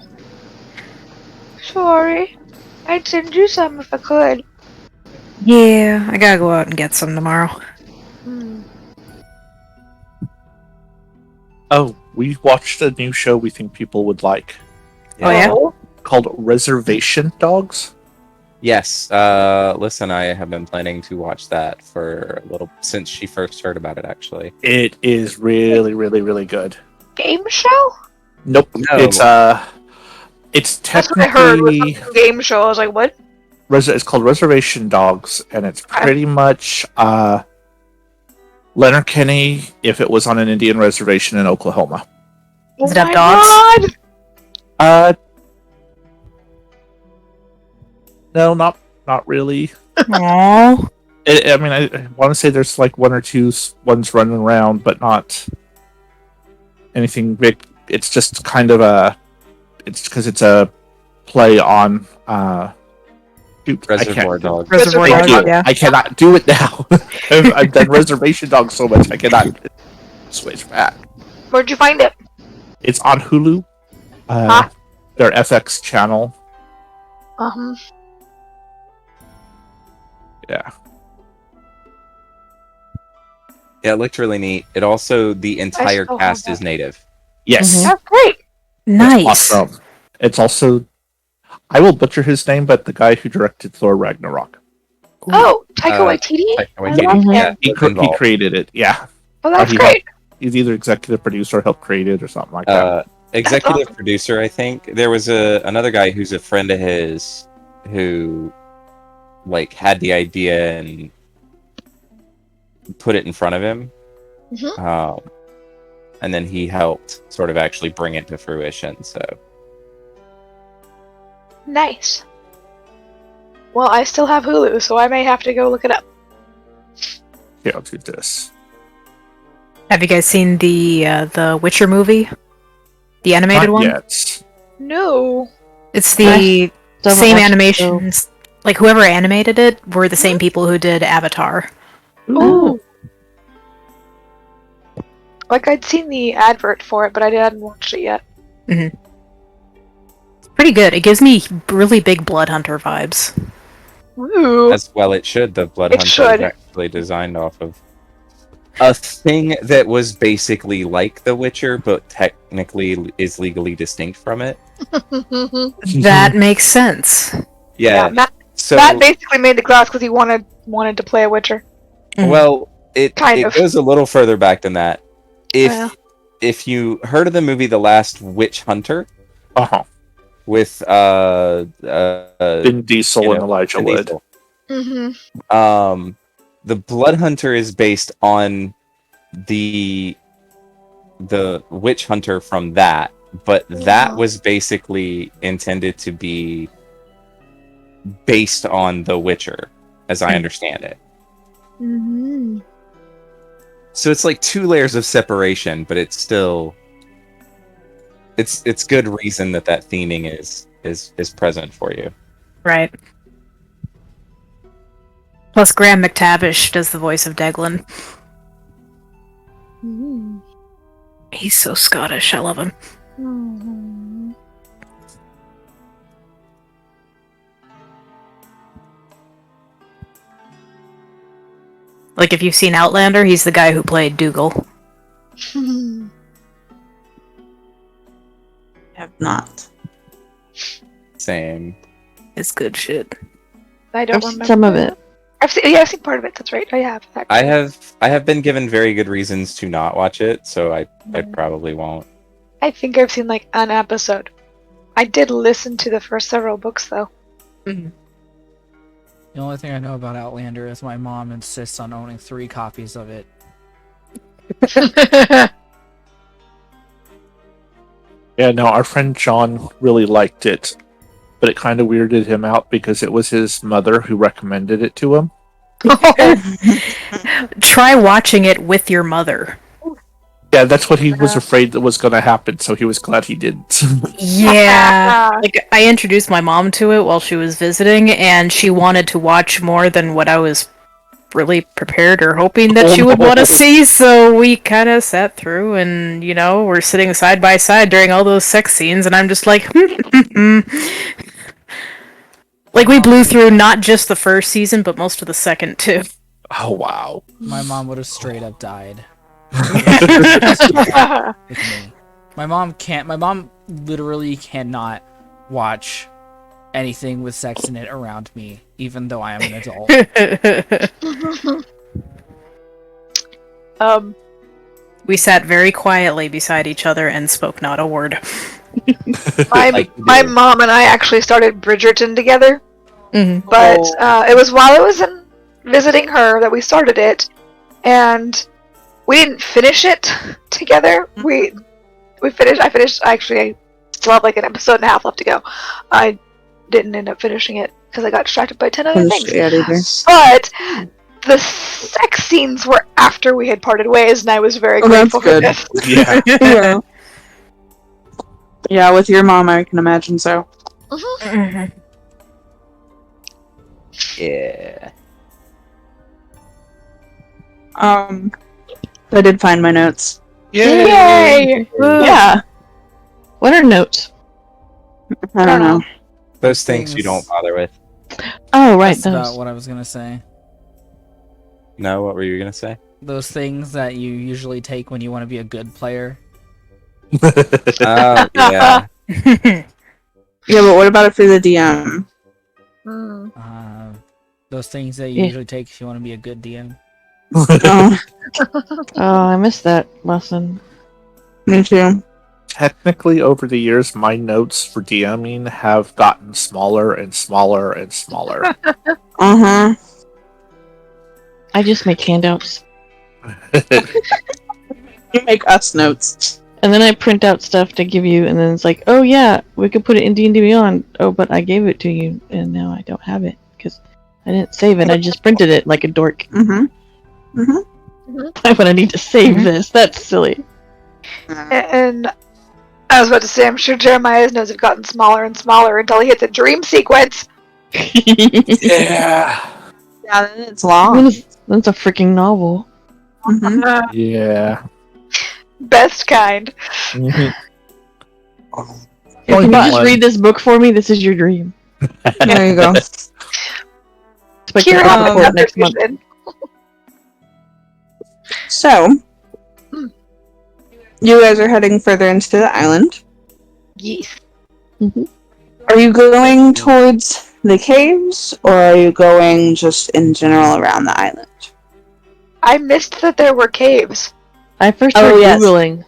sorry. I'd send you some if I could. Yeah, I gotta go out and get some tomorrow. Hmm. Oh, we watched a new show we think people would like Oh, yeah? called Reservation Dogs. Yes. Listen, I have been planning to watch that for a little since she first heard about it. Actually, It is really, really, really good. Game show? Nope. No. It's That's what I heard was technically some game show. I was like, what? it's called Reservation Dogs, and it's pretty much Leonard Kenny if it was on an Indian reservation in Oklahoma. Does it Oh have my dogs? God! No, not really. Aww. I mean, I want to say there's like one or two ones running around, but not anything big. It's just kind of it's because it's a play on Reservoir Dogs. Reservoir Thank Dogs, you. yeah. I cannot do it now. I've done Reservation Dogs so much I cannot switch back. Where'd you find it? It's on Hulu. Their FX channel. Yeah. Yeah, it looked really neat. It also the entire still cast have is native. Yes. That's great. Nice. It's awesome. It's also, I will butcher his name, but the guy who directed Thor Ragnarok. Oh, Taika Waititi? Taika I Waititi, love him. yeah, He, was he involved. created it. Yeah. Oh, that's he great. He's either executive producer or helped create it or something like that. Executive producer, I think. There was another guy who's a friend of his who like had the idea and put it in front of him. And then he helped sort of actually bring it to fruition. So Nice. Well, I still have Hulu, so I may have to go look it up. Here, I'll do this. Have you guys seen the Witcher movie? The animated Not one? yet. No. It's the Don't same watch the animations. Like, whoever animated it were the same people who did Avatar. Ooh. Like, I'd seen the advert for it, but I hadn't watched it yet. It's pretty good. It gives me really big Blood Hunter vibes. Ooh. as well it should. The Blood It Hunter should. is actually designed off of a thing that was basically like The Witcher, but technically is legally distinct from it. That makes sense. Yeah. Matt So basically made the class because he wanted to play a Witcher. well, it Kind of. goes a little further back than that. Yeah. If you heard of the movie The Last Witch Hunter with Vin Diesel and Elijah Vin Wood. Diesel. Mm-hmm. The Blood Hunter is based on the Witch Hunter from that, but that was basically intended to be based on The Witcher, as I understand it. Mm-hmm. So it's like 2 layers of separation, but it's still it's good reason that theming is present for you. Right. Plus, Graham McTavish does the voice of Deglin. Mm-hmm. He's so Scottish. I love him. Mm-hmm. Like, if you've seen Outlander, he's the guy who played Dougal. Have not. Same. It's good shit. I don't I've seen remember. some of it. I've seen part of it. That's right. I have. Actually. I have been given very good reasons to not watch it, so I probably won't. I think I've seen like an episode. I did listen to the first several books though. The only thing I know about Outlander is my mom insists on owning 3 copies of it. Yeah, no, our friend John really liked it, but it kind of weirded him out because it was his mother who recommended it to him. Try watching it with your mother. Yeah, that's what he was afraid that was going to happen, so he was glad he didn't. Yeah. Like, I introduced my mom to it while she was visiting, and she wanted to watch more than what I was really prepared or hoping that she would want to see, so we kind of sat through and, we're sitting side by side during all those sex scenes, and I'm just like, Like, we blew through not just the first season, but most of the second, too. Oh, wow. My mom would have straight up died. With me. My mom literally cannot watch anything with sex in it around me, even though I am an adult. We sat very quietly beside each other and spoke not a word. My mom and I actually started Bridgerton together, Mm-hmm. but it was while I was visiting her that we started it, and we didn't finish it together. I still have like an episode and a half left to go. I didn't end up finishing it because I got distracted by 10 other things. But the sex scenes were after we had parted ways, and I was very grateful for this. Yeah. Yeah. Yeah, with your mom, I can imagine so. Mm-hmm. Yeah. I did find my notes. Yay! Yeah. What are notes? I don't know. Those things you don't bother with. Oh, right, That's those. about what I was gonna say. No, what were you gonna say? Those things that you usually take when you want to be a good player. Oh, yeah. Yeah, but what about it for the DM? Those things that you Yeah. usually take if you want to be a good DM. Oh, Oh, I missed that lesson. me too. Technically, over the years, my notes for DMing have gotten smaller and smaller and smaller. Uh-huh. I just make handouts. You make us notes. And then I print out stuff to give you, and then it's like, oh yeah, we could put it in D&D Beyond. Oh, but I gave it to you, and now I don't have it, because I didn't save it, I just printed it like a dork. Mm-hmm. Why would I need to save this? That's silly. And I was about to say, I'm sure Jeremiah's notes have gotten smaller and smaller until he hits a dream sequence. Yeah. Yeah, then it's long. That's a freaking novel. Mm-hmm. Yeah. Best kind. Mhm. Can Only you just one. read this book for me? This is your dream. There you go. Expect Kira, a have report another next month. season. So, you guys are heading further into the island. Yes. Are you going towards the caves, or are you going just in general around the island? I missed that there were caves. I first Oh, started yes. Googling.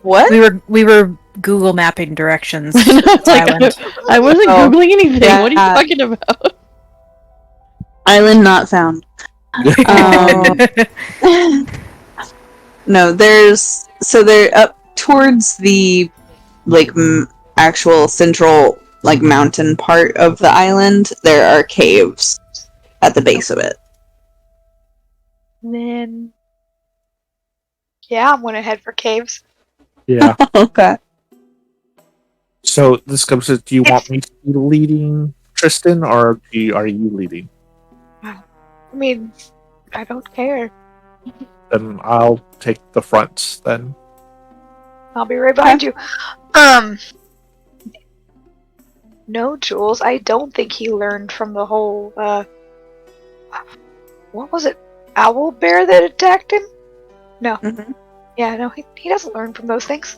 What? We were Google mapping directions. Like, to this island. I wasn't Oh, Googling anything. yeah. What are you talking about? Island not found. No, they're up towards the actual central mountain part of the island. There are caves at the base of it. And then, yeah, I'm gonna head for caves. Yeah. Okay. So this comes to, do you want me to be leading Tristan, or are you leading? I mean, I don't care. Then I'll take the front then. I'll be right behind you. No, Jules, I don't think he learned from the whole, what was it? Owl bear that attacked him? No. Mhm. Yeah, no, he doesn't learn from those things.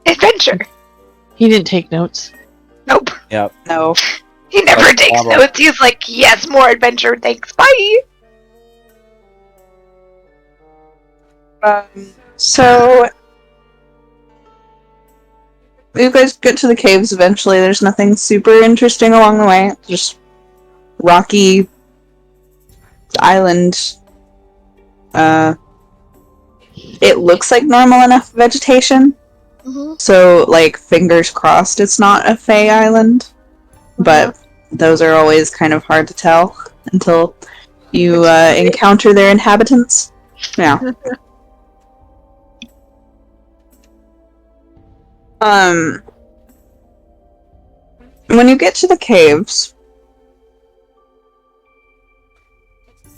Adventure! He didn't take notes. Nope. Yep. No. He never That's takes normal. notes. He's like, yes, more adventure, thanks, bye! So You guys get to the caves eventually. There's nothing super interesting along the way. Just rocky island. It looks like normal enough vegetation. So, like, fingers crossed it's not a Fey island. But those are always kind of hard to tell until you encounter their inhabitants. Yeah. When you get to the caves,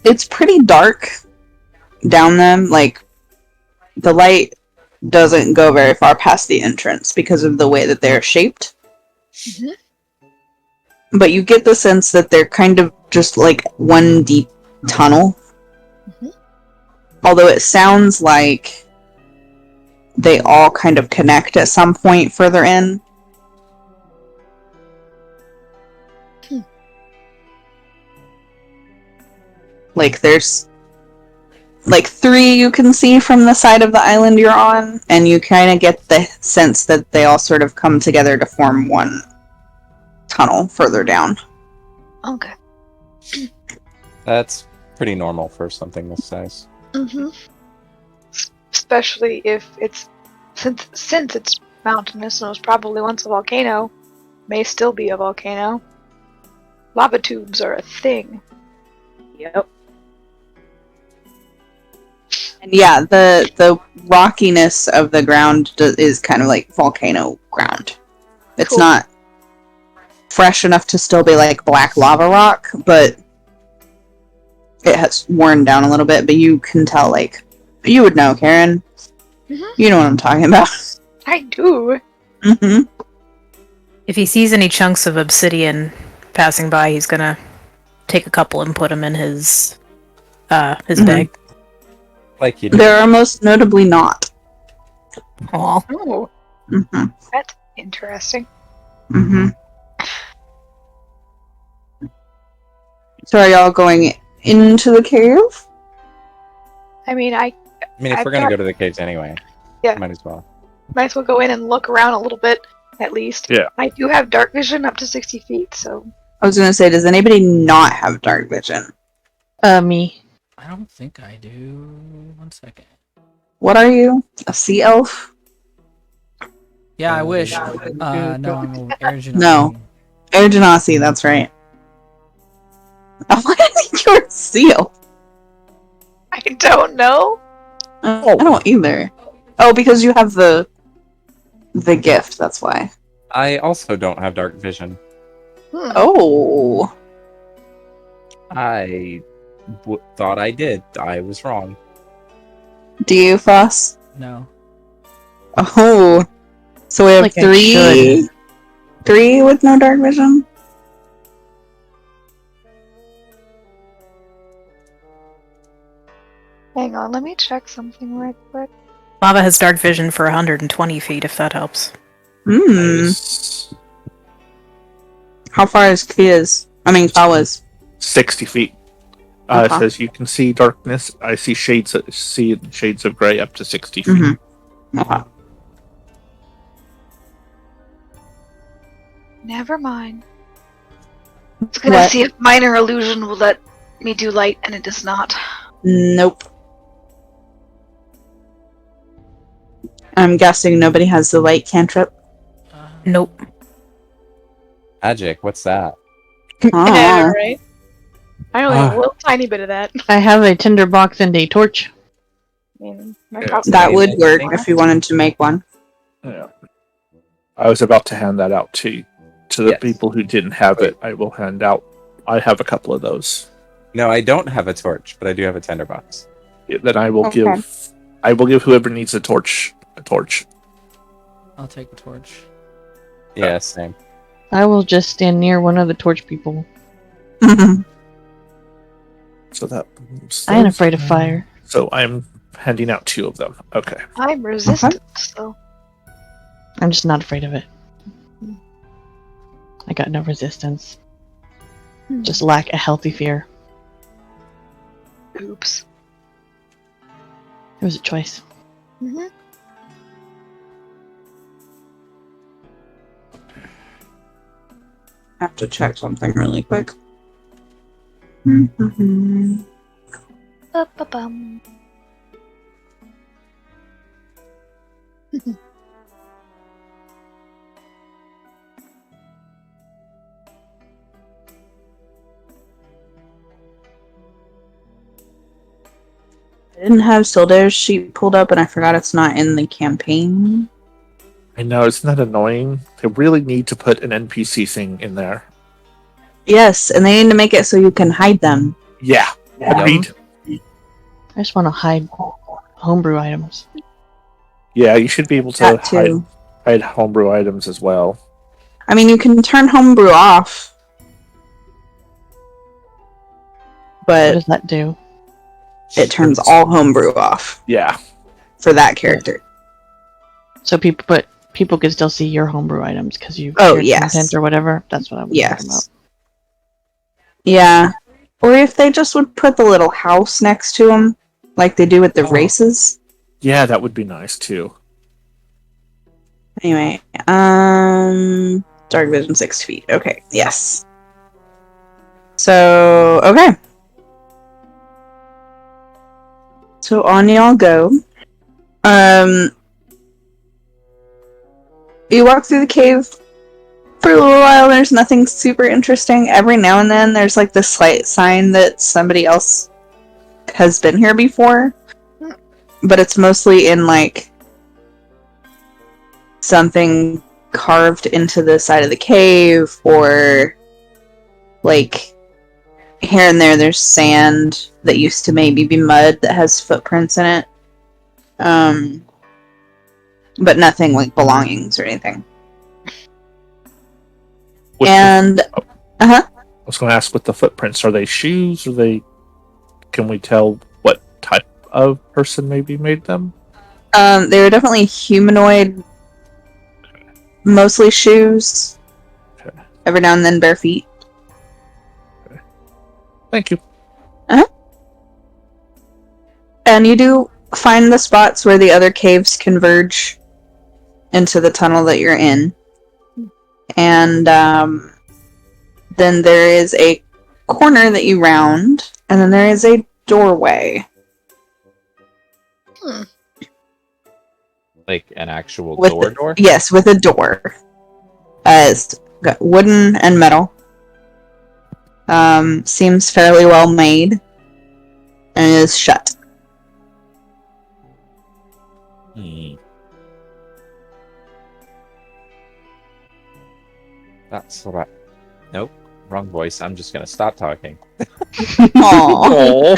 it's pretty dark down them. Like, the light doesn't go very far past the entrance because of the way that they're shaped. But you get the sense that they're kind of just like one deep tunnel. Although it sounds like they all kind of connect at some point further in. Like, there's like 3 you can see from the side of the island you're on, and you kind of get the sense that they all sort of come together to form one tunnel further down. Okay. That's pretty normal for something this size. Especially if it's since it's mountainous and it was probably once a volcano, may still be a volcano. Lava tubes are a thing. Yep. And yeah, the rockiness of the ground is kind of like volcano ground. It's Cool. not fresh enough to still be like black lava rock, but it has worn down a little bit. But you can tell, like, you would know, Karen. You know what I'm talking about. I do. If he sees any chunks of obsidian passing by, he's gonna take a couple and put them in his bag. Like you do. There are most notably not. Aw. Oh, Mm-hmm. that's interesting. Mm-hmm. So are y'all going into the cave? I mean, I I mean, if I've we're gonna got- go to the caves anyway, Yeah. might as well. might as well go in and look around a little bit, at least. Yeah. I do have dark vision up to 60 feet, so... I was gonna say, does anybody not have dark vision? Me. I don't think I do. 1 second. What are you? A sea elf? Yeah, I wish. No, I'm air genasi. No. Air Genasi, that's right. I think you're a seal. I don't know. I don't either. Oh, because you have the gift, that's why. I also don't have dark vision. Oh. I thought I did. I was wrong. Do you, Foss? No. Oh. So we have Like I 3... should. 3 with no dark vision? Hang on, let me check something right quick. Lava has dark vision for 120 feet, if that helps. Nice. How far is Kia's? I mean, Kawa's. 60 feet. It says you can see darkness. I see shades of gray up to 60 feet. Mm-hmm. Okay. Never mind. I was gonna What? see if minor illusion will let me do light, and it does not. Nope. I'm guessing nobody has the light cantrip. Nope. Magic, what's that? Ah. right? I only have a little tiny bit of that. I have a tinderbox and a torch. I mean, my Yeah. problem- That would work if you wanted to make one. Yeah. I was about to hand that out to the Yes. people who didn't have it. I will hand out. I have a couple of those. No, I don't have a torch, but I do have a tinderbox. Then I will Okay. give whoever needs a torch a torch. I'll take the torch. Yeah, same. I will just stand near one of the torch people. So that. I ain't afraid of fire. So I'm handing out 2 of them. Okay. I'm resistant, so... I'm just not afraid of it. I got no resistance. Just lack a healthy fear. Oops. It was a choice. have to check something really quick. Mm-hmm. Ba-ba-bum. I didn't have Sildar's sheet pulled up, and I forgot it's not in the campaign. I know, isn't that annoying? They really need to put an NPC thing in there. Yes, and they need to make it so you can hide them. Yeah, agreed. I just want to hide homebrew items. Yeah, you should be able to That too. hide homebrew items as well. I mean, you can turn homebrew off, What but does that do? it turns all homebrew off Yeah. for that character. So people can still see your homebrew items because you Oh, shared yes. content or whatever. That's what I was talking about. Yes. Yeah. Or if they just would put the little house next to them, like they do with the races. Yeah, that would be nice too. Anyway, dark vision 6 feet. Okay, yes. So, okay. So on y'all go. You walk through the cave for a little while. There's nothing super interesting. Every now and then there's like this slight sign that somebody else has been here before. But it's mostly in like something carved into the side of the cave, or like here and there's sand that used to maybe be mud that has footprints in it. But nothing like belongings or anything. I Uh-huh. was going to ask, with the footprints, are they shoes? Are they? Can we tell what type of person maybe made them? They were definitely humanoid, mostly shoes. Okay. Every now and then bare feet. Thank you. And you do find the spots where the other caves converge into the tunnel that you're in. And then there is a corner that you round, and then there is a doorway. Like an actual With door? Yes, with a door. It's got wooden and metal. Seems fairly well made. And is shut. That's what I... Nope. Wrong voice. I'm just gonna stop talking. Aww.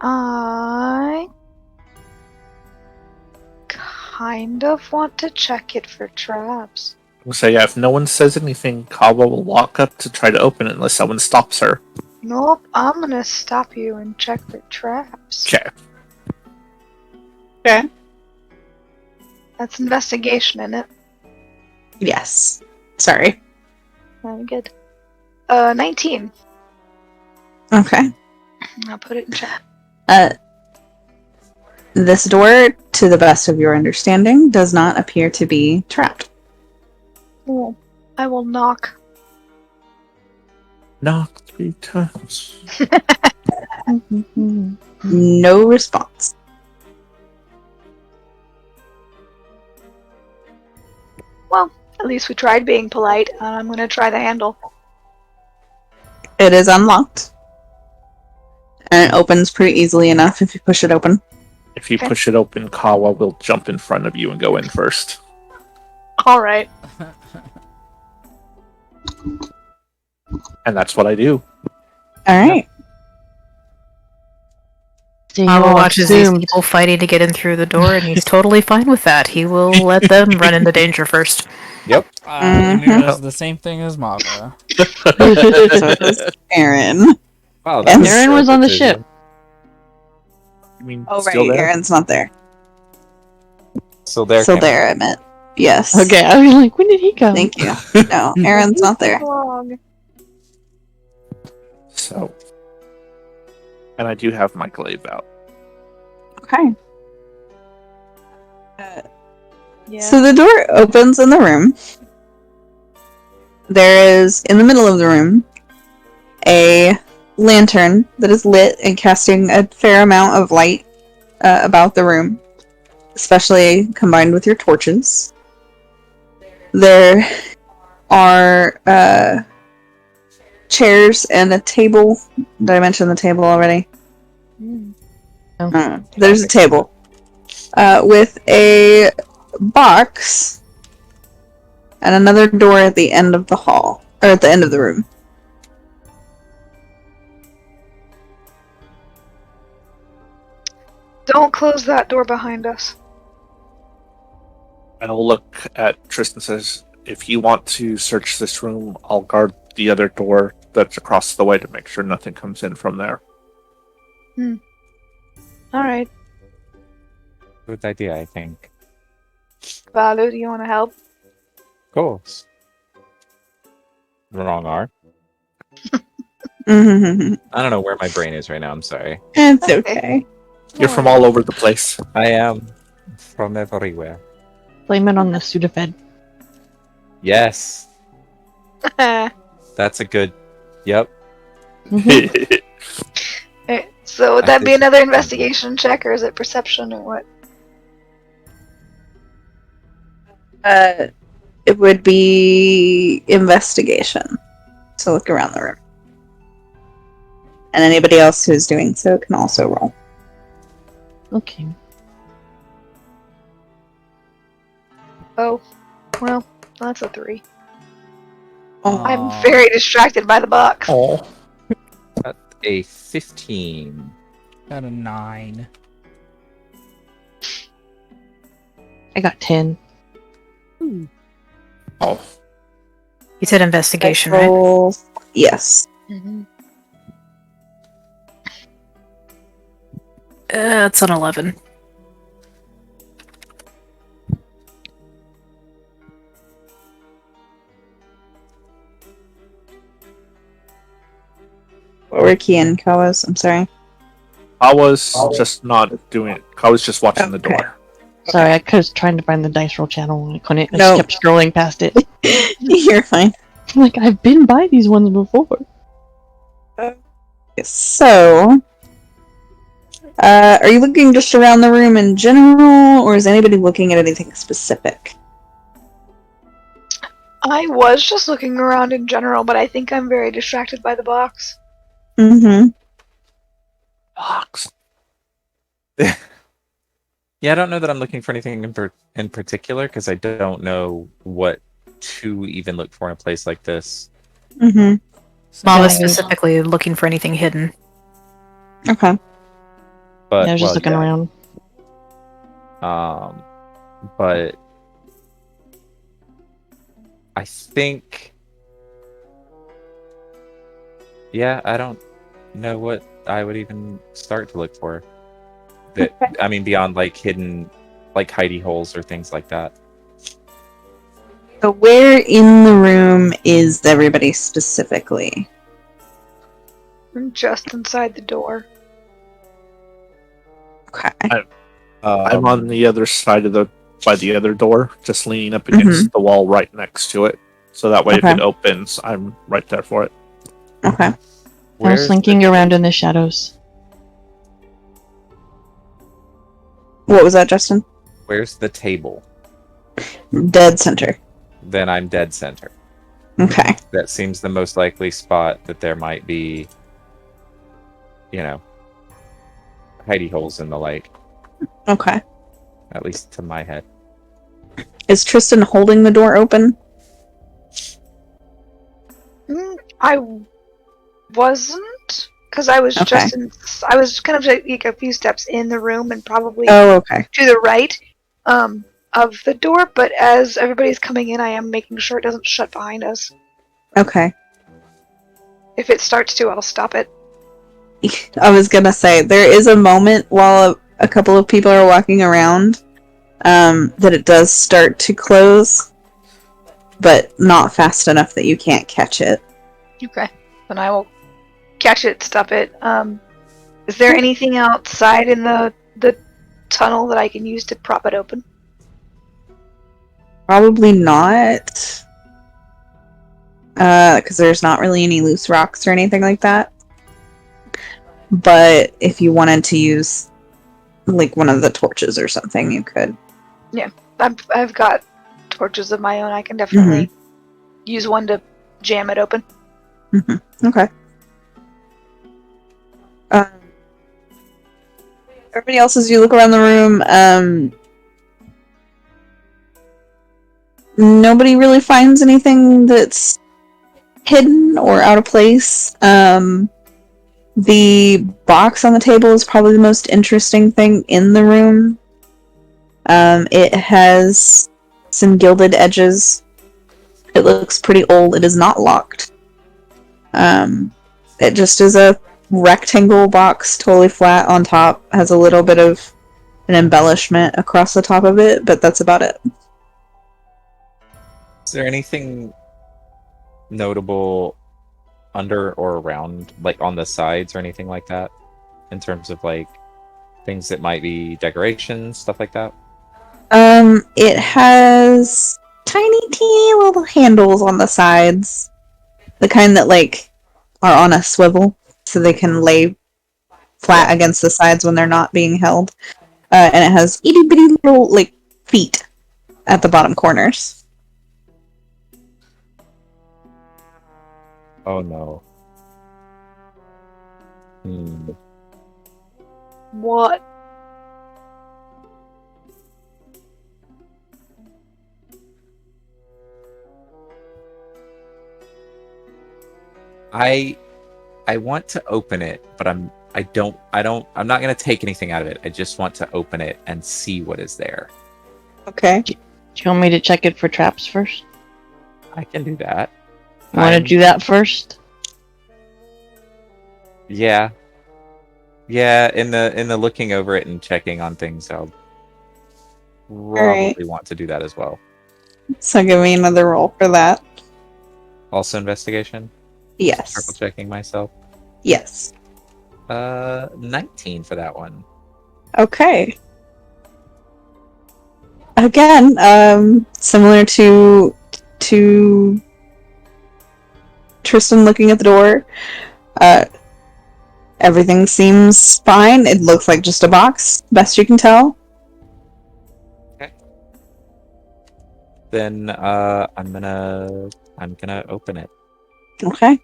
I kind of want to check it for traps. We'll say, yeah, if no one says anything, Kawa will walk up to try to open it unless someone stops her. Nope, I'm gonna stop you and check for traps. Okay. Okay. That's investigation, isn't it? Yes. Sorry. Very good. 19. Okay. I'll put it in chat. This door, to the best of your understanding, does not appear to be trapped. Well, I will knock. Knock 3 times. No response. Well, at least we tried being polite. I'm gonna try the handle. It is unlocked. And it opens pretty easily enough if you push it open. If you push it open, Kawa will jump in front of you and go in first. Alright. And that's what I do. Alright. So Mama you watches these assumed- people fighting to get in through the door, and he's totally fine with that. He will let them run into danger first. Yep. Ymir does the same thing as Mava. So does Aaron. Wow, And was Aaron a was on the decision. ship. You mean Oh, still right. there? Aaron's not there. So there. Still there, I meant. Yes. Okay, I was like, when did he come? Thank you. No, Aaron's not there. Wrong. So. And I do have my glaive out. Okay. Yeah. So the door opens in the room. There is, in the middle of the room, a lantern that is lit and casting a fair amount of light about the room, especially combined with your torches. There are chairs and a table. Did I mention the table already? There's a table with a box and another door at the end of the hall, or at the end of the room. Don't close that door behind us. I'll look at Tristan and says, if you want to search this room, I'll guard the other door that's across the way to make sure nothing comes in from there. Alright. Good idea, I think. Balu, do you want to help? Of course. Wrong R. Mm-hmm. I don't know where my brain is right now. I'm sorry. It's okay. You're from all over the place. I am from everywhere. Blame it on the Sudafed. Yes, that's a good. Yep. Alright, so would I that be think- another investigation check, or is it perception, or what? It would be investigation. So look around the room. And anybody else who's doing so can also roll. Okay. Oh, well, that's a 3. Oh, I'm very distracted by the box. Oh. A 15. Got a 9. I got 10. Oh. You said investigation, right? roll. Yes. It's an 11. What were Key and Kawa's? I'm sorry. I was just not doing it. I was just watching the Okay. door. Sorry, I was trying to find the dice roll channel and I couldn't. I No. just kept scrolling past it. You're fine. I'm like, I've been by these ones before. So, are you looking just around the room in general, or is anybody looking at anything specific? I was just looking around in general, but I think I'm very distracted by the box. Mm-hmm. Box. Yeah, I don't know that I'm looking for anything in particular because I don't know what to even look for in a place like this. Mm-hmm. Mom Yeah, is specifically looking for anything hidden. Okay. But I was just looking around. But I think, yeah, I don't know what I would even start to look for. That I mean, beyond like hidden, like hidey holes or things like that. So where in the room is everybody specifically? I'm just inside the door. Okay. I'm on the other side of by the other door, just leaning up against the wall right next to it. So that way, if Okay. it opens, I'm right there for it. Okay. I'm Where's slinking the- around in the shadows. What was that, Justin? Where's the table? Dead center. Then I'm dead center. Okay. That seems the most likely spot that there might be, hidey holes in the like, Okay. at least to my head. Is Tristan holding the door open? I wasn't, because I was Okay. I was kind of like a few steps in the room and probably Oh, okay. to the right of the door, but as everybody's coming in, I am making sure it doesn't shut behind us. Okay. If it starts to, I'll stop it. I was gonna say, there is a moment while a couple of people are walking around that it does start to close, but not fast enough that you can't catch it. Okay. Then I will catch it, stop it. Is there anything outside in the tunnel that I can use to prop it open? Probably not. Because there's not really any loose rocks or anything like that. But if you wanted to use like one of the torches or something, you could. I've got torches of my own. I can definitely use one to jam it open. Okay. Everybody else, as you look around the room, nobody really finds anything that's hidden or out of place. The box on the table is probably the most interesting thing in the room. It has some gilded edges. It looks pretty old. It is not locked. It just is a rectangle box, totally flat on top. Has a little bit of an embellishment across the top of it, but that's about it. Is there anything notable under or around, like on the sides or anything like that, in terms of like things that might be decorations, stuff like that? It has tiny, teeny little handles on the sides, the kind that like are on a swivel, so they can lay flat against the sides when they're not being held. And it has itty bitty little like feet at the bottom corners. Oh no. What? I want to open it, but I'm not gonna take anything out of it. I just want to open it and see what is there. Okay. Do you want me to check it for traps first? I can do that. You want to do that first? Yeah. Yeah, in the looking over it and checking on things, I'll probably want to do that as well. So give me another roll for that. Also investigation? Yes. Triple checking myself. Yes. 19 for that one. Okay. Again, similar to Tristan looking at the door, everything seems fine. It looks like just a box, best you can tell. Then I'm gonna open it. Okay.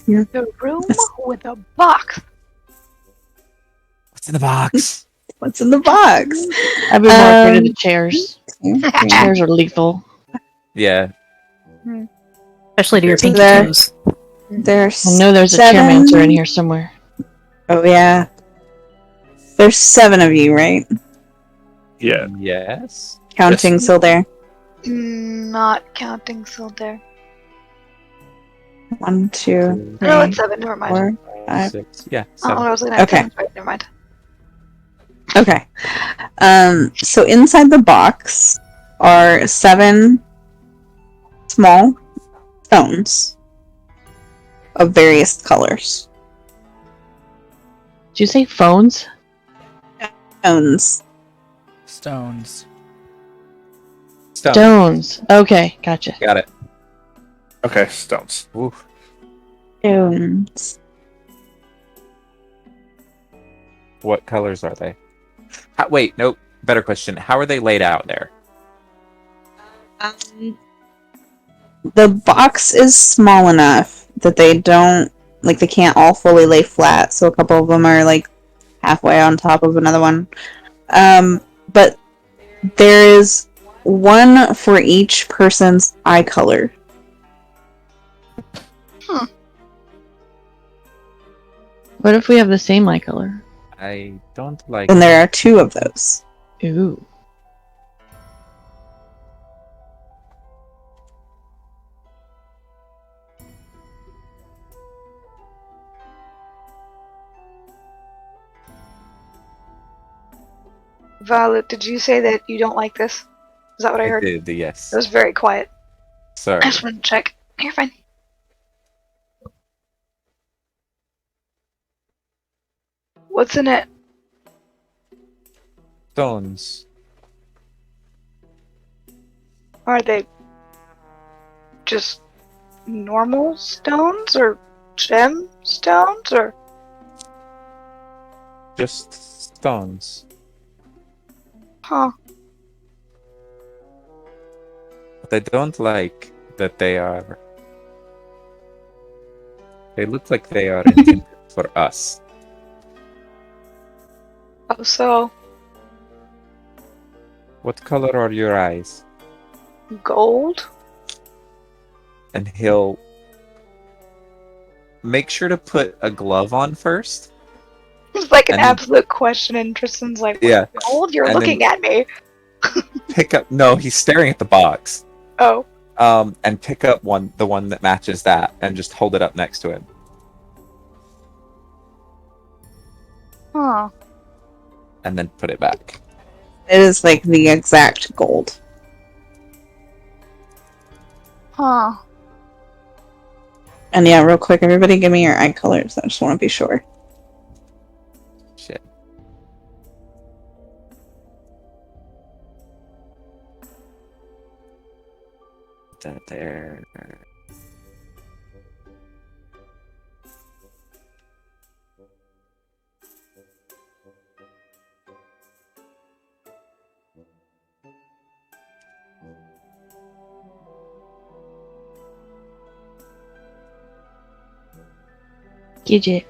The room with a box. What's in the box? What's in the box? I've been more afraid of the chairs. The chairs are lethal. Yeah. Especially to your So pinky there- toes. There's I know there's a 7. chairmancer in here somewhere. Oh yeah. There's 7 of you, right? Yeah. Yes. Counting Yes. still there. Not counting Silder. 1, 2, No, 3, it's 7. Never mind. 4, 5. 6. Yeah. Oh, 7. I was looking at Okay. 10. Right, never mind. Okay. So inside the box are 7 small stones of various colors. Did you say phones? Stones. Stones. Stone. Stones. Okay, gotcha. Got it. Okay, stones. Oof. Stones. What colors are they? Wait, nope. Better question. How are they laid out there? The box is small enough that they can't all fully lay flat, so a couple of them are like halfway on top of another one. But there is one for each person's eye color. What if we have the same eye color? I don't like. And there are 2 of those. Ooh. Violet, did you say that you don't like this? Is that what I heard? did, yes. It was very quiet. Sorry. I just wanted to check. You're fine. What's in it? Stones. Are they just normal stones or gem stones or? Just stones. Huh. But I don't like that they are. They look like they are intended for us. Oh, so What color are your eyes? gold? And he'll make sure to put a glove on first. It's like an And then- absolute question, and Tristan's like, Yeah. gold? You're And looking at me. Pick up. No, he's staring at the box. Oh. And pick up the one that matches that, and just hold it up next to him. Huh. And then put it back. It is like the exact gold. Huh. And yeah, real quick, everybody give me your eye colors. I just want to be sure. Shit. That there. Gidget.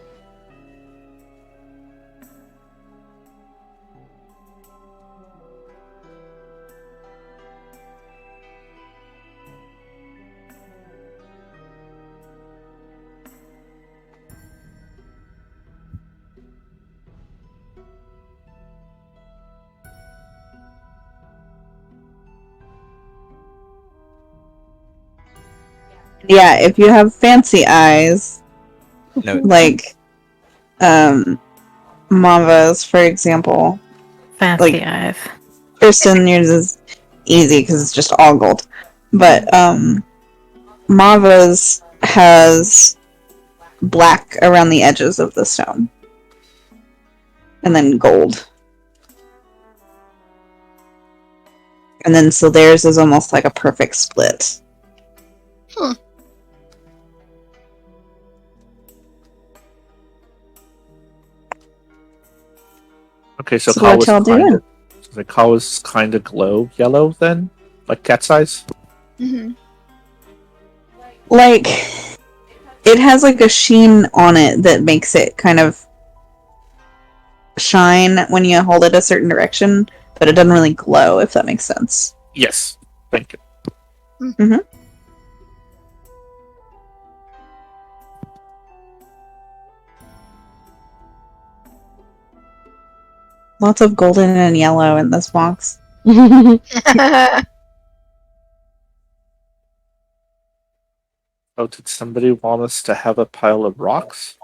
Yeah, if you have fancy eyes, No. like Mava's, for example. Fancy Like- I've. Tristan, yours is easy because it's just all gold. But Mava's has black around the edges of the stone. And then gold. And then so theirs is almost like a perfect split. Okay, so So what Kawa's y'all doing? Kawa's kind of glow yellow then, like cat's eyes. Mm-hmm. Like, it has like a sheen on it that makes it kind of shine when you hold it a certain direction, but it doesn't really glow, if that makes sense. Yes, thank you. Lots of golden and yellow in this box. Oh, did somebody want us to have a pile of rocks?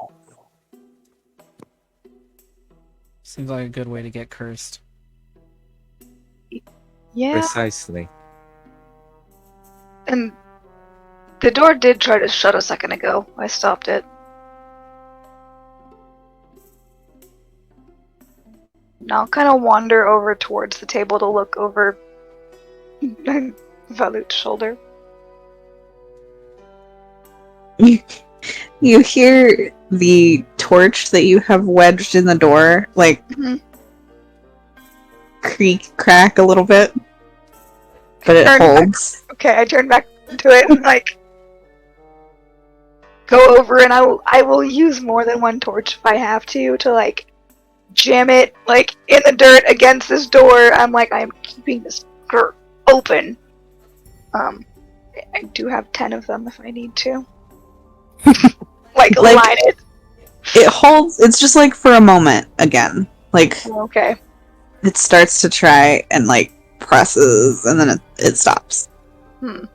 Seems like a good way to get cursed. Yeah, Precisely. and the door did try to shut a second ago. I stopped it. Now I'll kind of wander over towards the table to look over Valut's shoulder. You hear the torch that you have wedged in the door, like, Mhm. creak, crack a little bit. But it Turn back. holds. Okay, I turn back to it and like go over, and I will use more than one torch if I have to like jam it like in the dirt against this door. I'm like, I'm keeping this door open. I do have 10 of them if I need to. like Like- line it. It holds. It's just like for a moment again. Like, Okay. it starts to try and like presses, and then it stops. I'm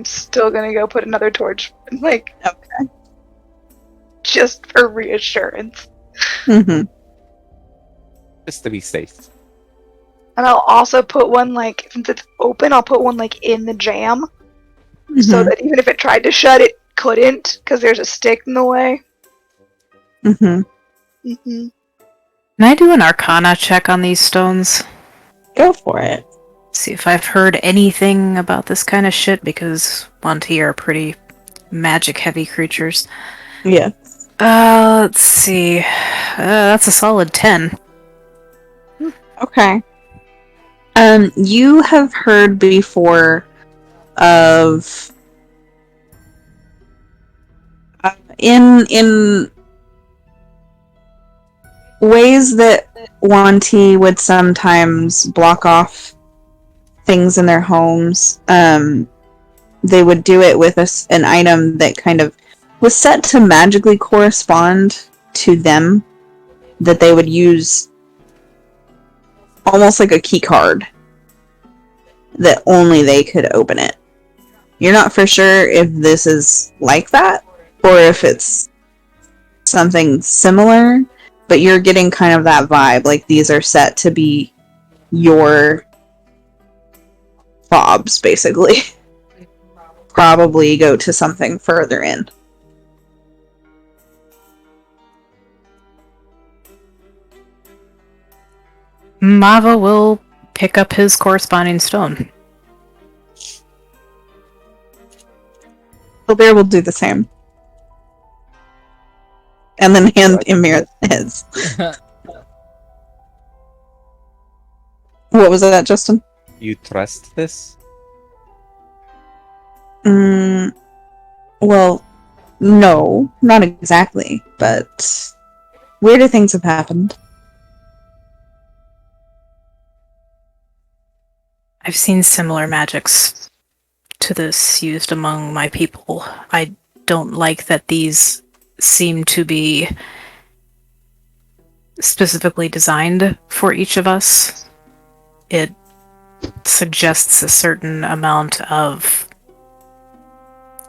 still gonna go put another torch, like, Okay. just for reassurance. Mm-hmm. Just to be safe. And I'll also put one, like, since it's open, I'll put one, like, in the jam, so that even if it tried to shut, it couldn't, because there's a stick in the way. Mm-hmm. Mm-hmm. Can I do an Arcana check on these stones? Go for it. See if I've heard anything about this kind of shit, because Monty are pretty magic-heavy creatures. Yeah. Let's see. That's a solid 10. Okay. You have heard before of in ways that Wanti would sometimes block off things in their homes. They would do it with an item that kind of was set to magically correspond to them, that they would use almost like a key card that only they could open it. You're not for sure if this is like that or if it's something similar, but you're getting kind of that vibe, like these are set to be your fobs, basically. Probably go to something further in. Mava will pick up his corresponding stone. Bear will do the same. And then hand Emir his. What was that, Justin? You trust this? Well, no, not exactly, but weirder things have happened. I've seen similar magics to this used among my people. I don't like that these seem to be specifically designed for each of us. It suggests a certain amount of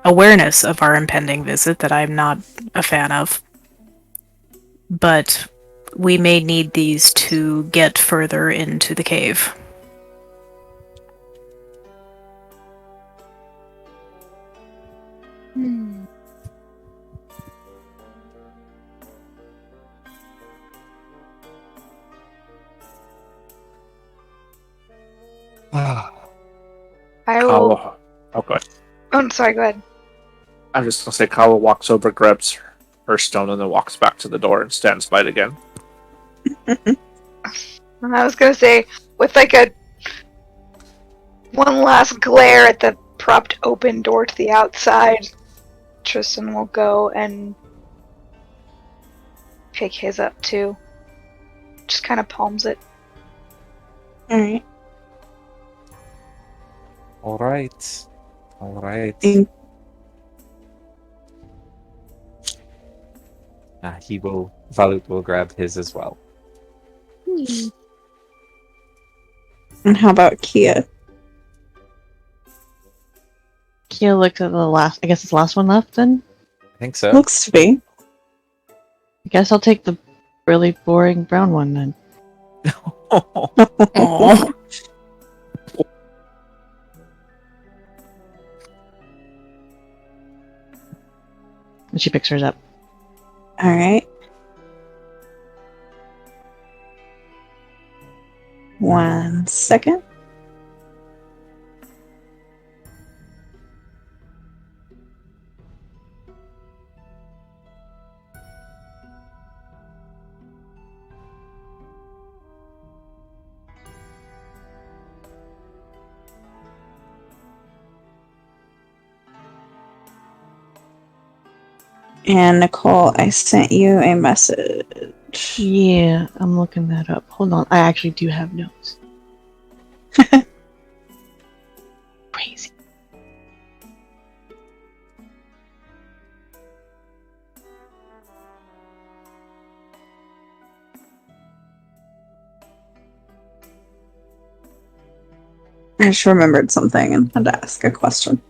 awareness of our impending visit that I'm not a fan of. But we may need these to get further into the cave. I will. Kawa. Oh, go ahead. Oh, sorry. Go ahead. I'm just gonna say Kawa walks over, grabs her stone, and then walks back to the door and stands by it again. And I was gonna say, with like a one last glare at the propped open door to the outside, Tristan will go and pick his up too. Just kind of palms it. Alright. Alright. Alright. Valut will grab his as well. And how about Kia? Kia looks at the last. I guess it's the last one left then. I think so. Looks to be. I guess I'll take the really boring brown one then. Aww. And she picks hers up. Alright. 1 second. And Nicole, I sent you a message. Yeah, I'm looking that up. Hold on, I actually do have notes. Crazy. I just remembered something and had to ask a question.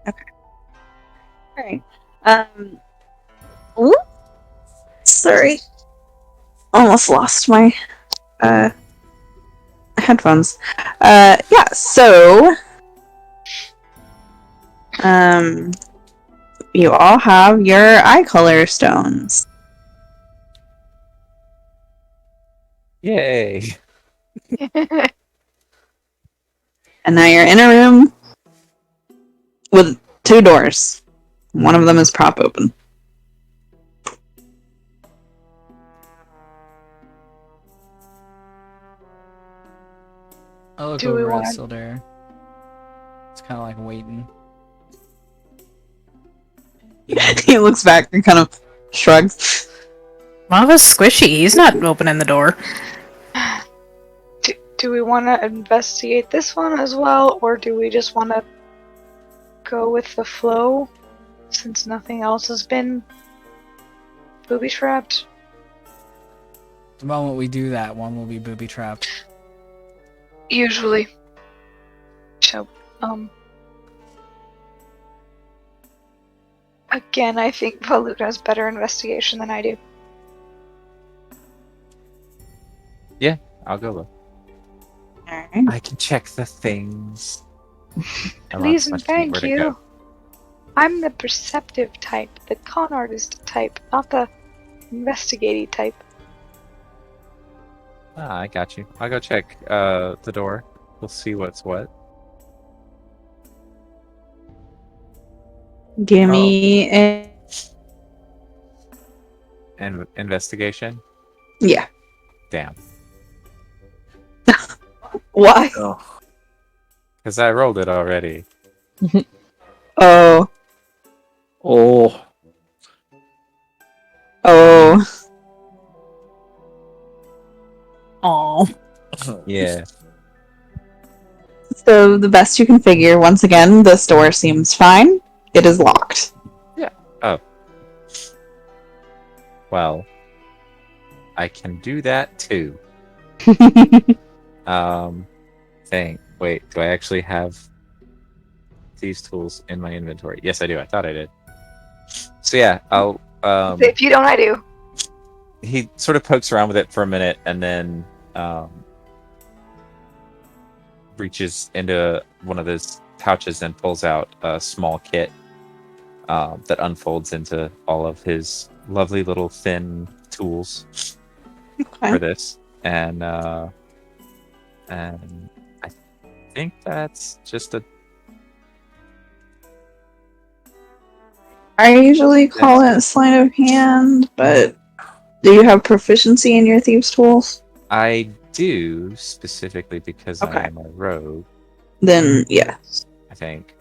Okay. Alright. Whoop. Sorry. Almost lost my headphones. Yeah, so you all have your eye color stones. Yay! And now you're in a room with 2 doors. One of them is prop open. I look Do we over at wanna- Sildare. It's kind of like waiting. He looks back and kind of shrugs. Lava's squishy. He's not opening the door. Do we want to investigate this one as well, or do we just want to go with the flow, since nothing else has been booby trapped? The moment we do that, one will be booby trapped. Usually. So, again, I think Valut has better investigation than I do. I'll go look. Alright. I can check the things. Please and thank Where to you. go? I'm the perceptive type, the con artist type, not the investigating type. I got you. I'll go check the door. We'll see what's what. Give me a... And investigation. Yeah. Damn. Why? Oh. Because I rolled it already. Oh. Oh. Oh. Oh. Yeah. So the best you can figure, once again, this door seems fine. It is locked. Well, I can do that too. Wait, do I actually have these tools in my inventory? Yes, I do. I thought I did. So yeah, I'll. If you don't, I do. He sort of pokes around with it for a minute, and then reaches into one of his pouches and pulls out a small kit that unfolds into all of his lovely little thin tools Okay. for this, and I think that's just a. I usually call it sleight of hand, but do you have proficiency in your thieves' tools? I do, specifically because Okay. I am a rogue, Then yes. I think.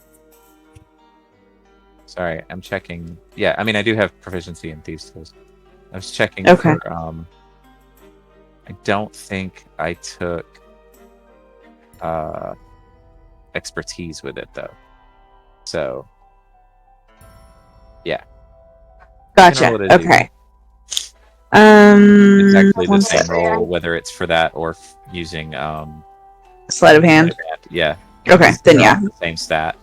Sorry, I'm checking. Yeah, I mean, I do have proficiency in thieves' tools. I was checking Okay. for, I don't think I took, expertise with it, though. So, yeah. Gotcha. Roll it as Okay. It's actually the one same sec. roll, whether it's for that or using, Sleight of hand. Yeah. Okay, then They're yeah. all the same stat,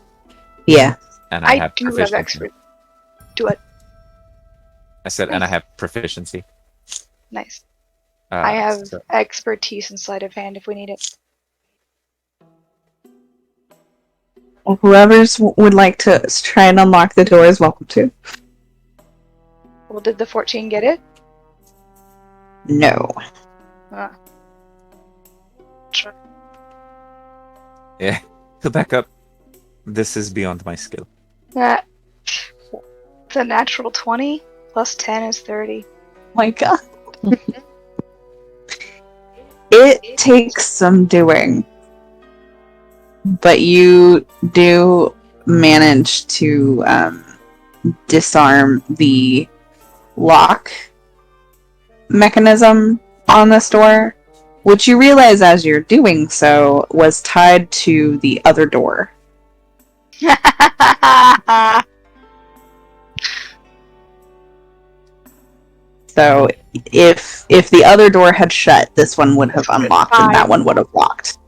Yeah. and I I have do have proficiency. expert. Do it. I said, and I have proficiency. Nice. I have so- expertise in sleight of hand if we need it. Well, whoever's would like to try and unlock the door is welcome to. Well, did the 14 get it? No. Sure. Yeah, he'll back up. This is beyond my skill. The natural 20 plus 10 is 30. My god. It takes some doing. But you do manage to disarm the lock mechanism on this door, which you realize as you're doing so was tied to the other door. So if the other door had shut, this one would have unlocked and that one would have locked.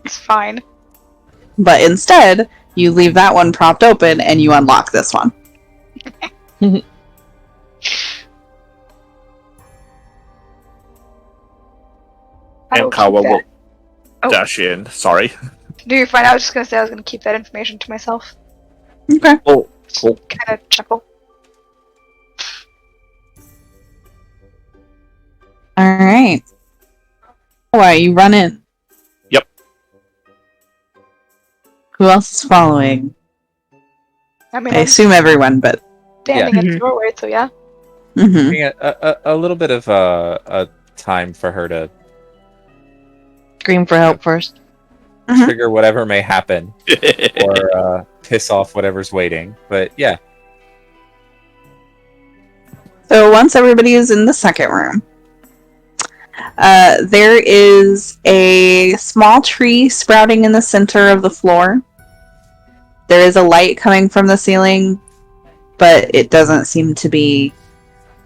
It's fine. But instead, you leave that one propped open and you unlock this one. I will And Kawa keep will that. Oh. dash in. Sorry. Do you find? I was just gonna say I was gonna keep that information to myself. Okay. Oh, cool. Kind of chuckle. All right. Why you run in? Yep. Who else is following? I mean, I I'm assume everyone, but standing at Yeah. the doorway, so yeah. mm-hmm. Giving it a little bit of a time for her to Scream for help first. Mhm. trigger whatever may happen or piss off whatever's waiting. But yeah, So once everybody is in the second room, there is a small tree sprouting in the center of the floor. There is a light coming from the ceiling, but it doesn't seem to be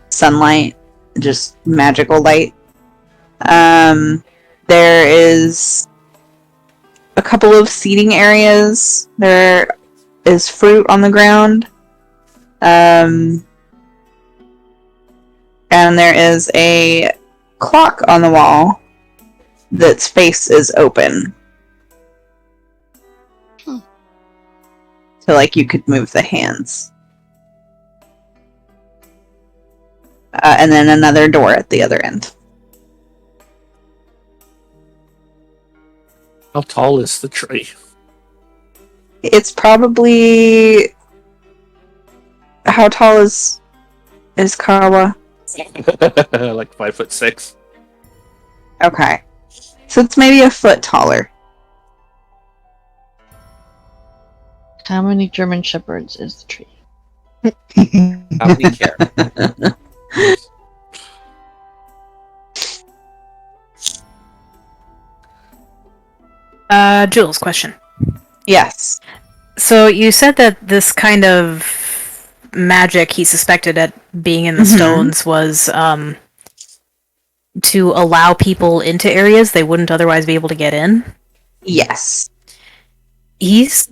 sunlight, just magical light. There is a couple of seating areas. There is fruit on the ground. And there is a clock on the wall that's face is open. So, like, you could move the hands. And then another door at the other end. How tall is the tree? It's probably... How tall is Kawa? Like 5'6". Okay. So it's maybe a foot taller. How many German shepherds is the tree? how many care? Jules, question. Yes. So you said that this kind of magic he suspected at being in the Mhm. stones was to allow people into areas they wouldn't otherwise be able to get in. Yes. He's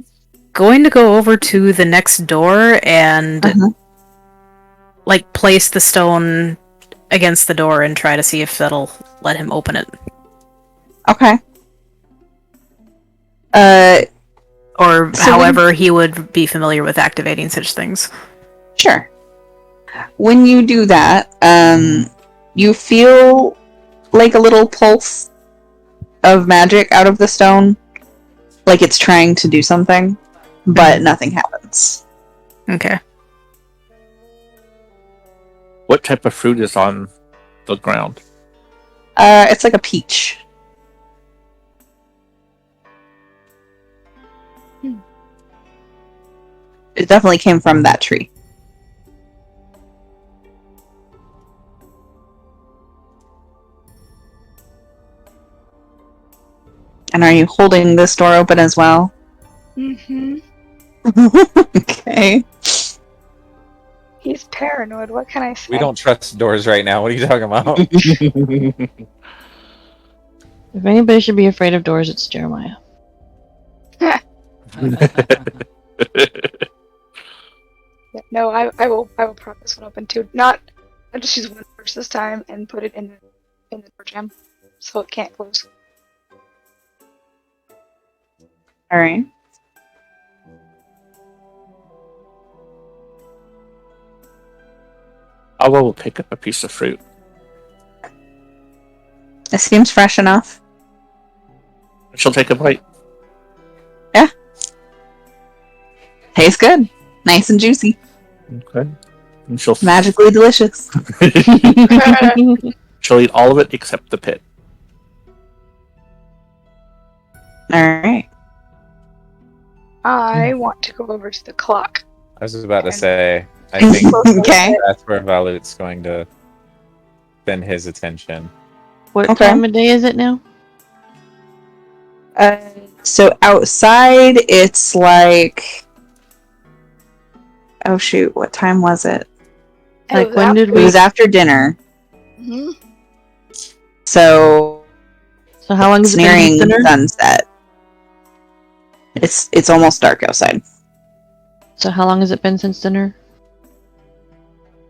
going to go over to the next door and Uh-huh. like place the stone against the door and try to see if that'll let him open it. Okay. Or So however he would be familiar with activating such things. Sure. When you do that, you feel like a little pulse of magic out of the stone, like it's trying to do something, but nothing happens. Okay. What type of fruit is on the ground? It's like a peach. It definitely came from that tree. And are you holding this door open as well? Mm-hmm. Okay. He's paranoid. What can I say? We don't trust doors right now. What are you talking about? If anybody should be afraid of doors, it's Jeremiah. Yeah, no, I will prop this one open too. I'll just use one torch this time and put it in the door jam, so it can't close. All right. I will pick up a piece of fruit. It seems fresh enough. She'll take a bite. Tastes good. Nice and juicy. Okay. And she'll Magically delicious. she'll eat all of it except the pit. All right. I want to go over to the clock. I was about to say, I think Okay. that's where Valut's going to spend his attention. What Okay. time of day is it now? So outside, it's like... Oh shoot, what time was it? Like, when did It was we... after dinner. Hmm. So So how long it's has it been nearing since dinner? sunset. It's almost dark outside. So how long has it been since dinner?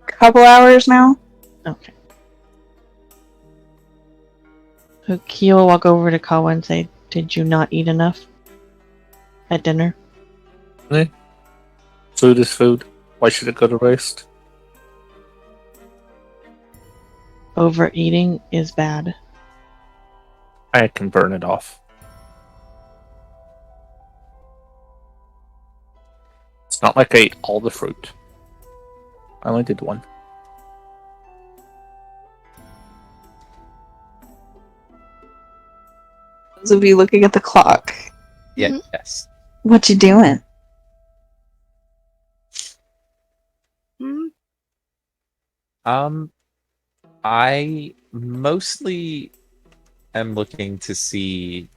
Couple hours now. Okay. So Kia will walk over to Kawa and say, Did you not eat enough at dinner? Food is food. Why should it go to waste? Overeating is bad. I can burn it off. It's not like I ate all the fruit. I only did one. Those of you looking at the clock, Yeah, yes. what you doing? Hmm? I mostly am looking to see,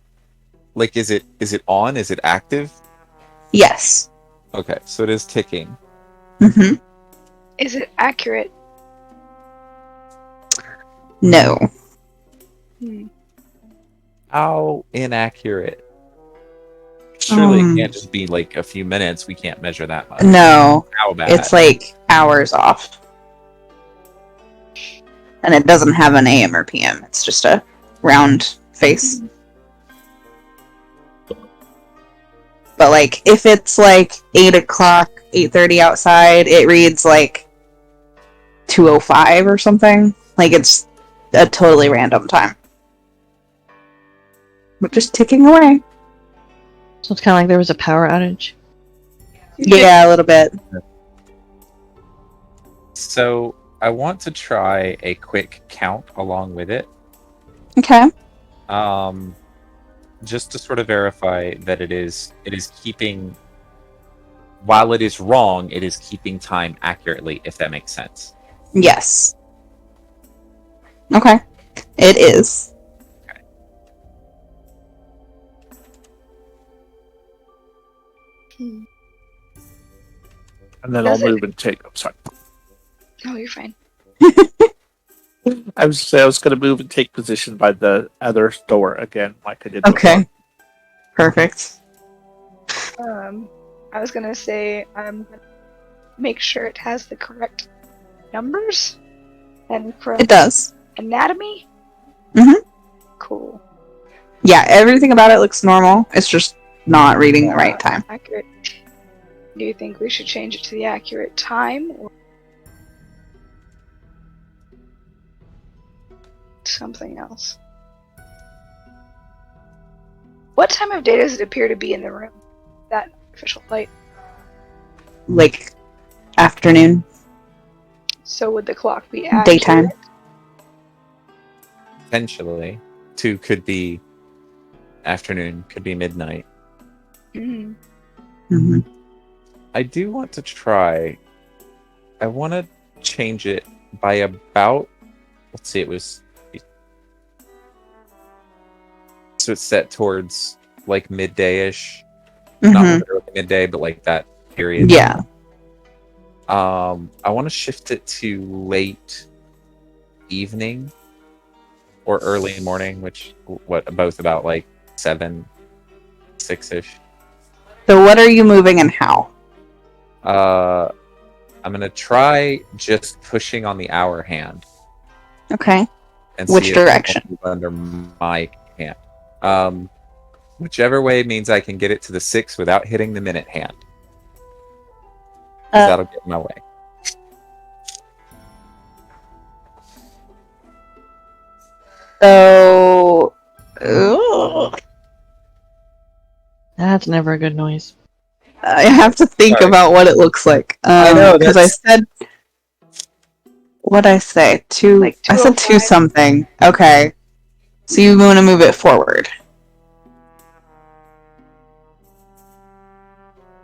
like, is it on? Is it active? Yes. Okay, so it is ticking. Mm-hmm. Is it accurate? No. Hmm. How inaccurate? Surely it Um, can't just be like a few minutes. We can't measure that much. No. How bad? It's like hours off. And it doesn't have an AM or PM. It's just a round face. But like, if it's like 8 o'clock, 8:30 outside, it reads like 2:05 or something. Like, it's a totally random time. But just ticking away. So it's kind of like there was a power outage. Yeah, a little bit. So I want to try a quick count along with it. Okay. Just to sort of verify that it is keeping, while it is wrong, it is keeping time accurately, if that makes sense. Yes. Okay. It is. Hmm. And then Does I'll it- move and take. I'm sorry. Oh, you're fine. I was going to move and take position by the other door again, like I did Okay. before. Perfect. I was gonna say I'm gonna make sure it has the correct numbers and correct It does. anatomy. Mhm. Cool. Yeah, everything about it looks normal. It's just not reading the right time. Accurate. Do you think we should change it to the accurate time or something else? What time of day does it appear to be in the room? That official light. Like, afternoon, So would the clock be accurate? daytime. Potentially. 2 could be afternoon, could be midnight. Mm. Mm-hmm. I do want to try. I want to change it by about. Let's see, it was. So it's set towards like midday-ish. Not Mm-hmm. literally midday, but like that period. Yeah. I want to shift it to late evening or early morning, which both about like 7, 6-ish. So what are you moving and how? I'm gonna try just pushing on the hour hand Okay. and Which see if it will direction? move under my hand. Whichever way means I can get it to the 6 without hitting the minute hand. 'Cause that'll get in my way. So... Ugh. That's never a good noise. I have to think Sorry. about what it looks like. I know, Because I that's- said... What'd I say? Two... Like I said 2 205. something. Okay. So you want to move it forward.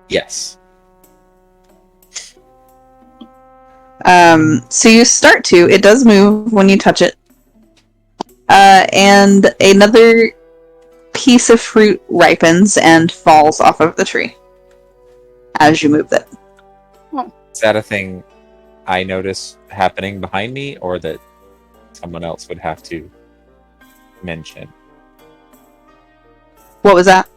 Yes. So you start to. It does move when you touch it. And another piece of fruit ripens and falls off of the tree as you move it. Is that a thing I notice happening behind me, or that someone else would have to mention? What was that?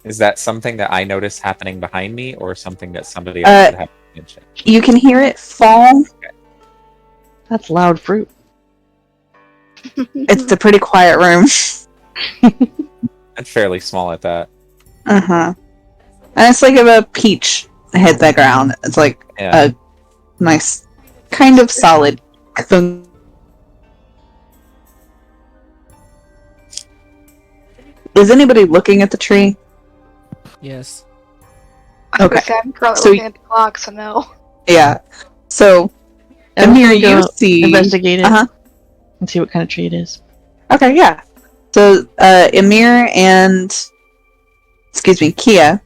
Is that something that I notice happening behind me, or something that somebody else would have to mention? You can hear it fall. That's loud fruit. It's a pretty quiet room. And fairly small at that. Uh-huh. And it's like if a peach hit the ground. It's like Yeah. a nice, kind of solid thunk. Is anybody looking at the tree? Yes. Okay. I'm currently So looking at the clock, so no. Yeah. So, I'm Amir, gonna you go see... investigate it Uh-huh. and see what kind of tree it is. Okay, yeah. So, Amir and... Excuse me, Kia,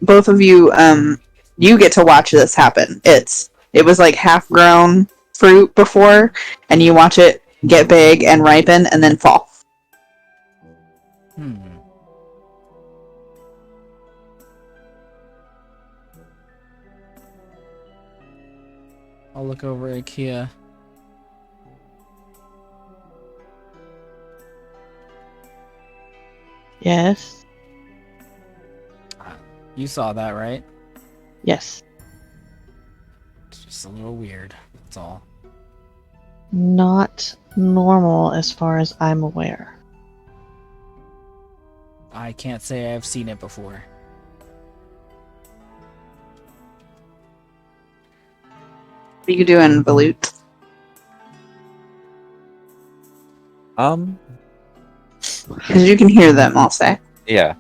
both of you, you get to watch this happen. It was like half-grown fruit before, and you watch it get big and ripen and then fall. I'll look over at Kia. Yes. You saw that, right? Yes. It's just a little weird. That's all. Not normal as far as I'm aware. I can't say I've seen it before. What are you doing, Balut? Because you can hear them, I'll say. Yeah.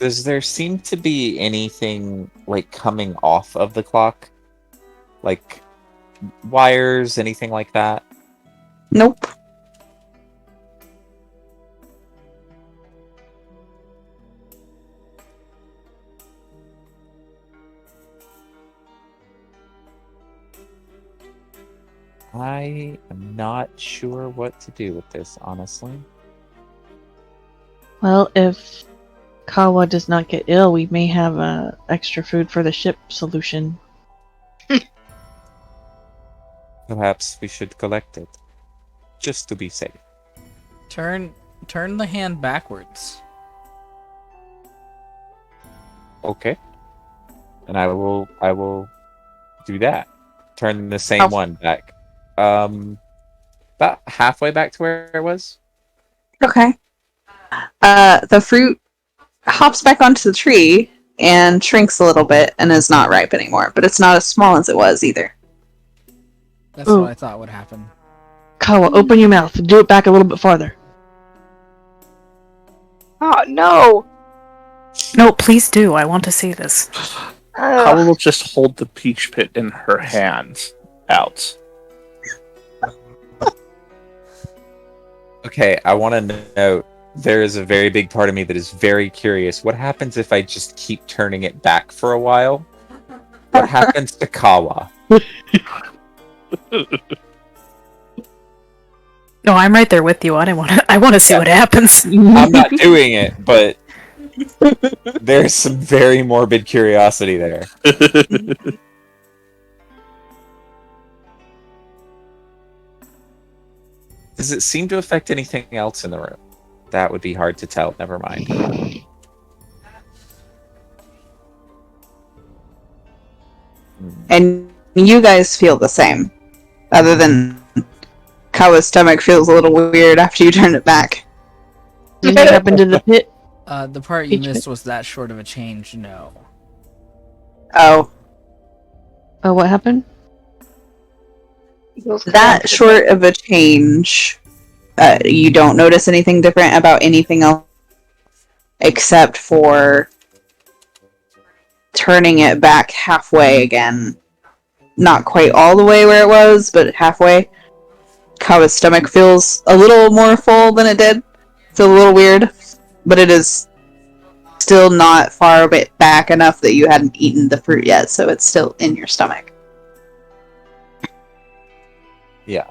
Does there seem to be anything, like, coming off of the clock? Like, wires, anything like that? Nope. I am not sure what to do with this, honestly. Well, if Kawa does not get ill, we may have extra food for the ship solution. Perhaps we should collect it. Just to be safe. Turn the hand backwards. Okay. And I will do that. Turn the same one back. About halfway back to where it was. Okay. The fruit hops back onto the tree and shrinks a little bit and is not ripe anymore, but it's not as small as it was either. That's Ooh. what I thought would happen. Kawa, open your mouth. Do it back a little bit farther. Oh, no! No, please do. I want to see this. Kawa will just hold the peach pit in her hands out. Okay, I want to know. There is a very big part of me that is very curious. What happens if I just keep turning it back for a while? What happens to Kawa? No, I'm right there with you. I want to see what happens. I'm not doing it, but there's some very morbid curiosity there. Does it seem to affect anything else in the room? That would be hard to tell. Never mind. And you guys feel the same. Other than Kawa's stomach feels a little weird after you turn it back. What happened to the pit? The part you Peach missed pit? was that short of a change. No. Oh. Oh, what happened? That short of a change, you don't notice anything different about anything else except for turning it back halfway again. Not quite all the way where it was, but halfway. Kawa's stomach feels a little more full than it did. Feels a little weird, but it is still not far back enough that you hadn't eaten the fruit yet, so it's still in your stomach. Yeah.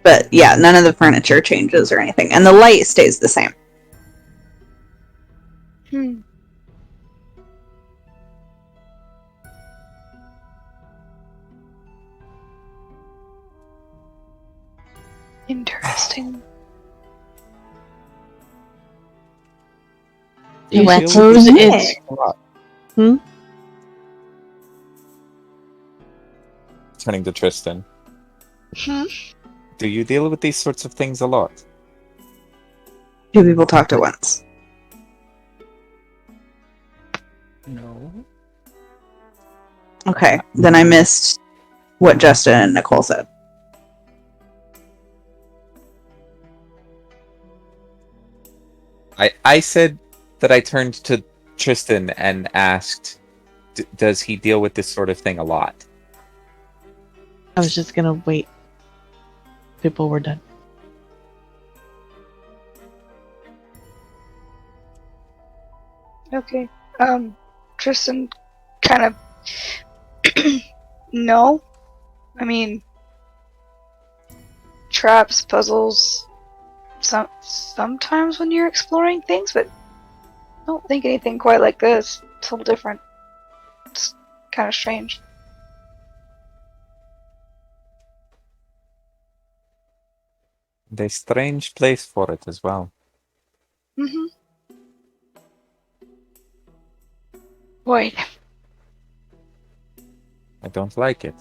But yeah, none of the furniture changes or anything, and the light stays the same. Interesting. Do you Let's suppose do it's... it. Turning to Tristan. Hmm? Do you deal with these sorts of things a lot? Two people talked at once. No. Okay, then I missed what Justin and Nicole said. I said that I turned to Tristan and asked, does he deal with this sort of thing a lot? I was just gonna wait. People were done. Okay. Tristan kind of. No. I mean, traps, puzzles. Sometimes when you're exploring things, but I don't think anything quite like this. It's a little different. It's kind of strange. And a strange place for it as well. Mm-hmm. Wait. I don't like it.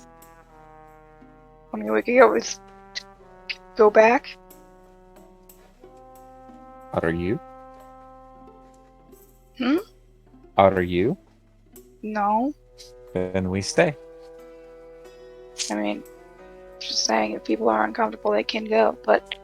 I mean, we could always go back. Are you? Hmm? Are you? No. Then we stay. I mean, just saying, if people are uncomfortable, they can go, but.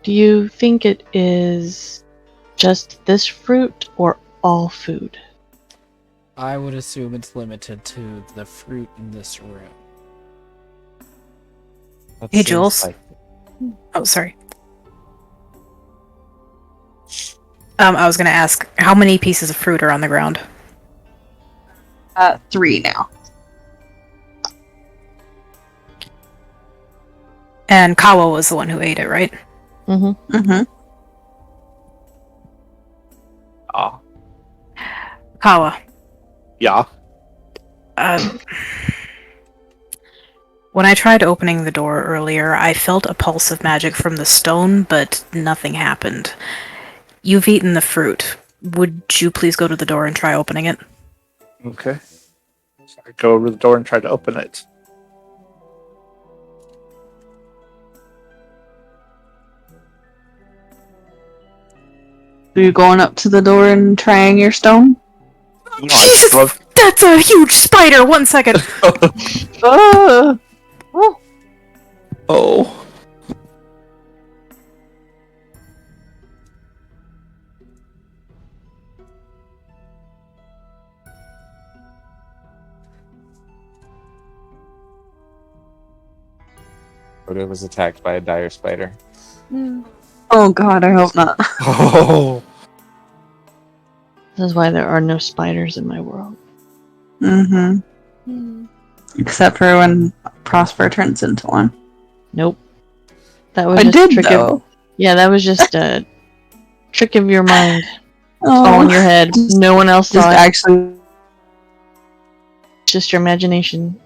Do you think it is just this fruit or all food? I would assume it's limited to the fruit in this room. That Hey, seems Jules. like- Oh, sorry. I was gonna ask, how many pieces of fruit are on the ground? 3 now. And Kawa was the one who ate it, right? Mm-hmm. Mm-hmm. Ah, Kawa. yeah. When I tried opening the door earlier, I felt a pulse of magic from the stone, but nothing happened. You've eaten the fruit. Would you please go to the door and try opening it? Okay. So I go over to the door and try to open it. Are you going up to the door and trying your stone? No, Jesus! That's a huge spider! 1 second! Oh! Oh. Oda was attacked by a dire spider. Oh god, I hope not. Oh. This is why there are no spiders in my world. Mm-hmm. Except for when Prosper turns into one. Nope. That was I just a did, trick though. of. Yeah, that was just a trick of your mind. Oh, All in your head. No one else just saw it. actually. Just your imagination.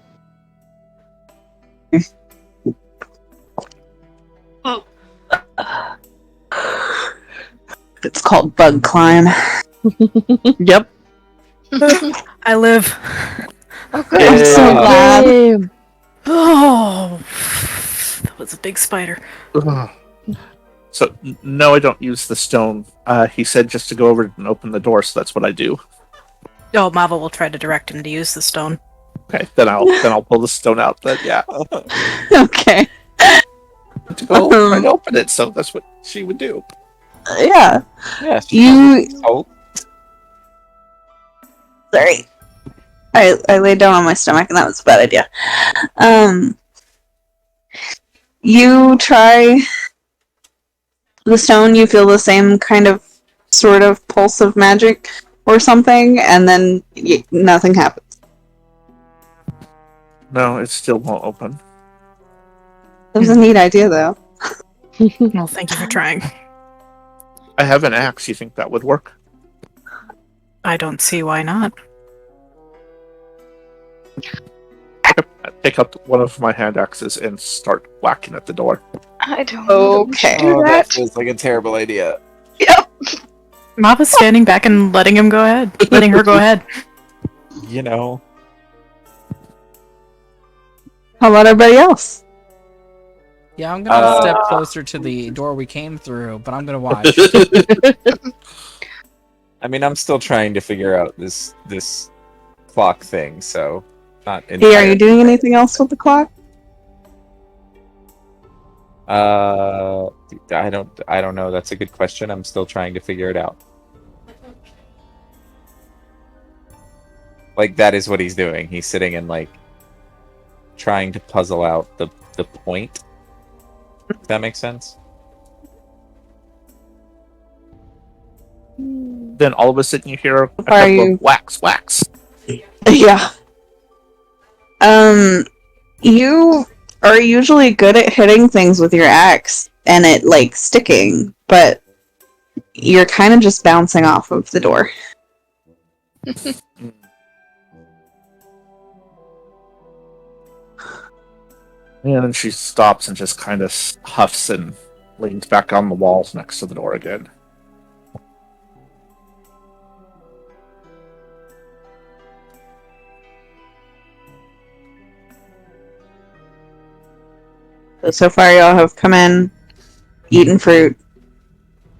It's called bug climb. Yep. I live. Oh, good. I'm so glad. Yay. Oh, that was a big spider. Ugh. So, no, I don't use the stone. He said just to go over and open the door, so that's what I do. Oh, Mava will try to direct him to use the stone. Okay, then I'll pull the stone out. Then yeah, Okay. to go try to open it. So that's what she would do. Yeah. Yeah, You. oh, Sorry. I laid down on my stomach and that was a bad idea. You try the stone, you feel the same kind of sort of pulse of magic or something, and then nothing happens. No, it still won't open. It was a neat idea though. Well, thank you for trying. I have an axe. You think that would work? I don't see why not. I pick up one of my hand axes and start whacking at the door. I don't know that we should Okay. do Oh, that that. feels like a terrible idea. I don't know that we should do Oh, that that. feels like a terrible idea. Yep. Mava's standing back and letting him go ahead. Letting her go ahead. You know. How about everybody else? Yeah, I'm gonna step closer to the door we came through, but I'm gonna watch. I mean, I'm still trying to figure out this clock thing, so not Hey, are entirely. you doing anything else with the clock? I don't know. That's a good question. I'm still trying to figure it out. Like, that is what he's doing. He's sitting and like trying to puzzle out the point. If that makes sense. Then all of a sudden you hear a Are couple you- of wax. Yeah. You are usually good at hitting things with your axe and it like sticking, but you're kind of just bouncing off of the door. And then she stops and just kind of huffs and leans back on the walls next to the door again. So far, y'all have come in, eaten fruit.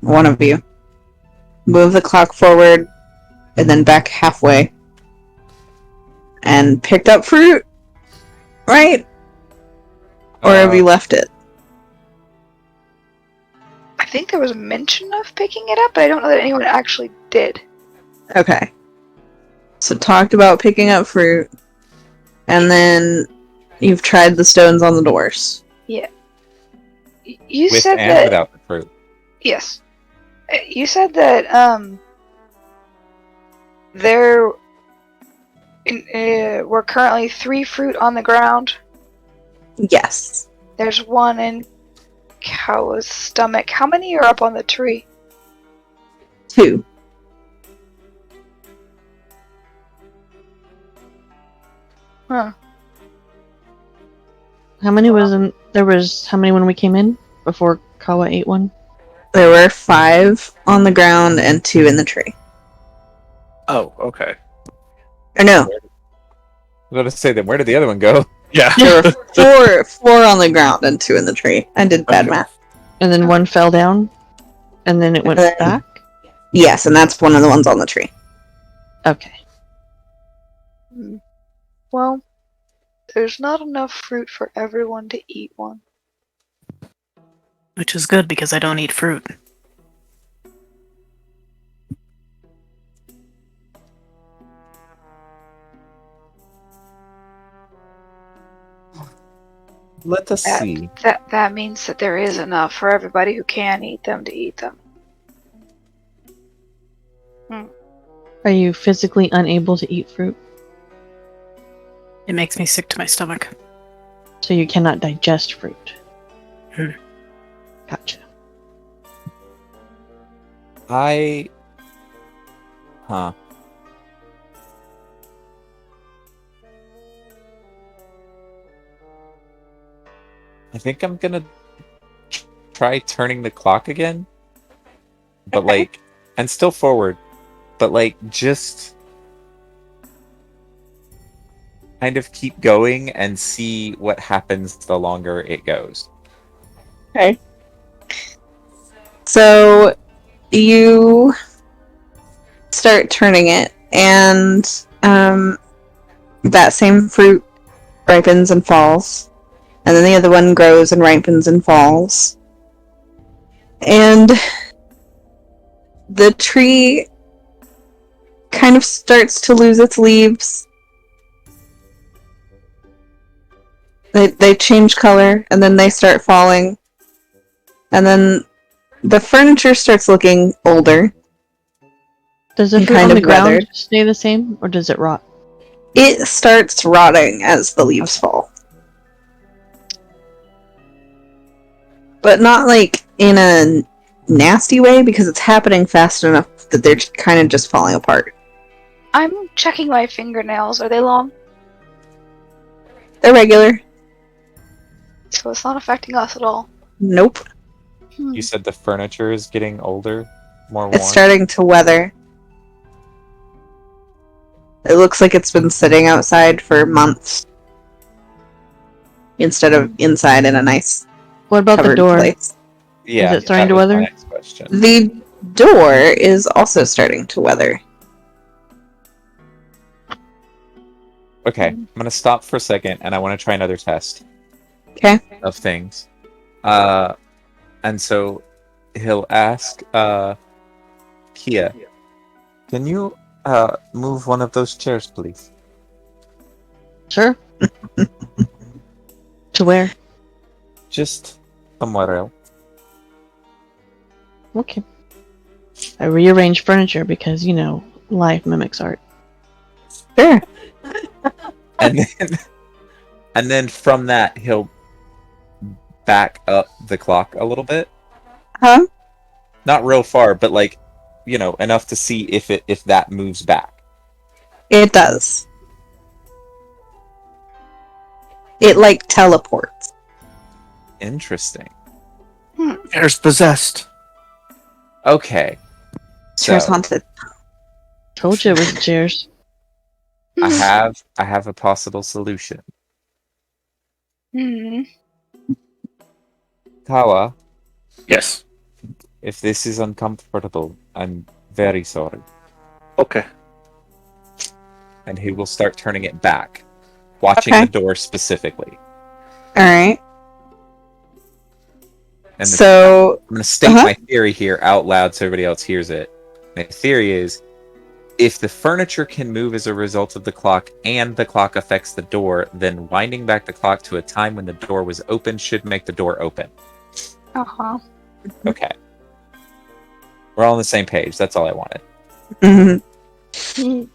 One of you. Move the clock forward, and then back halfway. And picked up fruit? Right? Or have you left it? I think there was a mention of picking it up, but I don't know that anyone actually did. Okay. So talked about picking up fruit, and then you've tried the stones on the doors. You With said and that. without the fruit. Yes. You said that there were currently 3 fruit on the ground. Yes. There's 1 in Kawa's stomach. How many are up on the tree? 2. Huh. How many was in? There was how many when we came in before Kawa ate one? There were 5 on the ground and 2 in the tree. Oh, okay. Or no, I was about to say, then where did the other one go? Yeah. there were four on the ground and 2 in the tree. I did bad Okay. math. And then one fell down, and then it went And then- back. Yes, and that's one of the ones on the tree. Okay. Well, there's not enough fruit for everyone to eat one. Which is good because I don't eat fruit. Let us That- see. That means that there is enough for everybody who can eat them to eat them. Are you physically unable to eat fruit, It makes me sick to my stomach. so you cannot digest fruit? Gotcha. Huh. I think I'm gonna try turning the clock again. But Okay. like, and still forward. But like, just kind of keep going and see what happens the longer it goes. Okay. So you start turning it, and that same fruit ripens and falls, and then the other one grows and ripens and falls, and the tree kind of starts to lose its leaves. They change color, and then they start falling. And then the furniture starts looking older. Does the And fruit kind on of the ground weathered. stay the same, or does it rot? It starts rotting as the leaves fall. But not like in a nasty way, because it's happening fast enough that they're kind of just falling apart. I'm checking my fingernails. Are they long? They're regular. So it's not affecting us at all. Nope. You said the furniture is getting older, more worn. It's starting to weather. It looks like it's been sitting outside for months instead of inside in a nice What about the covered door? place. Yeah, Is it starting that to was my weather? next question. The door is also starting to weather. Okay, I'm gonna stop for a second, and I want to try another test. Okay. Of things. And so he'll ask, Kia, can you move one of those chairs, please? Sure. To where? Just somewhere else. Okay. I rearrange furniture because, life mimics art. Sure. And then from that he'll back up the clock a little bit. Huh? Not real far, but enough to see if that moves back. It does. It teleports. Interesting. Chair's possessed. Okay. Chair's So haunted. Told you it was the chairs. I have a possible solution. Tawa, Yes. if this is uncomfortable, I'm very sorry. Okay. And he will start turning it back, watching Okay. the door specifically. Alright. And So, I'm going to state my theory here out loud so everybody else hears it. My theory is, if the furniture can move as a result of the clock and the clock affects the door, then winding back the clock to a time when the door was open should make the door open. Uh-huh. Okay. We're all on the same page. That's all I wanted. mhm.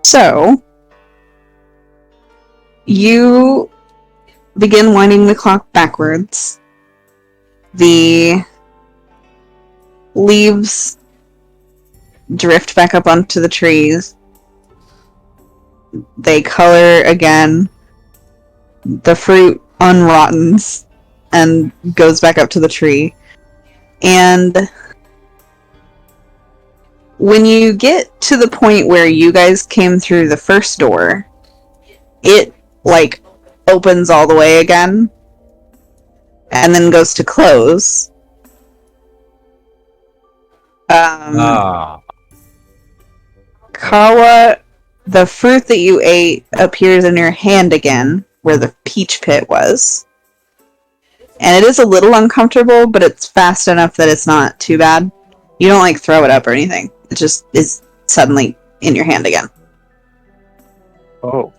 So, you begin winding the clock backwards. The leaves drift back up onto the trees. They color again. The fruit unrottens and goes back up to the tree. And when you get to the point where you guys came through the first door, it opens all the way again and then goes to close. Kawa, the fruit that you ate appears in your hand again, where the peach pit was. And it is a little uncomfortable, but it's fast enough that it's not too bad. You don't throw it up or anything. It just is suddenly in your hand again. Oh.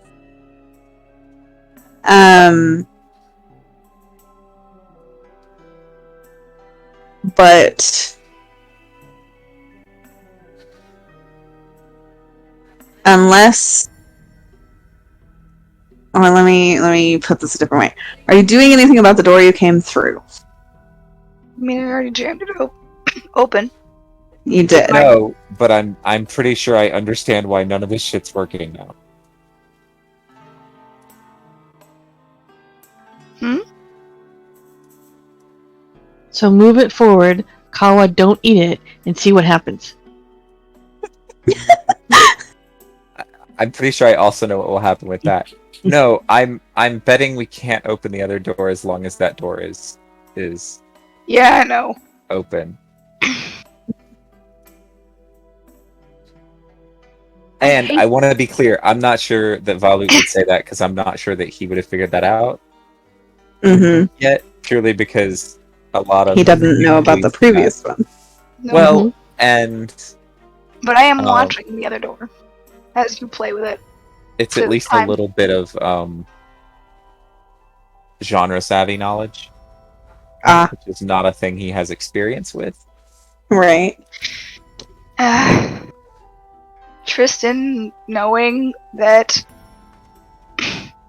But unless, or let me put this a different way. Are you doing anything about the door you came through? I mean, I already jammed it open. You did. No, but I'm pretty sure I understand why none of this shit's working now. So move it forward, Kawa, don't eat it, and see what happens. I'm pretty sure I also know what will happen with that. No, I'm betting we can't open the other door as long as that door is Yeah, I know. open. And I want to be clear, I'm not sure that Valu would say that because I'm not sure that he would have figured that out yet, purely because a lot of he doesn't know about the previous one. No. Well, and but I am watching the other door as you play with it. it's to at least time. a little bit of genre savvy knowledge, which is not a thing he has experience with. Right. Tristan, knowing that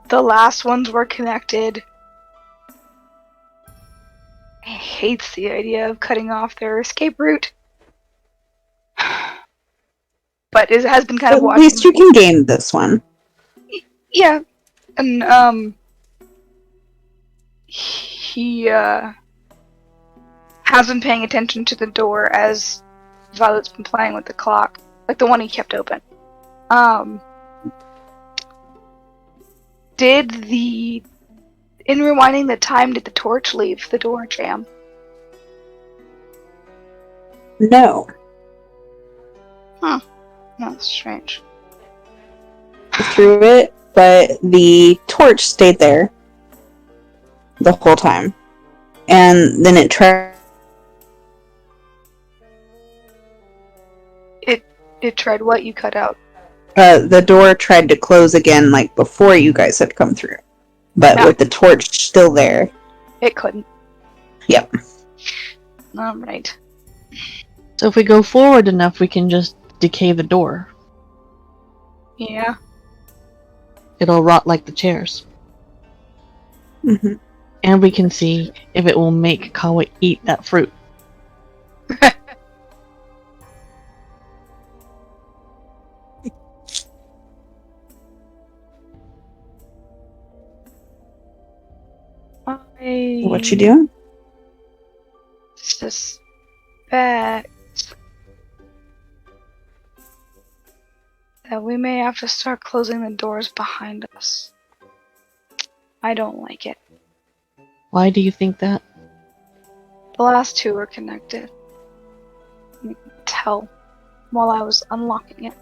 the last ones were connected, hates the idea of cutting off their escape route. But it has been kind of At watching. least you can gain this one. Yeah, and he has been paying attention to the door as Violet's been playing with the clock, like the one he kept open. In rewinding the time, did the torch leave the door jam? No. That's strange. Through it, but the torch stayed there the whole time. And then it tried. It tried what? You cut out. The door tried to close again, like before you guys had come through. But with the torch still there. It couldn't. Yep. Alright. So if we go forward enough, we can just decay the door. Yeah. It'll rot like the chairs. Mm-hmm. And we can see if it will make Kawa eat that fruit. What you doing? Suspect that we may have to start closing the doors behind us. I don't like it. Why do you think that? The last two were connected. You could tell while I was unlocking it.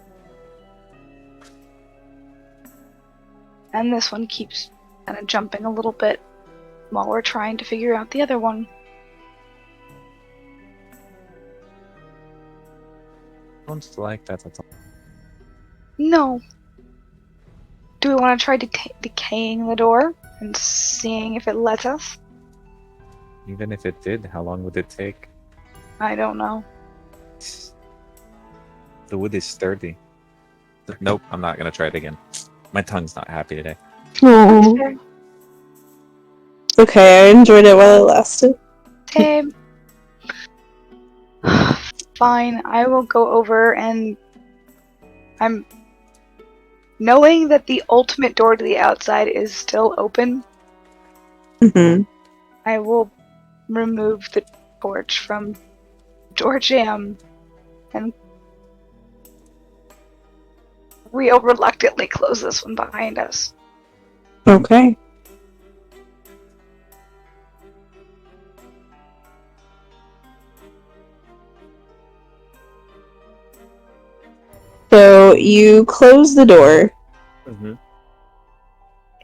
And this one keeps kind of jumping a little bit while we're trying to figure out the other one. Sounds like that's all. No. Do we want to try decaying the door and seeing if it lets us? Even if it did, how long would it take? I don't know. The wood is sturdy. Nope, I'm not gonna try it again. My tongue's not happy today. Oh. Okay, I enjoyed it while it lasted. Same. Fine, I will go over and I'm knowing that the ultimate door to the outside is still open. Mm-hmm. I will remove the torch from door jam and real reluctantly close this one behind us. Okay. So you close the door, Mm-hmm.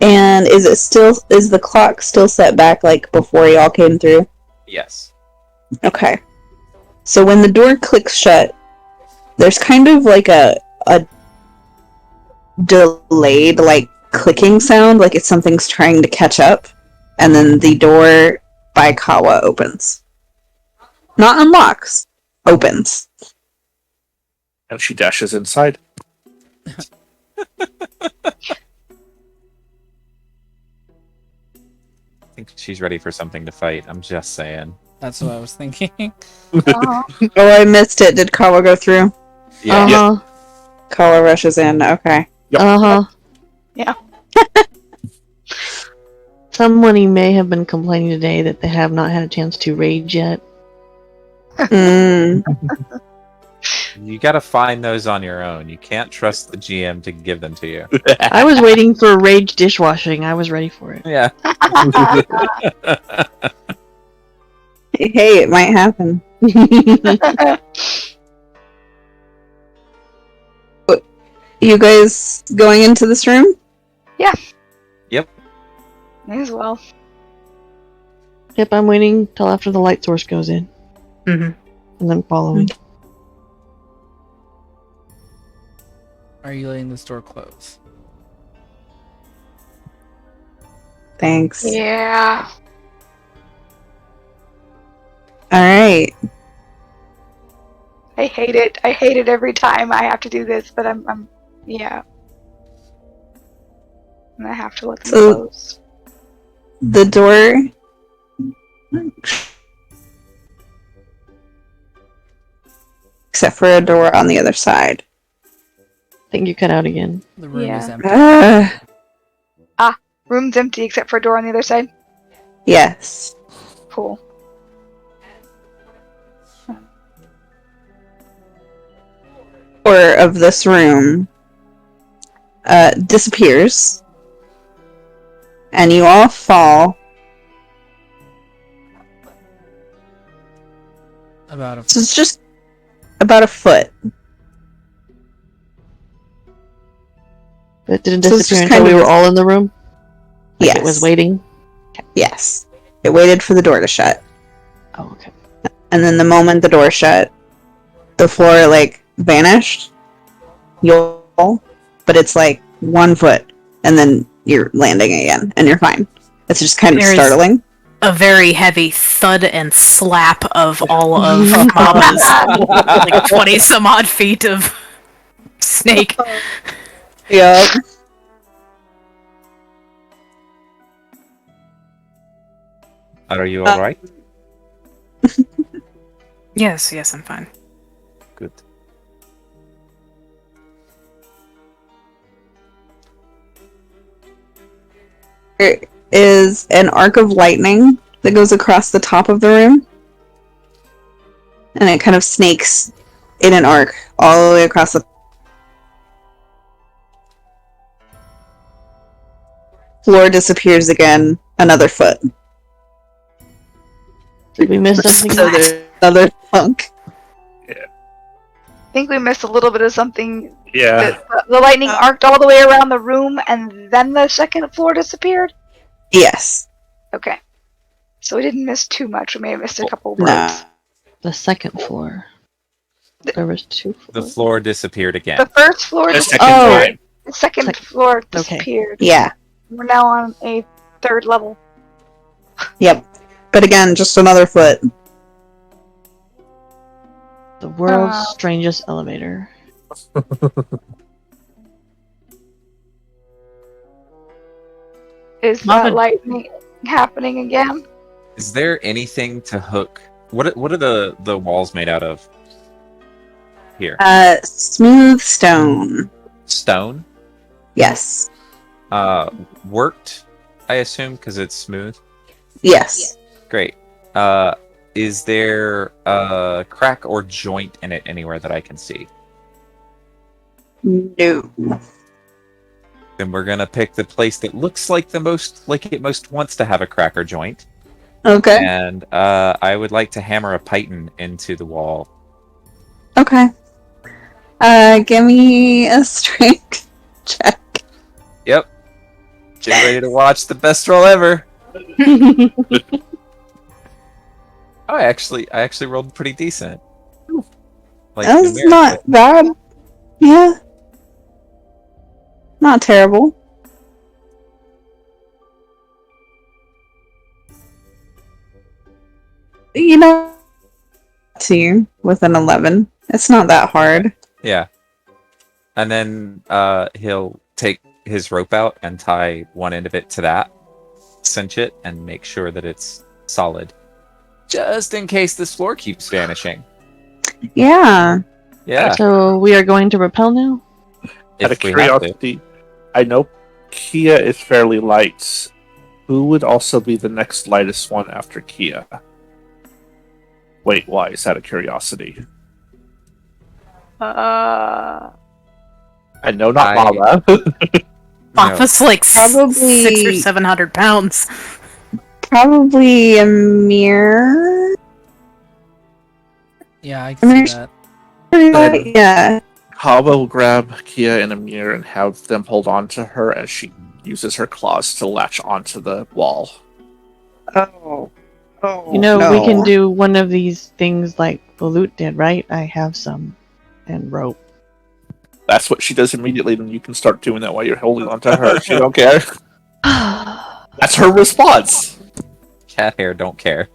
and is the clock still set back like before y'all came through? Yes. Okay. So when the door clicks shut, there's kind of like a delayed like clicking sound, like it's something's trying to catch up, and then the door by Kawa opens. Not unlocks, opens. And she dashes inside. I think she's ready for something to fight. I'm just saying. That's what I was thinking. Oh, Oh, I missed it. Did Kawa go through? Yeah. Uh-huh. Kawa rushes in. Okay. Yep. Uh-huh. Yeah. Somebody may have been complaining today that they have not had a chance to rage yet. Mm. You gotta find those on your own. You can't trust the GM to give them to you. I was waiting for rage dishwashing. I was ready for it. Yeah. Hey, it might happen. You guys going into this room? may as well. Yep, I'm waiting till after the light source goes in. Mhm. And then following. Are you letting this door close? Thanks. Yeah. Alright. I hate it. I hate it every time I have to do this, but I'm yeah. And I have to let them So- close. The door... Except for a door on the other side. I think you cut out again. The room is Yeah. empty. Room's empty except for a door on the other side. Yes. Cool. Floor of this room disappears, and you all fall. About a So it's just about a foot. It didn't So it's disappear just until kind we of were a- all in the room. Like Yes. it was waiting. Yes. It waited for the door to shut. Oh, okay. And then the moment the door shut, the floor, like, vanished. You'll fall, but it's like 1 foot, and then you're landing again, and you're fine. It's just kind of There's- startling. A very heavy thud and slap of all of Mama's like 20 some odd feet of snake. Yep. Are you alright? Yes, I'm fine. Good. There is an arc of lightning that goes across the top of the room, and it kind of snakes in an arc all the way across the floor. Disappears again, another foot. Did we miss something? So there's another chunk. I think we missed a little bit of something. Yeah. The lightning arced all the way around the room, and then the second floor disappeared? Yes. Okay. So we didn't miss too much. We may have missed a couple No. words. The second floor. There was 2 floors. The floor disappeared again. The first floor The disappeared. second Oh. time. The second Sec- floor Okay. disappeared. Yeah. We're now on a 3rd level. Yep. But again, just another foot. The world's strangest elevator. Is Mama- that lightning happening again? Is there anything to hook? What are the walls made out of? Here, Smooth stone. stone. Yes. Worked, I assume, because it's smooth. Yes. Great. Is there a crack or joint in it anywhere that I can see? No. Then we're gonna pick the place that looks like it most wants to have a crack or joint. Okay. And I would like to hammer a python into the wall. Okay. Give me a strength check. Yep. Get ready to watch the best roll ever. Oh, I actually rolled pretty decent. Like, That's numerically. not bad. Yeah. Not terrible. You know, to you with an 11. It's not that hard. Yeah. And then he'll take his rope out and tie one end of it to that, cinch it, and make sure that it's solid. Just in case this floor keeps vanishing. Yeah. Yeah. So we are going to repel now? Out of If we have to. curiosity, I know Kia is fairly light. Who would also be the next lightest one after Kia? Wait, why? Is that a curiosity? Uh, I know not I- Mama. No. Mama's like Probably- 600 or 700 pounds. Probably a mirror. Yeah, I can see that. Then- Yeah. Hava will grab Kia and Amir and have them hold on to her as she uses her claws to latch onto the wall. Oh. Oh. You know, we no. can do one of these things like Balut did, right? I have some. And rope. That's what she does immediately, and you can start doing that while you're holding onto her. She don't care. That's her response. Cat hair don't care.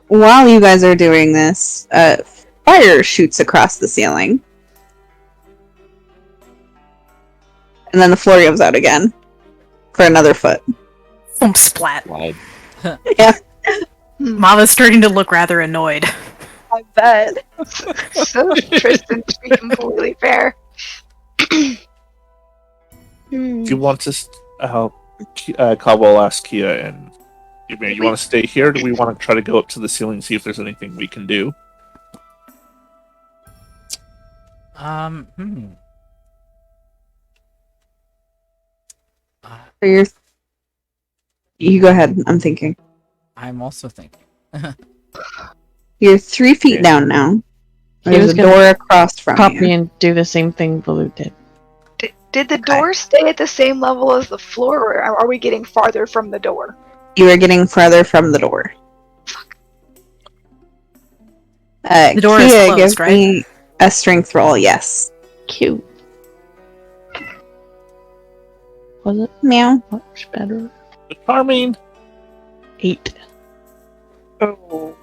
While you guys are doing this, fire shoots across the ceiling. And then the floor goes out again. For another foot. Boom, splat. Slide. Yeah. Mama's starting to look rather annoyed. I bet. so Tristan, to be completely fair. Do you want to Cabo will ask Kia and Ymir, you want to stay here? Or do we want to try to go up to the ceiling and see if there's anything we can do? Hmm. So you go ahead. I'm thinking. I'm also thinking. You're 3 feet Yeah. down now. He There's was a gonna door across from Copy you. and do the same thing Baloo did. Did the Okay. door stay at the same level as the floor, or are we getting farther from the door? You are getting farther from the door. The door is Kia, closed, give right? me a strength roll. Yes. Cute. Was it Meow. much better? Charming. 8. Oh.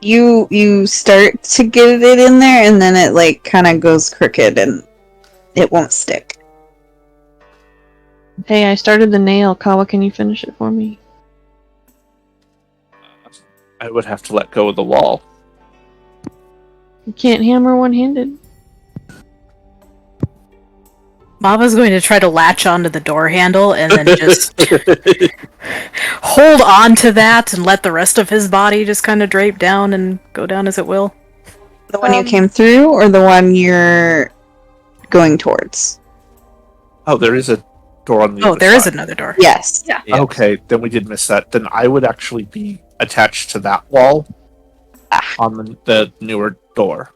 You start to get it in there, and then it like kind of goes crooked, and it won't stick. Hey, I started the nail. Kawa, can you finish it for me? I would have to let go of the wall. You can't hammer one-handed. Mava's going to try to latch onto the door handle and then just hold on to that and let the rest of his body just kind of drape down and go down as it will. The one you came through, or the one you're going towards? Oh, there is a door on the Oh, other there is side. another door. Yes. Yeah. Yeah. Okay, then we did miss that. Then I would actually be attached to that wall on the newer door.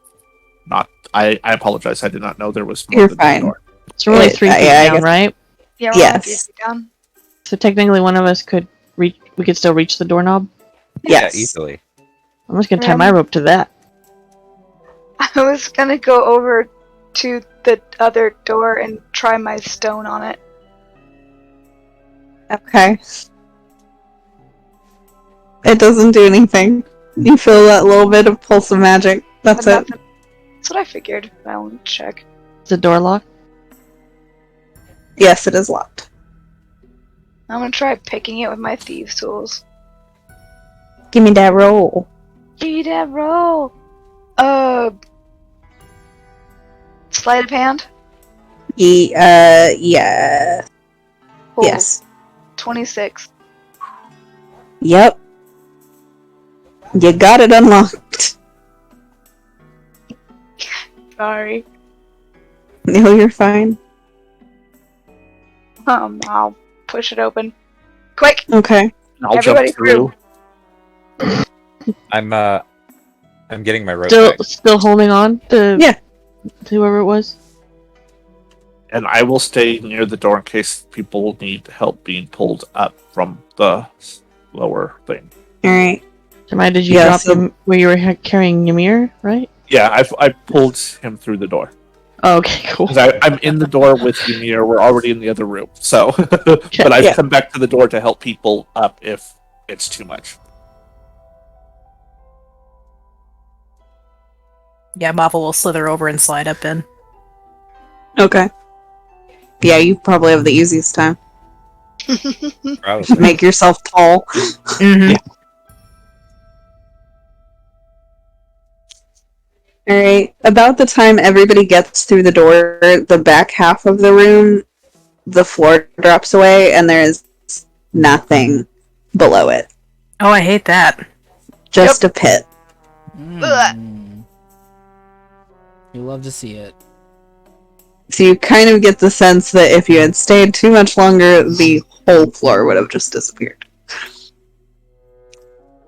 Not. I apologize. I did not know there was more You're than fine. one door. So we're only It- 3 feet I down, guess- right? Yeah, we're Yes. only 3 feet down. So technically one of us could reach. We could still reach the doorknob. Yes. Yeah, easily. I'm just gonna tie my rope to that. I was gonna go over to the other door and try my stone on it. Okay. It doesn't do anything. You feel that little bit of pulse of magic. That's But it. nothing. That's what I figured. I won't check. Is the door locked? Yes, it is locked. I'm gonna try picking it with my thieves' tools. Give me that roll. Give me that roll. Sleight of hand. Yeah. Oh, Yes. 26. Yep. You got it unlocked. Sorry. No, you're fine. I'll push it open. Quick! Okay. I'll Everybody jump through. I'm getting my rope back. Still holding on to Yeah. to whoever it was. And I will stay near the door in case people need help being pulled up from the lower thing. Alright. Jemai, did you Yeah, drop so- him where you were carrying Ymir, right? Yeah, I pulled him through the door. Oh, okay, cool. 'Cause I'm in the door with Ymir. We're already in the other room. So, but I've Yeah. come back to the door to help people up if it's too much. Yeah, Mava will slither over and slide up in. Okay. Yeah, you probably have the easiest time. Probably. Make yourself tall. Mm-hmm. Yeah. Alright. About the time everybody gets through the door, the back half of the room, the floor drops away, and there is nothing below it. Oh, I hate that. Just a pit. Mm. You love to see it. So you kind of get the sense that if you had stayed too much longer, the whole floor would have just disappeared.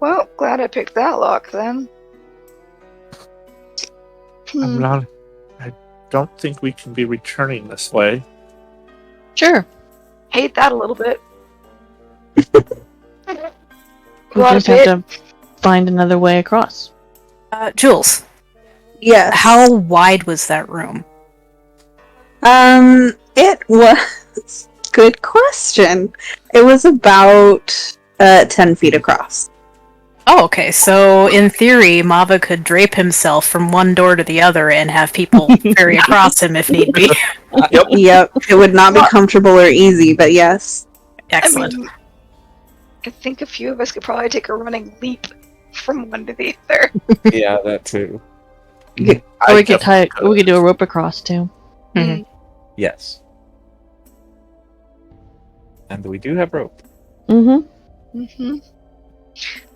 Well, glad I picked that lock then. I don't think we can be returning this way. Sure. Hate that a little bit. We Go out just of have pit. to find another way across. Jules, Yes. how wide was that room? It was... Good question. It was about 10 feet across. Oh, okay. So, in theory, Mava could drape himself from one door to the other and have people ferry across him if need be. Yep. It would not be comfortable or easy, but yes. Excellent. I mean, I think a few of us could probably take a running leap from one to the other. Yeah, that too. Or we could do a rope across too. Mhm. Yes. And we do have rope. Mm-hmm. Mm-hmm.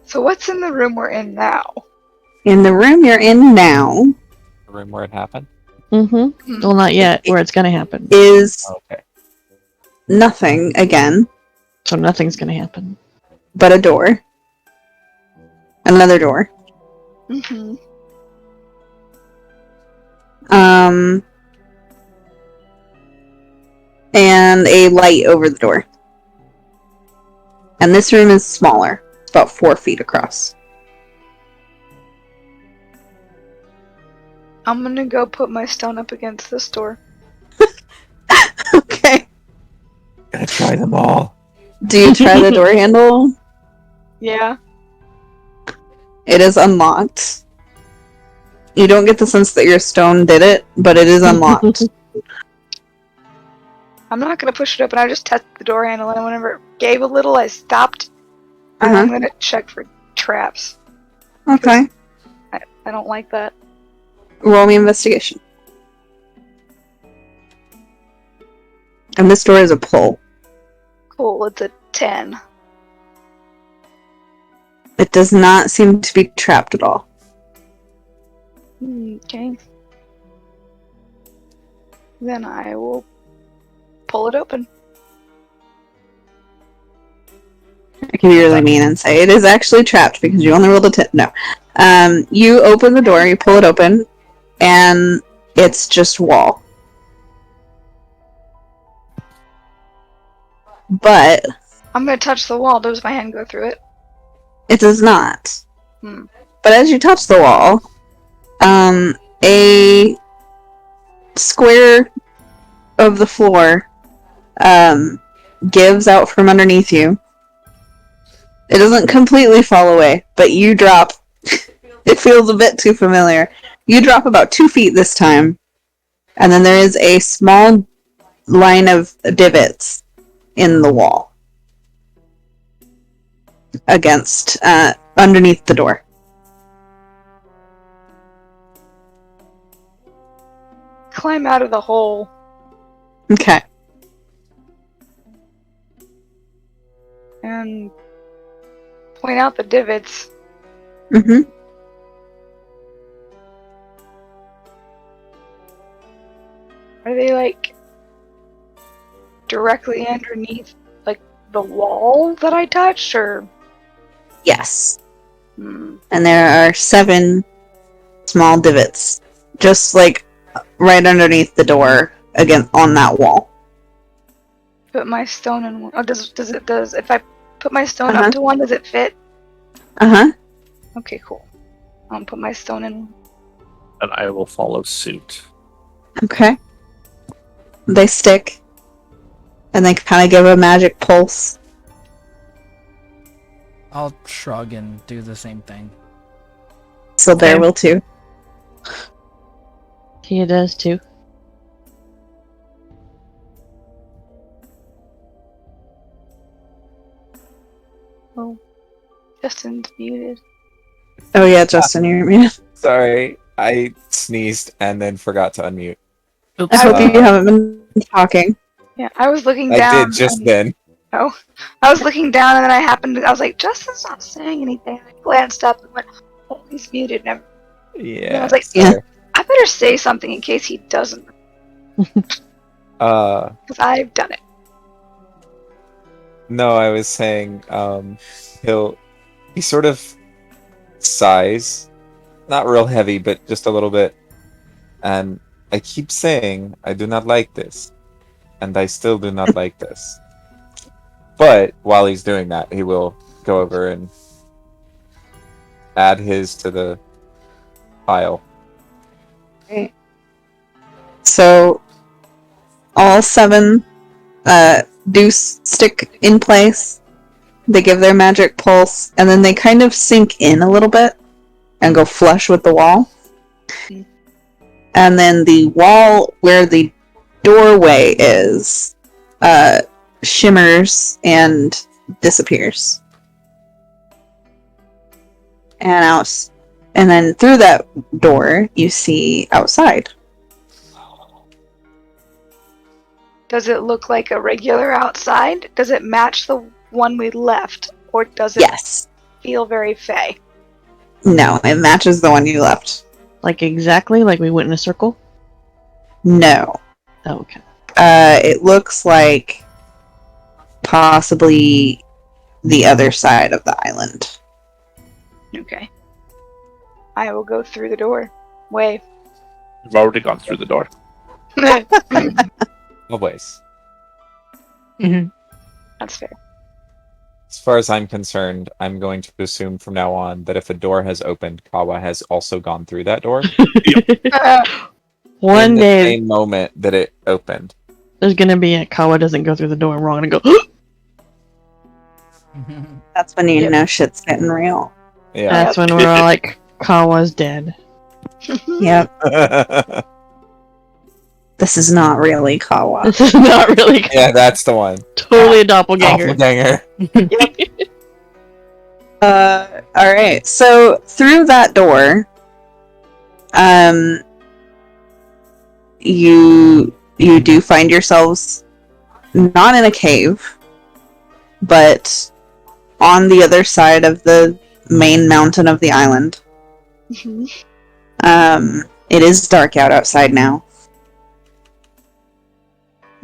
So what's in the room we're in now? In the room you're in now The room where it happened. Mm-hmm. Well, not yet. Where it's gonna happen. is Okay. nothing again, So nothing's gonna happen. but a door. Another door. Mm-hmm. And a light over the door. And this room is smaller. It's about 4 feet across. I'm gonna go put my stone up against this door. Okay. Gotta try them all. Do you try the door handle? Yeah. It is unlocked. You don't get the sense that your stone did it, but it is unlocked. I'm not gonna push it open. I just touched the door handle, and whenever it gave a little, I stopped. And I'm gonna check for traps. Okay. I don't like that. Roll me investigation. And this door is a pull. Cool. It's a 10. It does not seem to be trapped at all. Okay. Then I will pull it open. I can be really mean and say it is actually trapped because you only rolled a 10. No. You open the door, you pull it open, and it's just wall. But I'm gonna touch the wall. Does my hand go through it? it does not. Hmm. But as you touch the wall, a square of the floor gives out from underneath you. It doesn't completely fall away, but you drop. It feels a bit too familiar. You drop about 2 feet this time, and then there is a small line of divots in the wall against underneath the door. Climb out of the hole. Okay. And point out the divots. Mm-hmm. Are they like directly underneath like the wall that I touched, or? Yes. Hmm. And there are 7 small divots, just like right underneath the door, again on that wall. Put my stone in one. Oh, does if I put my stone up to one, does it fit? Uh-huh. Okay, cool. I'll put my stone in. And I will follow suit. Okay. They stick, and they kind of give a magic pulse. I'll shrug and do the same thing. So Bear Okay. will too. He does too. Oh, Justin's muted. Oh yeah, Justin, you're muted. Sorry, I sneezed and then forgot to unmute. Oops. I hope Uh, you haven't been talking. Yeah, I was looking I down. did just and- then. I was looking down, and then I was like, Justin's not saying anything. I glanced up and went, oh, he's muted. And Yeah. I was like, Yeah. I better say something in case he doesn't, Uh, because I've done it. no, I was saying, he sort of sighs, not real heavy, but just a little bit. And I keep saying, I do not like this. And I still do not like this. But while he's doing that, he will go over and add his to the pile. So all 7 do stick in place. They give their magic pulse, and then they kind of sink in a little bit and go flush with the wall. And then the wall where the doorway is shimmers and disappears. And then through that door, you see outside. Does it look like a regular outside? Does it match the one we left? Or does it Yes. feel very fey? No, it matches the one you left. Like exactly like we went in a circle? No. Oh, okay. It looks like possibly the other side of the island. Okay. I will go through the door. Wave. We've already gone through the door. Always. That's fair. As far as I'm concerned, I'm going to assume from now on that if a door has opened, Kawa has also gone through that door. One in the day same moment that it opened. there's gonna be a Kawa doesn't go through the door and we're all gonna go That's when you Yep. know shit's getting real. Yeah. That's when we're all like, Kawa's dead. Yep. This is not really Kawa. This is not really Yeah, that's the one. totally a doppelganger. Doppelganger. Alright, so through that door, you do find yourselves not in a cave, but on the other side of the main mountain of the island. It is dark outside now.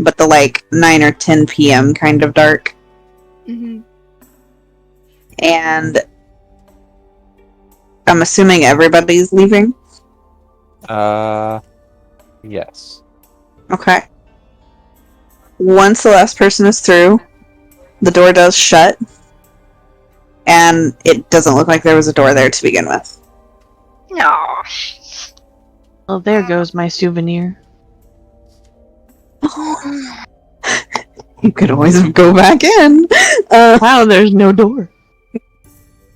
But the 9 or 10 p.m. kind of dark. Mhm. And I'm assuming everybody's leaving. Yes. Okay. Once the last person is through, the door does shut. And it doesn't look like there was a door there to begin with. No. Oh, there goes my souvenir. You could always go back in. Wow, there's no door.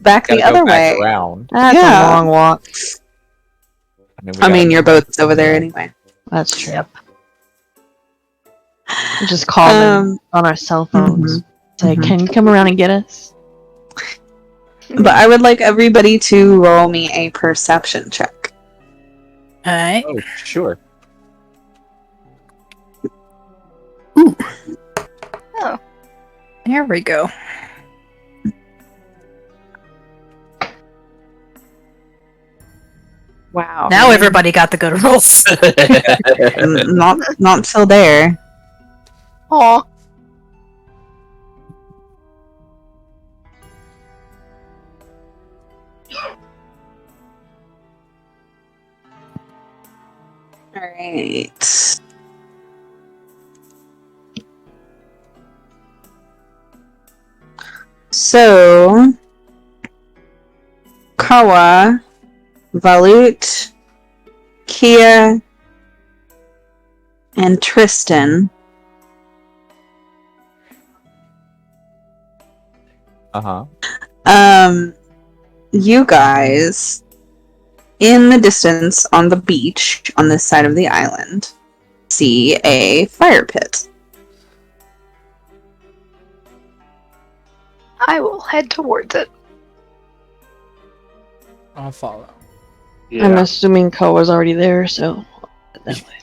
Back the Gotta go other back way. around. That's Yeah. a long walk. I mean, your boat's over there anyway. That's true. We'll just call them on our cell phones. Say, can you come around and get us? But I would like everybody to roll me a perception check. Alright. Oh, sure. Here we go. Wow. Now everybody got the good rolls. Not till there. Aw. Alright. So, Kawa, Valut, Kia, and Tristan Uh-huh. you guys, in the distance on the beach on this side of the island, see a fire pit. I will head towards it. I'll follow. I'm assuming Kawa's already there, so that way.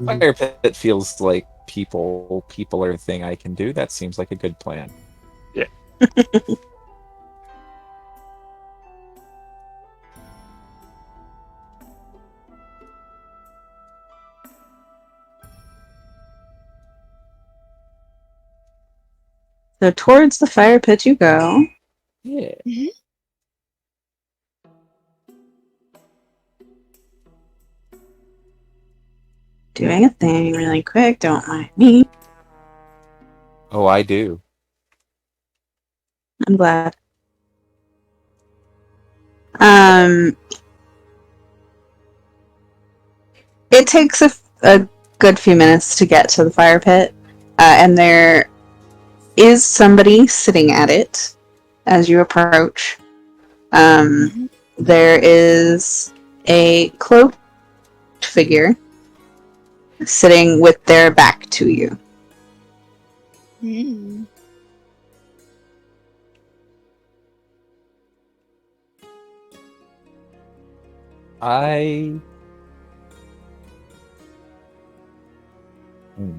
Fire pit feels like people are a thing I can do. That seems like a good plan. So towards the fire pit you go. Yeah. Doing a thing really quick, don't mind me. Oh, I do. I'm glad. It takes a good few minutes to get to the fire pit, and there is somebody sitting at it as you approach. There is a cloaked figure sitting with their back to you. Hmm.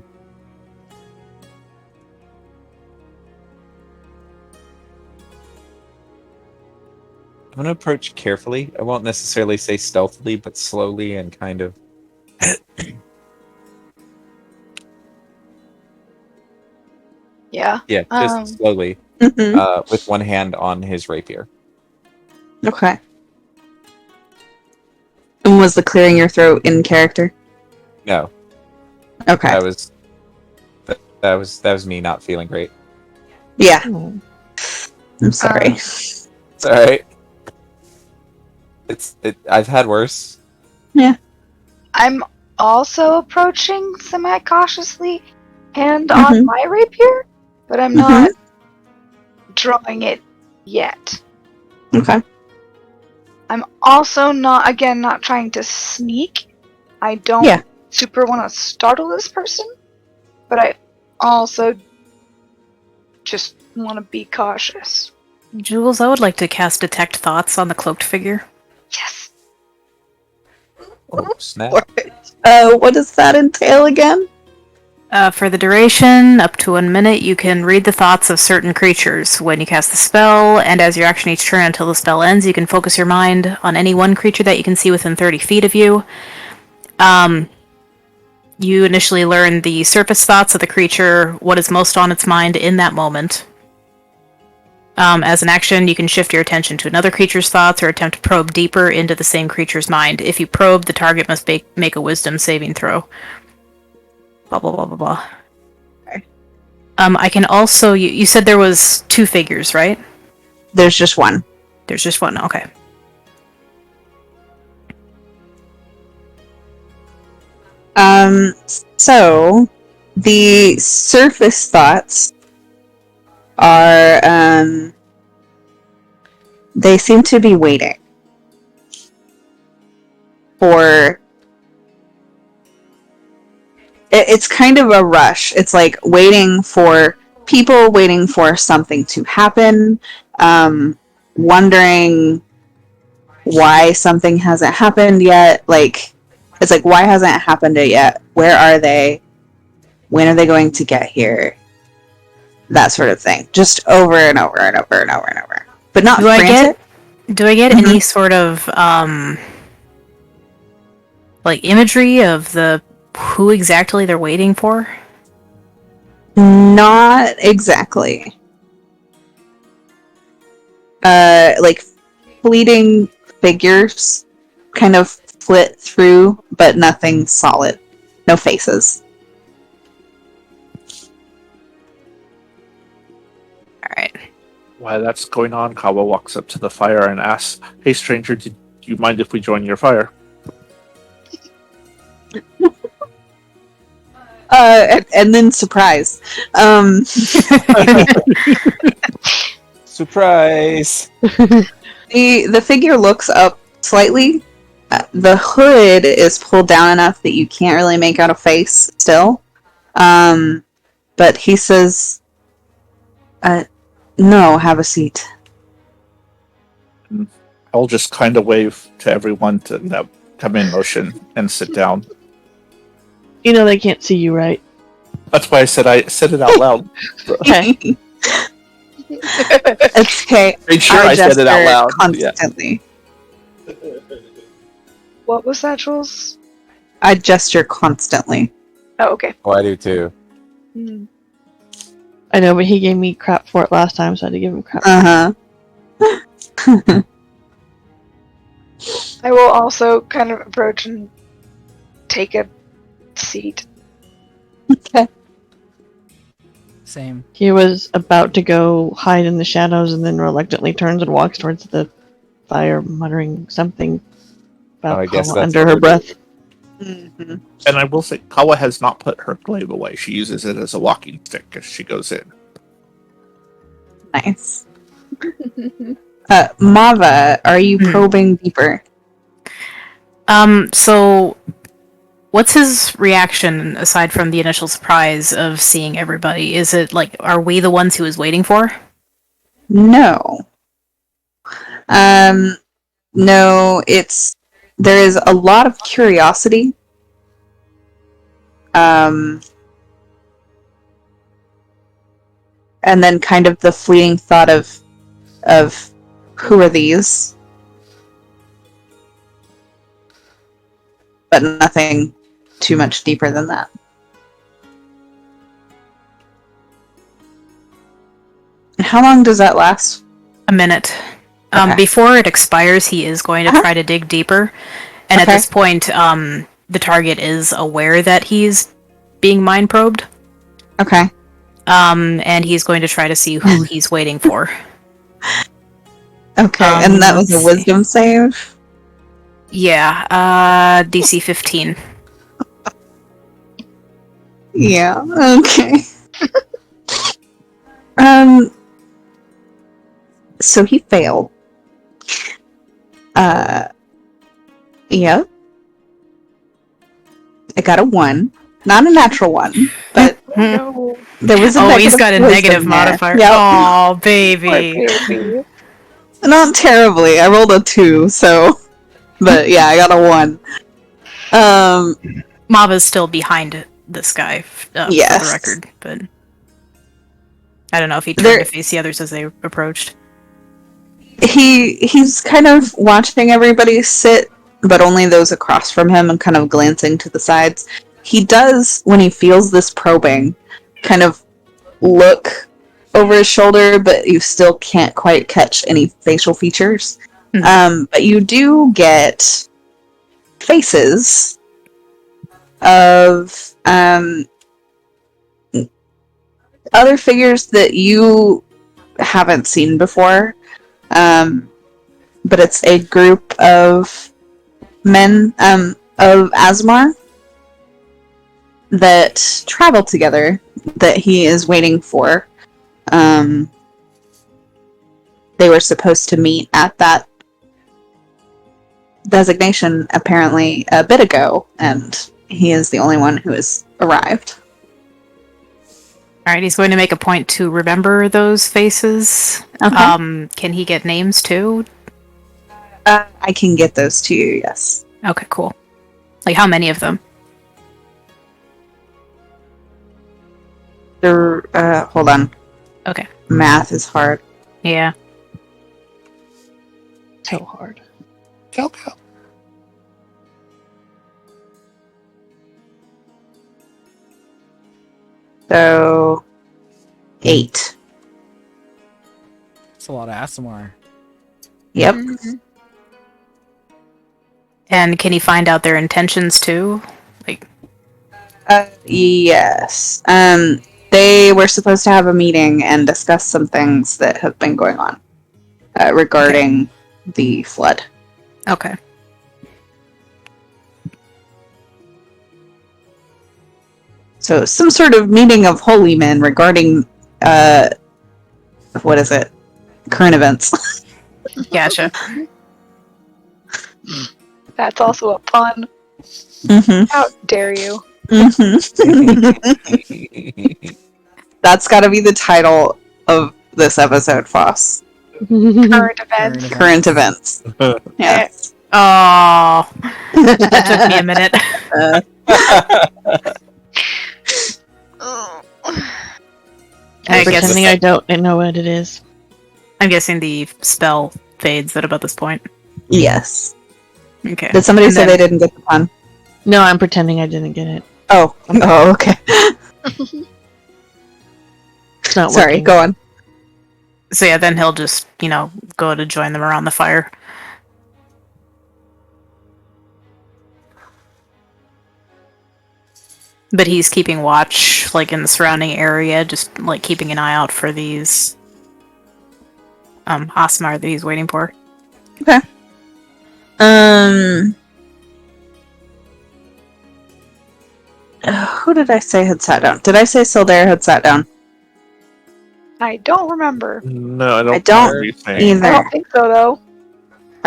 I'm gonna approach carefully. I won't necessarily say stealthily, but slowly and kind of. Yeah. Yeah, just slowly, Mm-hmm. with one hand on his rapier. Okay. And was the clearing your throat in character? No, Okay. that was me not feeling great. Yeah. Oh. I'm sorry. It's all right. I've had worse. I'm also approaching semi-cautiously, hand on Mhm. my rapier, but I'm not drawing it yet. Okay. I'm also not trying to sneak. I don't Yeah. super want to startle this person, but I also just want to be cautious. Jules, I would like to cast Detect Thoughts on the cloaked figure. Yes. Oh snap! What does that entail again? For the duration, up to 1 minute, you can read the thoughts of certain creatures when you cast the spell, and as your action each turn until the spell ends, you can focus your mind on any one creature that you can see within 30 feet of you. You initially learn the surface thoughts of the creature, what is most on its mind in that moment. As an action, you can shift your attention to another creature's thoughts or attempt to probe deeper into the same creature's mind. If you probe, the target must make a wisdom saving throw. Blah, blah, blah, blah, blah. Okay. I can also... You said there was 2 figures, right? There's just one. There's just one, okay. So the surface thoughts are, they seem to be waiting for. It's kind of a rush. It's like waiting for people, waiting for something to happen, wondering why something hasn't happened yet. Like, it's like, why hasn't it happened yet? Where are they? When are they going to get here? That sort of thing. Just over and over and over and over and over. But not frantic. Do I get any sort of like imagery of the who exactly they're waiting for? Not exactly. Like fleeting figures kind of flit through, but nothing solid. No faces. Alright. While that's going on, Kawa walks up to the fire and asks, "Hey, stranger, do you mind if we join your fire?" And then surprise. Surprise! The figure looks up slightly. The hood is pulled down enough that you can't really make out a face still. But he says, no, have a seat. I'll just kind of wave to everyone to come in motion and sit down. You know they can't see you, right? That's why I said it out loud. Okay. It's okay. Made sure I said it out gesture loud. Constantly. What was that, Jules? I gesture constantly. Oh, okay. Oh, I do too. Hmm. I know, but he gave me crap for it last time, so I had to give him crap. Uh-huh. I will also kind of approach and take a seat. Okay. Same. He was about to go hide in the shadows and then reluctantly turns and walks towards the fire, muttering something about I guess Kawa that's under what her we're breath. Mm-hmm. And I will say, Kawa has not put her glaive away. She uses it as a walking stick as she goes in. Nice. Mava, are you probing deeper? So what's his reaction aside from the initial surprise of seeing everybody? Is it like, are we the ones he was waiting for? No. No, there is a lot of curiosity. and then kind of the fleeting thought of who are these? But nothing too much deeper than that. How long does that last? A minute. Okay. Before it expires, he is going to try to dig deeper. And at Okay. this point, the target is aware that he's being mind probed. Okay. And he's going to try to see who he's waiting for. Okay, and that was a let's see. wisdom save? Yeah, DC 15. Yeah, okay. So he failed. Yep. I got a 1. Not a natural 1, but No, there was a Oh, he's negative got a wisdom negative there. modifier. Yep. Oh, poor baby. baby. Not terribly. I rolled a 2, so... But yeah, I got a 1. Mava's still behind this guy, for the Yes. record, but I don't know if he There- turned to face the others as they approached. He's kind of watching everybody sit, but only those across from him and kind of glancing to the sides. He does, when he feels this probing, kind of look over his shoulder, but you still can't quite catch any facial features. But you do get faces of other figures that you haven't seen before. But it's a group of men of Aasimar that travel together that he is waiting for. They were supposed to meet at that designation apparently a bit ago, and he is the only one who has arrived. Alright, he's going to make a point to remember those faces. Okay. Can he get names too? I can get those to you, yes. Okay, cool. Like, how many of them? Hold on. Okay. Math is hard. Yeah. So hard. Go. So 8. It's a lot of Aasimar. Yep. And can he find out their intentions too? Like, Yes. They were supposed to have a meeting and discuss some things that have been going on regarding the flood. okay. So some sort of meeting of holy men regarding what is it? Current events. Gotcha. That's also a pun. Mm-hmm. How dare you? Mm-hmm. That's got to be the title of this episode, Foss. Current events. Current events. Yes. Oh, that took me a minute. I I'm guess pretending I don't know what it is. I'm guessing the spell fades at about this point. Yes. Okay. Did somebody And say then- they didn't get the pun? No, I'm pretending I didn't get it. Oh. Oh, okay. It's not Sorry, working. go on. So yeah, then he'll just, go to join them around the fire. But he's keeping watch, like, in the surrounding area, just, like, keeping an eye out for these, Aasimar that he's waiting for. Okay. Who did I say had sat down? Did I say Sildare had sat down? I don't remember. No, I don't. I don't remember you saying. I either. don't think so, though.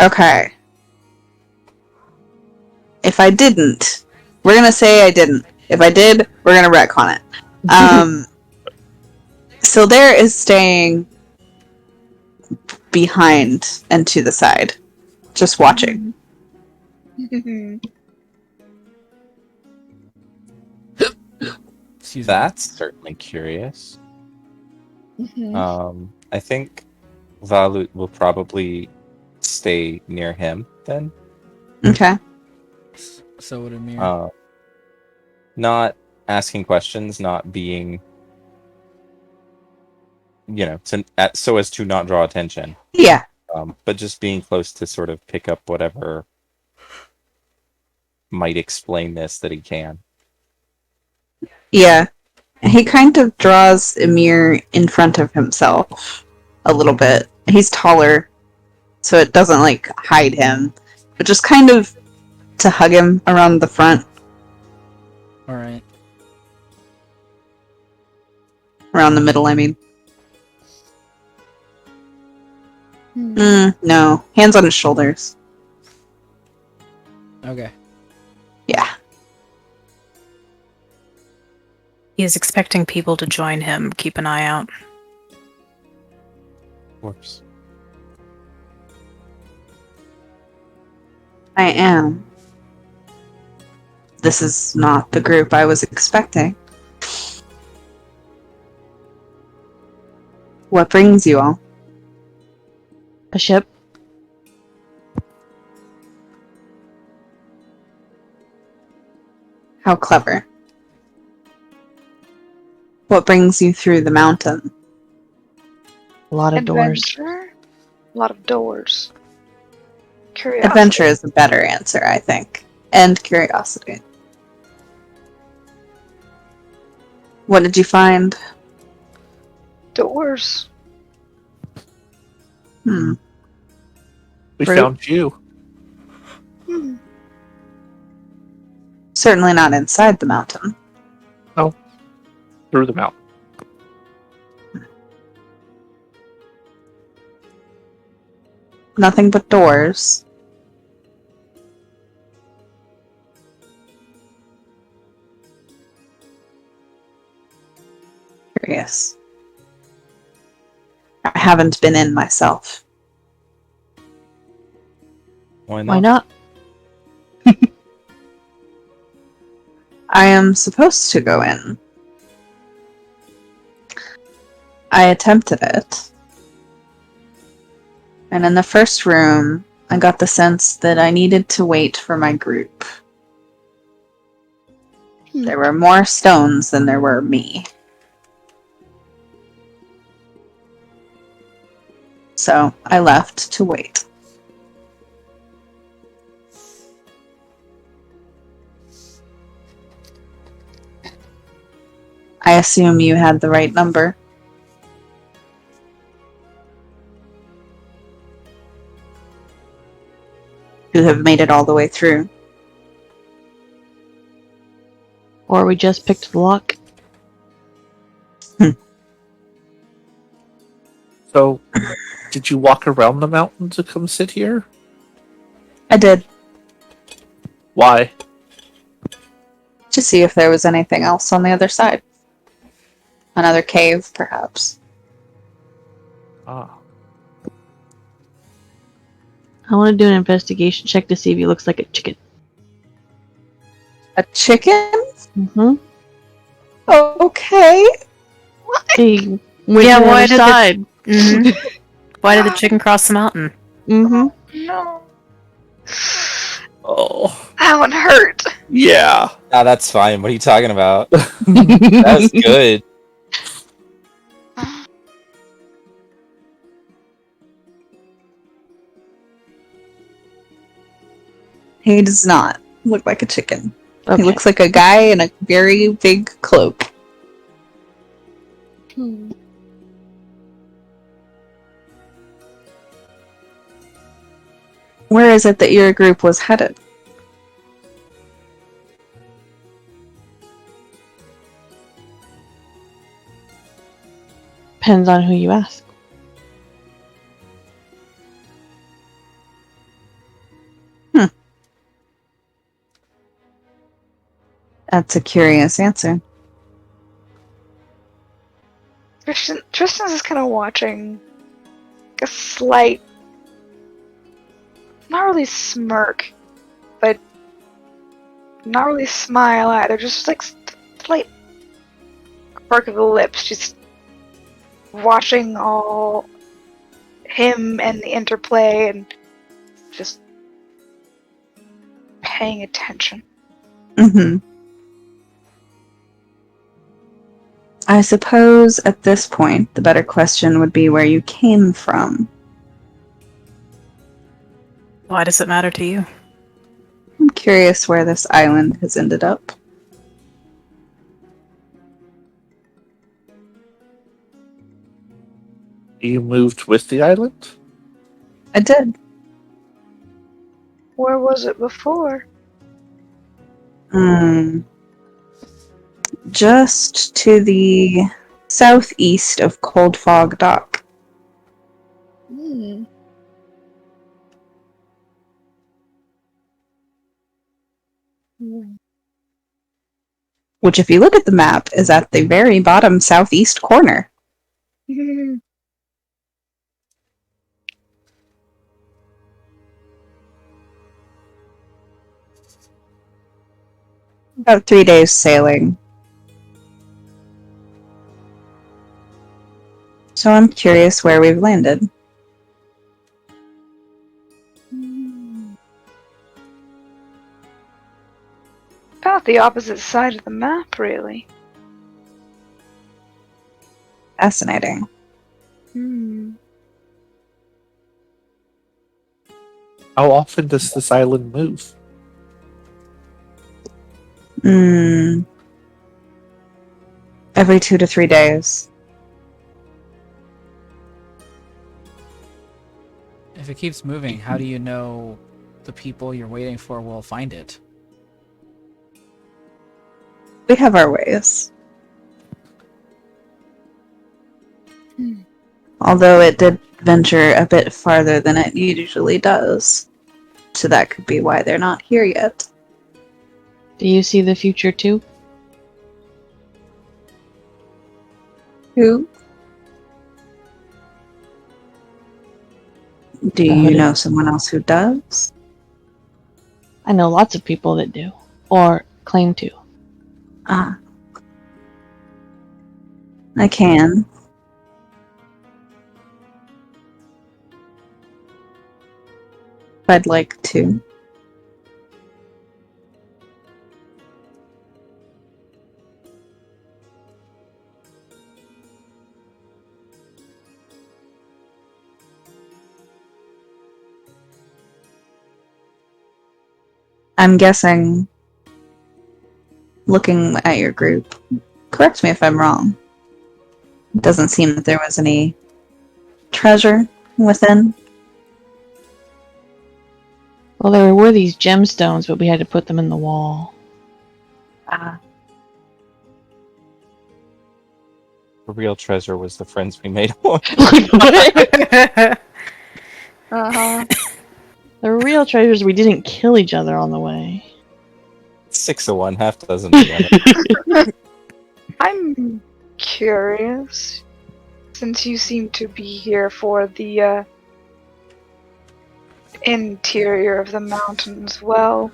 Okay. If I didn't, we're gonna say I didn't. If I did, we're gonna retcon it. Sildare is staying behind and to the side, just watching. Excuse me. That's certainly curious. Mhm. I think Valut will probably stay near him then. Okay. So would Amir. Not asking questions, not being, so as to not draw attention. Yeah. But just being close to sort of pick up whatever might explain this that he can. Yeah. He kind of draws Emir in front of himself a little bit. He's taller, so it doesn't like hide him, but just kind of to hug him around the front, All right. around the middle, I mean. No. Hands on his shoulders. Okay. Yeah. He is expecting people to join him. Keep an eye out. Of course. I am. This is not the group I was expecting. What brings you all? A ship. How clever. What brings you through the mountain? A lot of doors. Adventure. A lot of doors. Curiosity. Adventure is a better answer, I think. And curiosity. What did you find? Doors. Hmm. We Fruit? found you. Hmm. Certainly not inside the mountain. Through the mountain. Nothing but doors. Curious. I haven't been in myself. Why not? Why not? I am supposed to go in. I attempted it. And in the first room, I got the sense that I needed to wait for my group. There were more stones than there were me. So I left to wait. I assume you had the right number. You have made it all the way through. Or we just picked the lock. So, did you walk around the mountain to come sit here? I did. Why? To see if there was anything else on the other side. Another cave, perhaps. Ah. I want to do an investigation check to see if he looks like a chicken. A chicken? Mm-hmm. Okay. He went Yeah, to the why other did the- side. Mhm. Why did the chicken cross the mountain? Mm-hmm. No. Oh. That one hurt. Yeah. Ah, that's fine. What are you talking about? That was good. He does not look like a chicken. Okay. He looks like a guy in a very big cloak. Where is it that your group was headed? Depends on who you ask. That's a curious answer. Tristan's just kind of watching a slight, not really smirk, but not really smile either. Just like slight quirk of the lips. Just watching all him and the interplay and just paying attention. Mm-hmm. I suppose at this point, the better question would be where you came from. Why does it matter to you? I'm curious where this island has ended up. You moved with the island? I did. Where was it before? Just to the southeast of Cold Fog Dock. Hmm. Which, if you look at the map, is at the very bottom southeast corner. About 3 days sailing. So I'm curious where we've landed. About the opposite side of the map, really. Fascinating. How often does this island move? Every 2 to 3 days. If it keeps moving, how do you know the people you're waiting for will find it? We have our ways. Although it did venture a bit farther than it usually does. So that could be why they're not here yet. Do you see the future too? Who? Do you know someone else who does? I know lots of people that do, or claim to. Ah. I can. I'd like to. I'm guessing, looking at your group, correct me if I'm wrong, it doesn't seem that there was any treasure within. Well, there were these gemstones, but we had to put them in the wall. Ah. The real treasure was the friends we made on. Uh-huh. The real treasures, we didn't kill each other on the way. 6 of one, half dozen of the other. I'm curious, since you seem to be here for the interior of the mountain as well.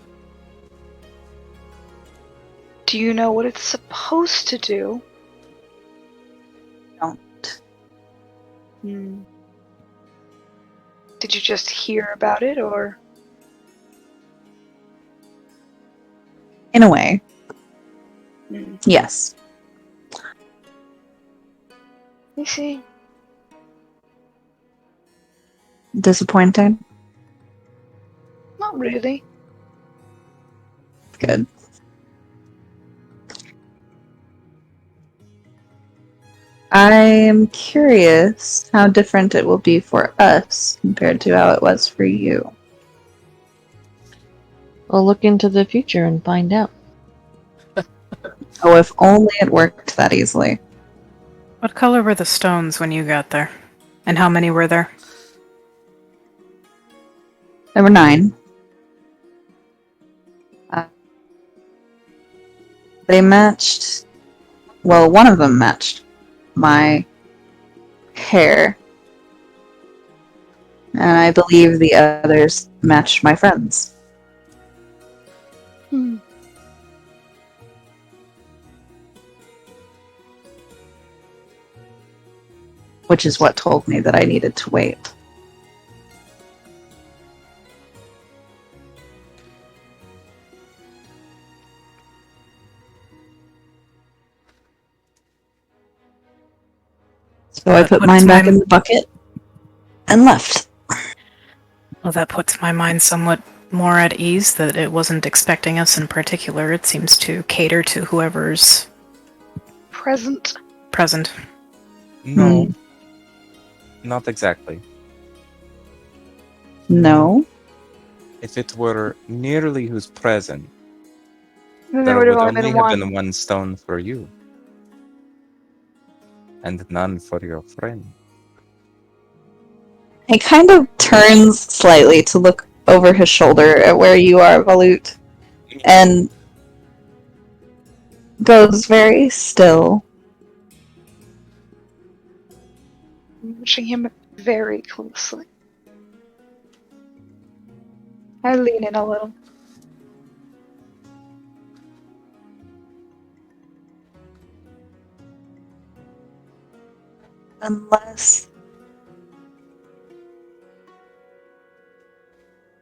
Do you know what it's supposed to do? Don't. Did you just hear about it, or? In a way. Yes. I see. Disappointing? Not really. Good. I am curious how different it will be for us compared to how it was for you. We'll look into the future and find out. Oh, if only it worked that easily. What color were the stones when you got there? And how many were there? There were 9. They matched... Well, one of them matched my hair. And I believe the others matched my friends. which is what told me that I needed to wait. So I put mine back in the bucket and left. Well, that puts my mind somewhat more at ease that it wasn't expecting us in particular. It seems to cater to whoever's Present. present. No, not exactly. No. If it were nearly who's present, Then there there would would have only only been have one. been one stone for you. And none for your friend. He kind of turns slightly to look over his shoulder at where you are, Valut, and goes very still. Watching him very closely. I lean in a little. Unless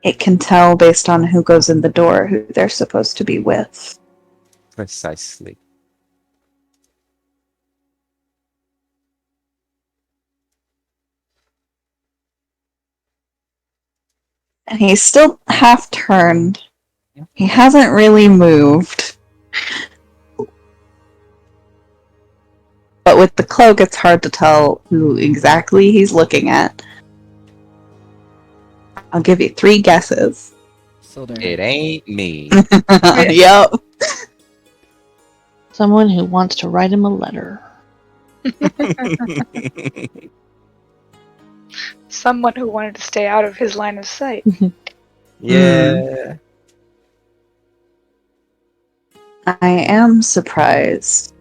it can tell based on who goes in the door who they're supposed to be with. Precisely. And he's still half turned. He hasn't really moved. But with the cloak, it's hard to tell who exactly he's looking at. I'll give you 3 guesses. Still It ain't me. Yep. Someone who wants to write him a letter. Someone who wanted to stay out of his line of sight. Yeah. I am surprised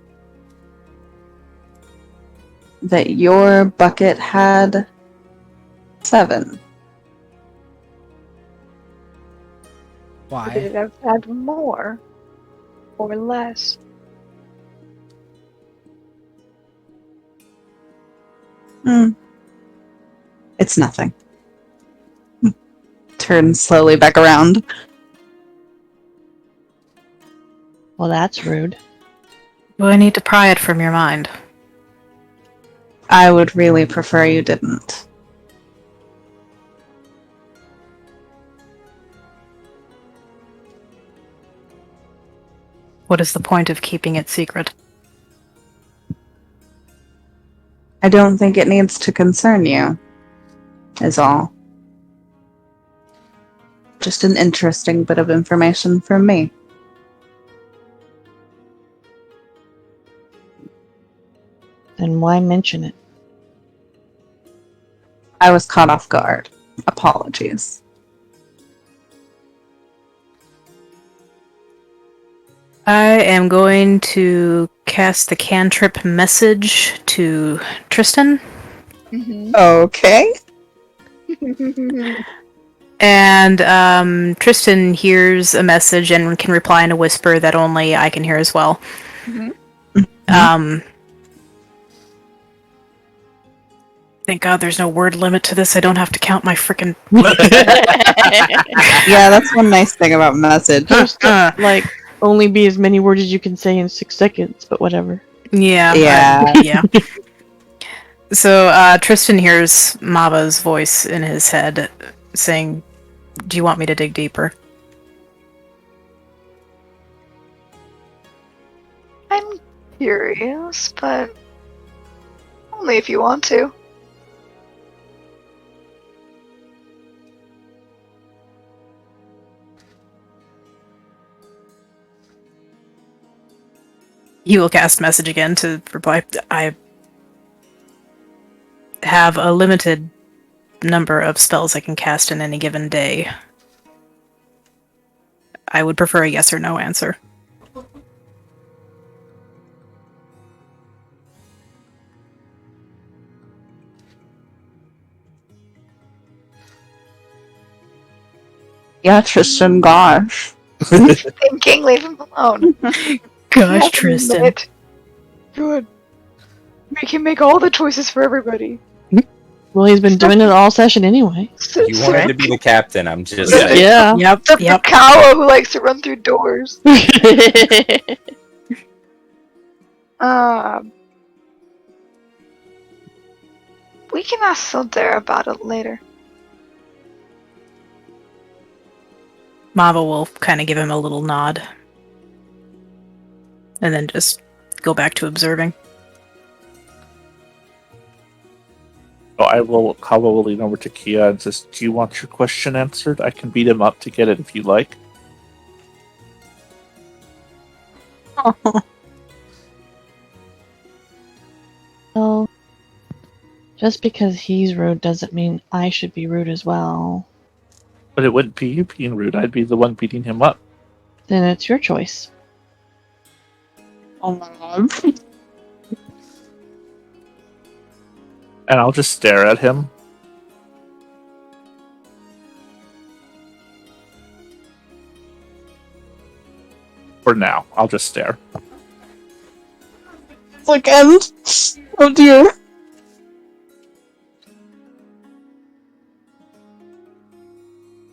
that your bucket had 7. Or did Why? it have had more? Or less? It's nothing. Turn slowly back around. Well, that's rude. Do I need to pry it from your mind? I would really prefer you didn't. What is the point of keeping it secret? I don't think it needs to concern you, is all. Just an interesting bit of information from me. Then why mention it? I was caught off guard. Apologies. I am going to cast the cantrip message to Tristan. Okay. And Tristan hears a message and can reply in a whisper that only I can hear as well. Thank God there's no word limit to this. I don't have to count my freaking. Yeah, that's one nice thing about message. Like, only be as many words as you can say in 6 seconds, but whatever. Yeah. Yeah. Yeah. So Tristan hears Mava's voice in his head saying, "Do you want me to dig deeper?" I'm curious, but only if you want to. He will cast message again to reply. I have a limited number of spells I can cast in any given day. I would prefer a yes or no answer. Yeah, Tristan, gosh. Thinking, leave him alone. Gosh, Have a Tristan. minute. Good. Make him make all the choices for everybody. Well, he's been doing it all session anyway. You wanted to be the captain. I'm just Yeah. saying. Yeah. Yep. Except Yep. the cow who likes to run through doors. We can ask Sildare about it later. Mava will kind of give him a little nod. And then just go back to observing. So Kawa will lean over to Kia and says, "Do you want your question answered? I can beat him up to get it if you like." Well, just because he's rude doesn't mean I should be rude as well. But it wouldn't be you being rude. I'd be the one beating him up. Then it's your choice. Oh my god. And I'll just stare at him. For now, I'll just stare. Like, end. Oh dear.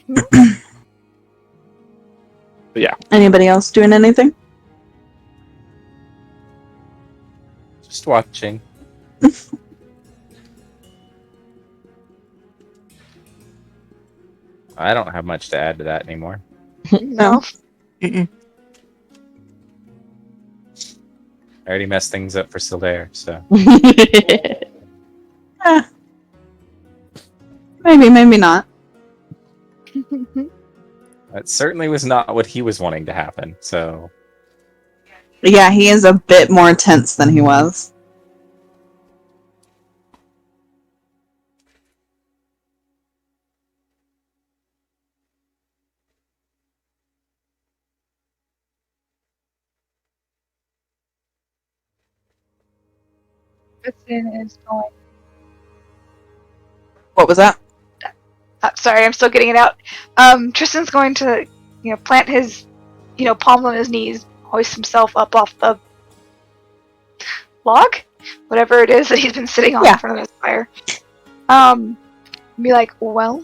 But yeah, Anybody else doing anything? Just watching. I don't have much to add to that anymore. No. Mm-mm. I already messed things up for Sildare, so. Maybe, maybe not. That certainly was not what he was wanting to happen, so. Yeah, he is a bit more tense than he was. Tristan is going. What was that? Sorry, I'm still getting it out. Tristan's going to, plant his, palms on his knees, hoist himself up off the log, whatever it is that he's been sitting on in front of his fire. Be like, well,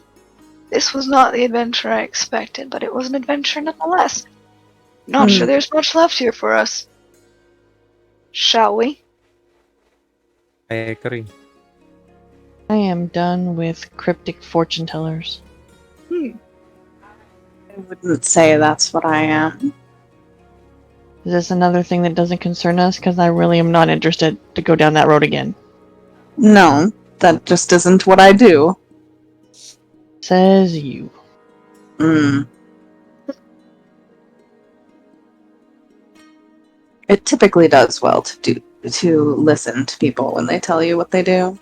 this was not the adventure I expected, but it was an adventure nonetheless. Not sure there's much left here for us. Shall we? I agree. I am done with cryptic fortune tellers. I wouldn't say that's what I am. Is this another thing that doesn't concern us? Because I really am not interested to go down that road again. No, that just isn't what I do. Says you. It typically does well to listen to people when they tell you what they do.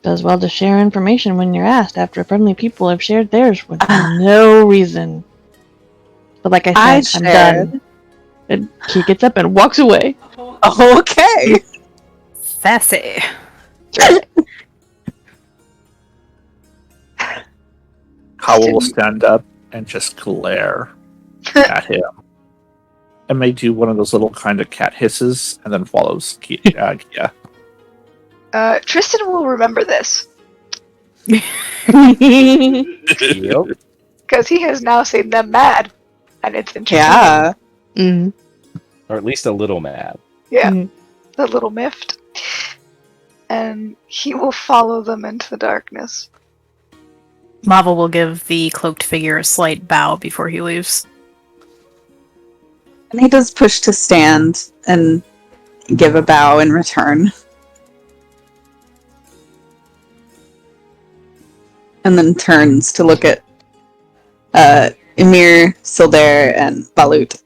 Does well to share information when you're asked after friendly people have shared theirs with no reason. But like I said, I'm done. And he gets up and walks away. Okay. Sassy. Kawa will stand up and just glare at him. And may do one of those little kind of cat hisses and then follows Kia. Tristan will remember this. Yep. Because he has now seen them mad. And it's interesting. Yeah. Mm. Or at least a little mad. Yeah. Mm. The little miffed. And he will follow them into the darkness. Mava will give the cloaked figure a slight bow before he leaves. And he does push to stand and give a bow in return. And then turns to look at Emir, Sildare, and Balut.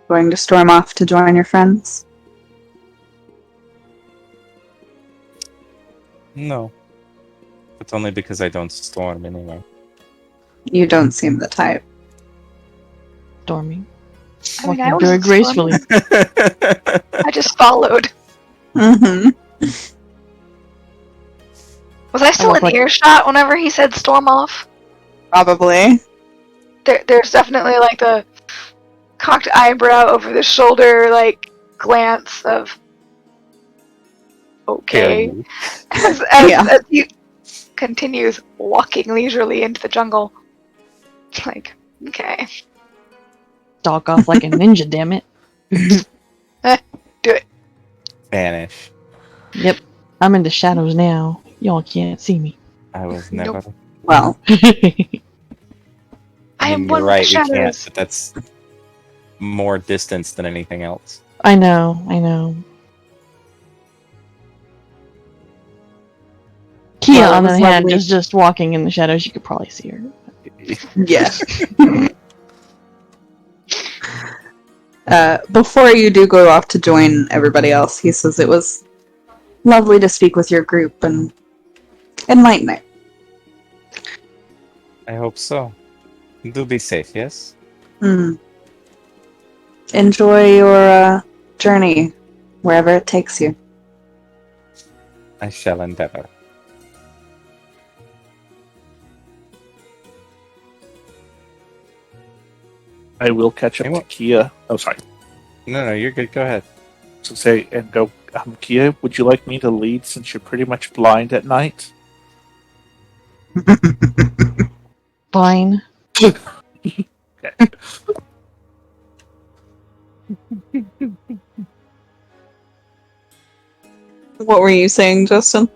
Going to storm off to join your friends? No. It's only because I don't storm anyway. You don't seem the type. Storming. I mean, Walking I very wasn't gracefully. I just followed. Mm-hmm. Was I still walk in like- earshot whenever he said storm off? Probably. There's definitely like the cocked eyebrow over the shoulder, like glance of okay Fairly. as he continues walking leisurely into the jungle. Like, okay, Stalk off like a ninja, damn it. do it. Vanish. Yep. I'm in the shadows now. Y'all can't see me. I was never. Nope. Well, I I am mean, one you're with right. the We can't, shadows. but that's more distance than anything else. I know. Kia, Well, it on the was other hand, lovely. just walking in the shadows, you could probably see her. yeah. Before you do go off to join everybody else, he says it was lovely to speak with your group and enlighten it. I hope so. Do be safe, yes? Hmm. Enjoy your journey, wherever it takes you. I shall endeavor. I will catch up to Kia. Oh, sorry. No, you're good. Go ahead. So say and go. Kia, would you like me to lead since you're pretty much blind at night? Fine. What were you saying, Justin?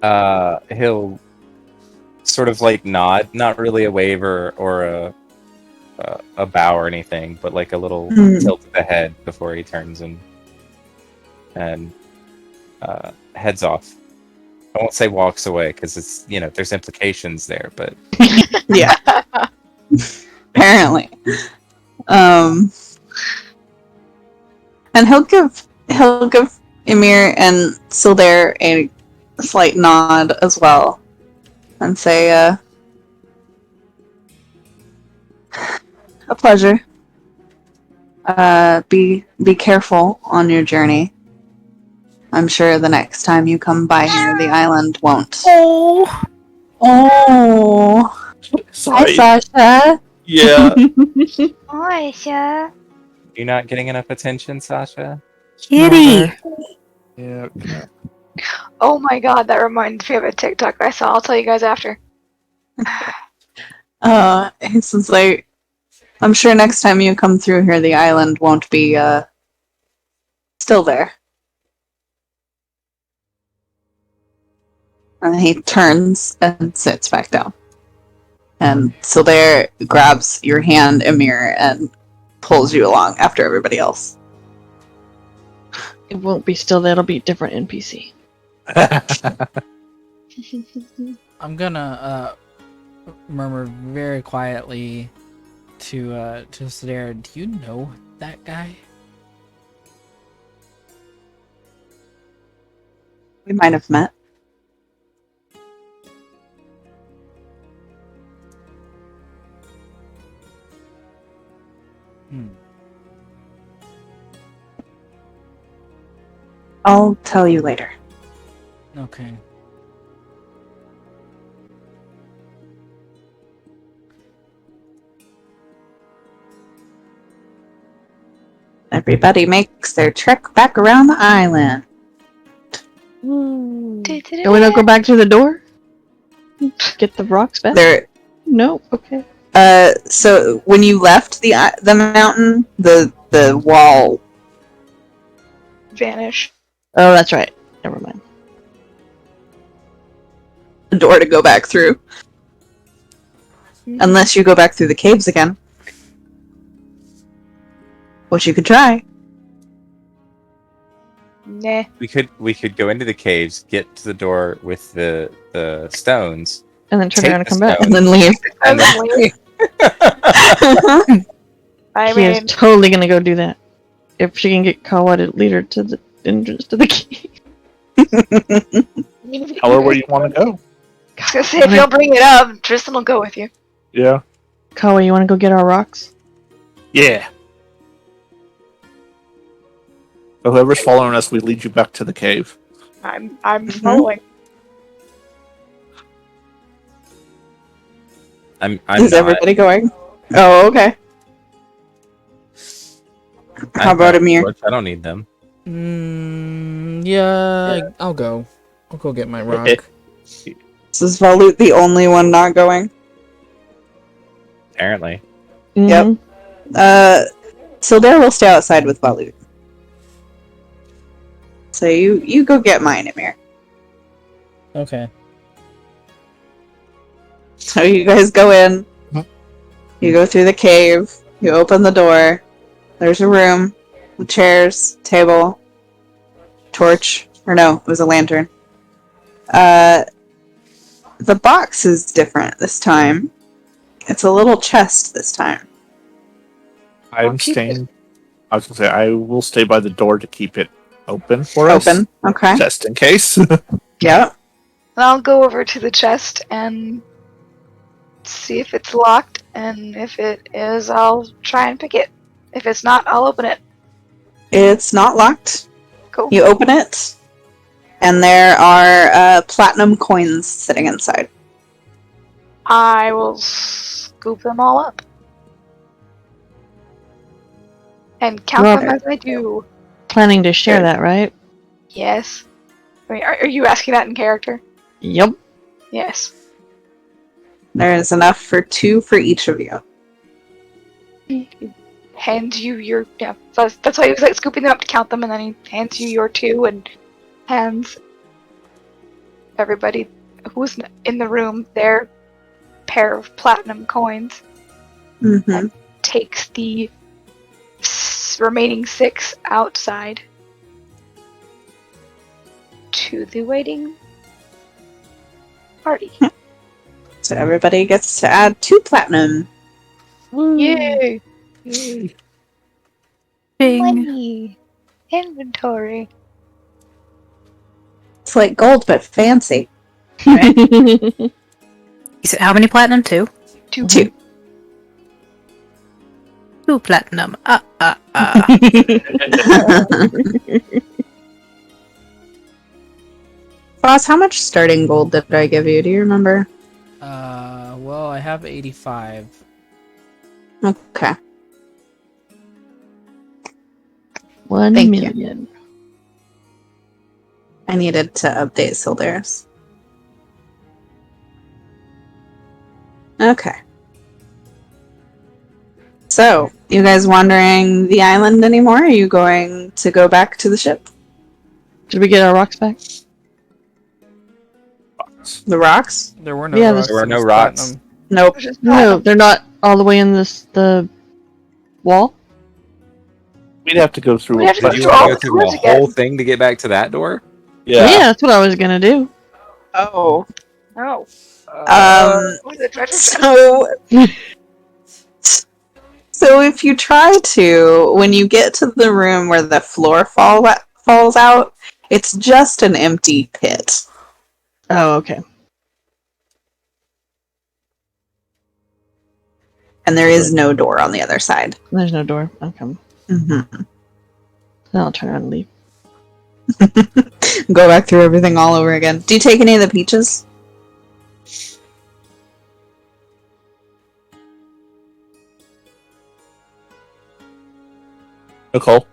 He'll sort of like nod, not really a wave or a bow or anything, but like a little tilt of the head before he turns and heads off. I won't say walks away because it's there's implications there, but Yeah. Apparently. And he'll give Emir and Sildair a slight nod as well, and say, "A pleasure. Be careful on your journey. I'm sure the next time you come by here, the island won't." Oh, Oh, hi, Sorry. Sasha. Yeah. Hi, sir. you're not getting enough attention, Sasha. kitty. Yeah. Oh my god, that reminds me of a TikTok I saw. I'll tell you guys after. He says, like, I'm sure next time you come through here, the island won't be still there. And he turns and sits back down. And Sildair grabs your hand, Emir, and pulls you along after everybody else. It won't be still, that'll be a different NPC. I'm gonna murmur very quietly to Sedera, do you know that guy? We might have met. I'll tell you later. Okay. Everybody makes their trek back around the island. Can we not go back through the door? Get the rocks back? There. No? Okay. So when you left the mountain, the wall. Vanish. Oh, that's right. Never mind. The door to go back through. Unless you go back through the caves again. Which you could try. Nah. We could go into the caves, get to the door with the stones, And then turn Take around and the come back. stone. And then leave. and then I She is mean, totally gonna go do that. If she can get Kawa to lead her to the entrance to the cave. Tell her where you want to go. I was gonna say, if you'll bring it up, Tristan will go with you. Yeah. Kawa, you wanna go get our rocks? Yeah. So whoever's following us, we lead you back to the cave. I'm following. I'm Is not. everybody going? Oh, okay. How about Amir? I don't need them. Yeah, I'll go. I'll go get my rock. So is Valut the only one not going? Apparently. Mhm. Sildare will stay outside with Valut. So you go get mine, Amir. Okay. So you guys go in. Mhm. You go through the cave. You open the door. There's a room with chairs, table, torch. Or no, it was a lantern. The box is different this time. It's a little chest this time. I'm keep it. staying. I was gonna say I will stay by the door to keep it open for us, Open. Okay. just in case. Yep. And I'll go over to the chest and see if it's locked, and if it is, I'll try and pick it. If it's not, I'll open it. It's not locked. Cool. You open it, and there are platinum coins sitting inside. I will scoop them all up. And count them Well- as I do. Planning to share that, right? Yes. I mean, are you asking that in character? Yep. Yes. There is enough for 2 for each of you. He hands you your that's why he was like scooping them up to count them, and then he hands you your 2 and hands everybody who's in the room their pair of platinum coins. Mm-hmm. Takes the remaining 6 outside to the waiting party. So everybody gets to add 2 platinum. Yay! Bing. Money! Inventory! It's like gold, but fancy. You said how many platinum? 2? 2. 2. 2 platinum. Boss, how much starting gold did I give you? Do you remember? Well, I have 85. Okay. 1 Thank you. million. I needed to update Sildaris. Okay. So, you guys wandering the island anymore? Are you going to go back to the ship? Did we get our rocks back? The rocks? There were no Yeah, rocks. there were it no was rocks. platinum. Nope. No, they're not all the way in the wall. We'd have to go through. We'd have to Did go you through want all to go the through doors the again. whole thing to get back to that door? Yeah, that's what I was gonna do. Oh. Oh. Um, The treasure chest. So if you try to, when you get to the room where the floor falls out, it's just an empty pit. Oh, okay. And there is no door on the other side. There's no door. Okay. Mm-hmm. Then I'll turn around and leave. Go back through everything all over again. Do you take any of the peaches? Nicole.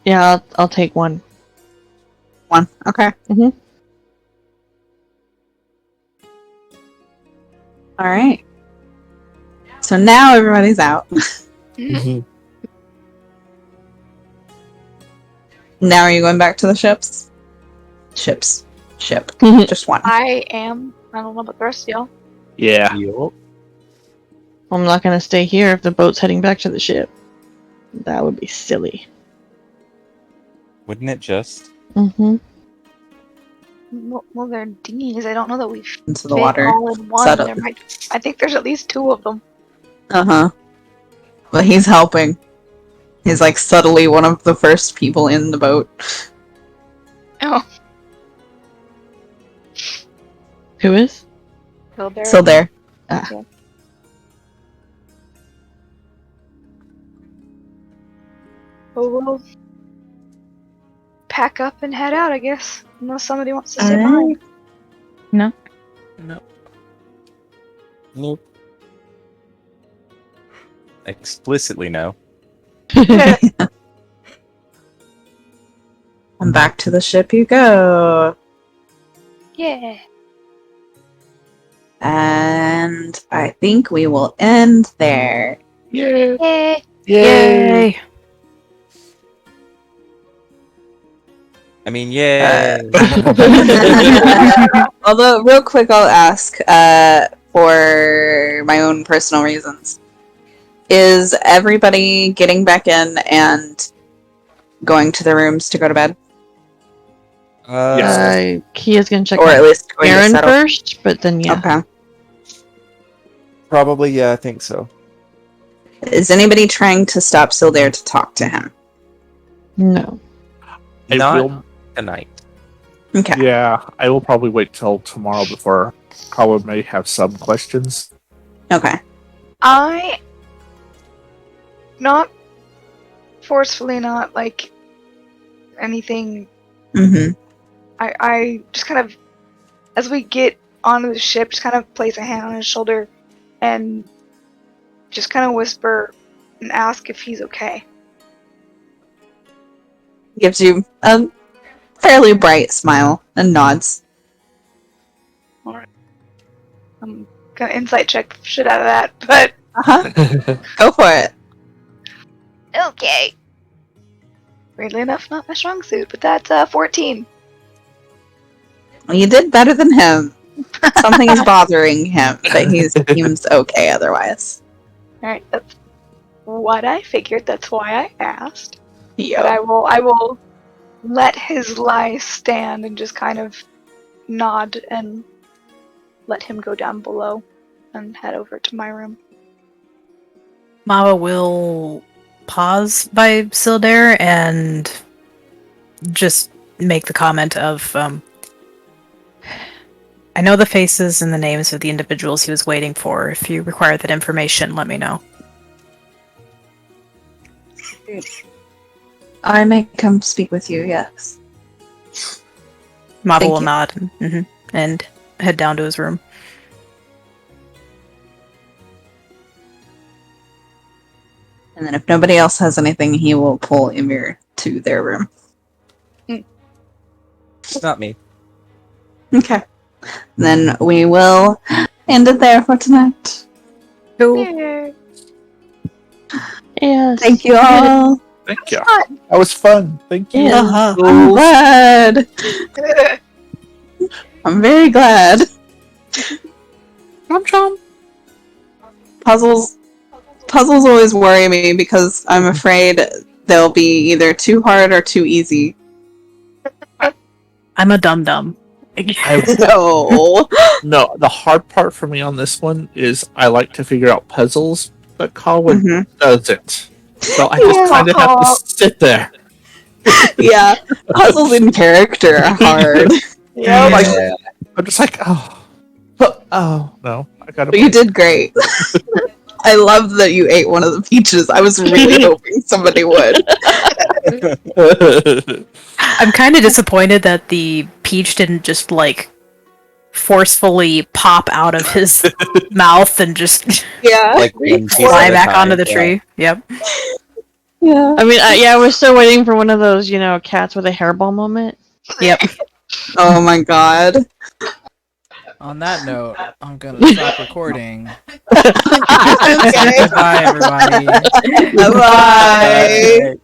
Yeah, I'll take one. 1. Okay. Mhm. All right. So now everybody's out. Mhm. Now are you going back to the ships? Ships. Ship. Mhm. Just one. I am. I don't know about the rest of y'all. Yeah. I'm not gonna stay here if the boat's heading back to the ship. That would be silly. Wouldn't it just? Mm-hmm. Well, they're dinghies. I don't know that we Into the fit water. all in one. Settle. I think there's at least 2 of them. Uh-huh. But he's helping. He's like subtly one of the first people in the boat. Oh, Who is? Still there. Well, we'll pack up and head out, I guess. Unless somebody wants to stay Alright. behind. No. Nope. Nope. explicitly no. And back to the ship you go. Yeah. And I think we will end there. Yay! Yay. Yay! I mean, yay! Although, real quick, I'll ask for my own personal reasons. Is everybody getting back in and going to their rooms to go to bed? Kia's gonna check Or at on least going to Aaron settle? first, but then yeah. Okay. Probably, yeah, I think so. Is anybody trying to stop Sildare to talk to him? No. I Not will, tonight. Okay. yeah, I will probably wait till tomorrow before Kawa may have some questions. Okay. I not forcefully, not like anything. Mm-hmm. I just kind of, as we get onto the ship, just kind of place a hand on his shoulder and just kind of whisper and ask if he's okay. Gives you a fairly bright smile and nods. I'm gonna insight check the shit out of that, but Uh-huh. Go for it. okay. Weirdly enough, not my strong suit, but that's 14. Well, you did better than him. Something is bothering him, but he seems okay otherwise. Alright, that's what I figured, that's why I asked. But Yep. I will let his lie stand and just kind of nod and let him go down below and head over to my room. Mava will pause by Sildare and just make the comment of, I know the faces and the names of the individuals he was waiting for. If you require that information, let me know. I may come speak with you, yes. Mava Thank will you. nod and head down to his room. And then if nobody else has anything, he will pull Ymir to their room. Not me. Okay. Then we will end it there for tonight. Yeah. Yes. Thank you all. Thank you. That was fun. Thank you. Yeah. I'm glad. I'm very glad. Chomp. Puzzles always worry me because I'm afraid they'll be either too hard or too easy. I'm a dum-dum. No. No, the hard part for me on this one is I like to figure out puzzles, but Colin Mhm. doesn't. So I just kind of have to sit there. Yeah. Puzzles in character are hard. Yeah, like I'm just like, oh no, I gotta. But you did great. I love that you ate one of the peaches. I was really hoping somebody would. I'm kind of disappointed that the peach didn't just, like, forcefully pop out of his mouth and just Yeah. Like one piece fly at a back time, onto the yeah. tree. Yep. Yeah. I mean, we're still waiting for one of those, cats with a hairball moment. Yep. Oh my god. On that note, I'm gonna stop recording. Okay. Bye, everybody. Bye.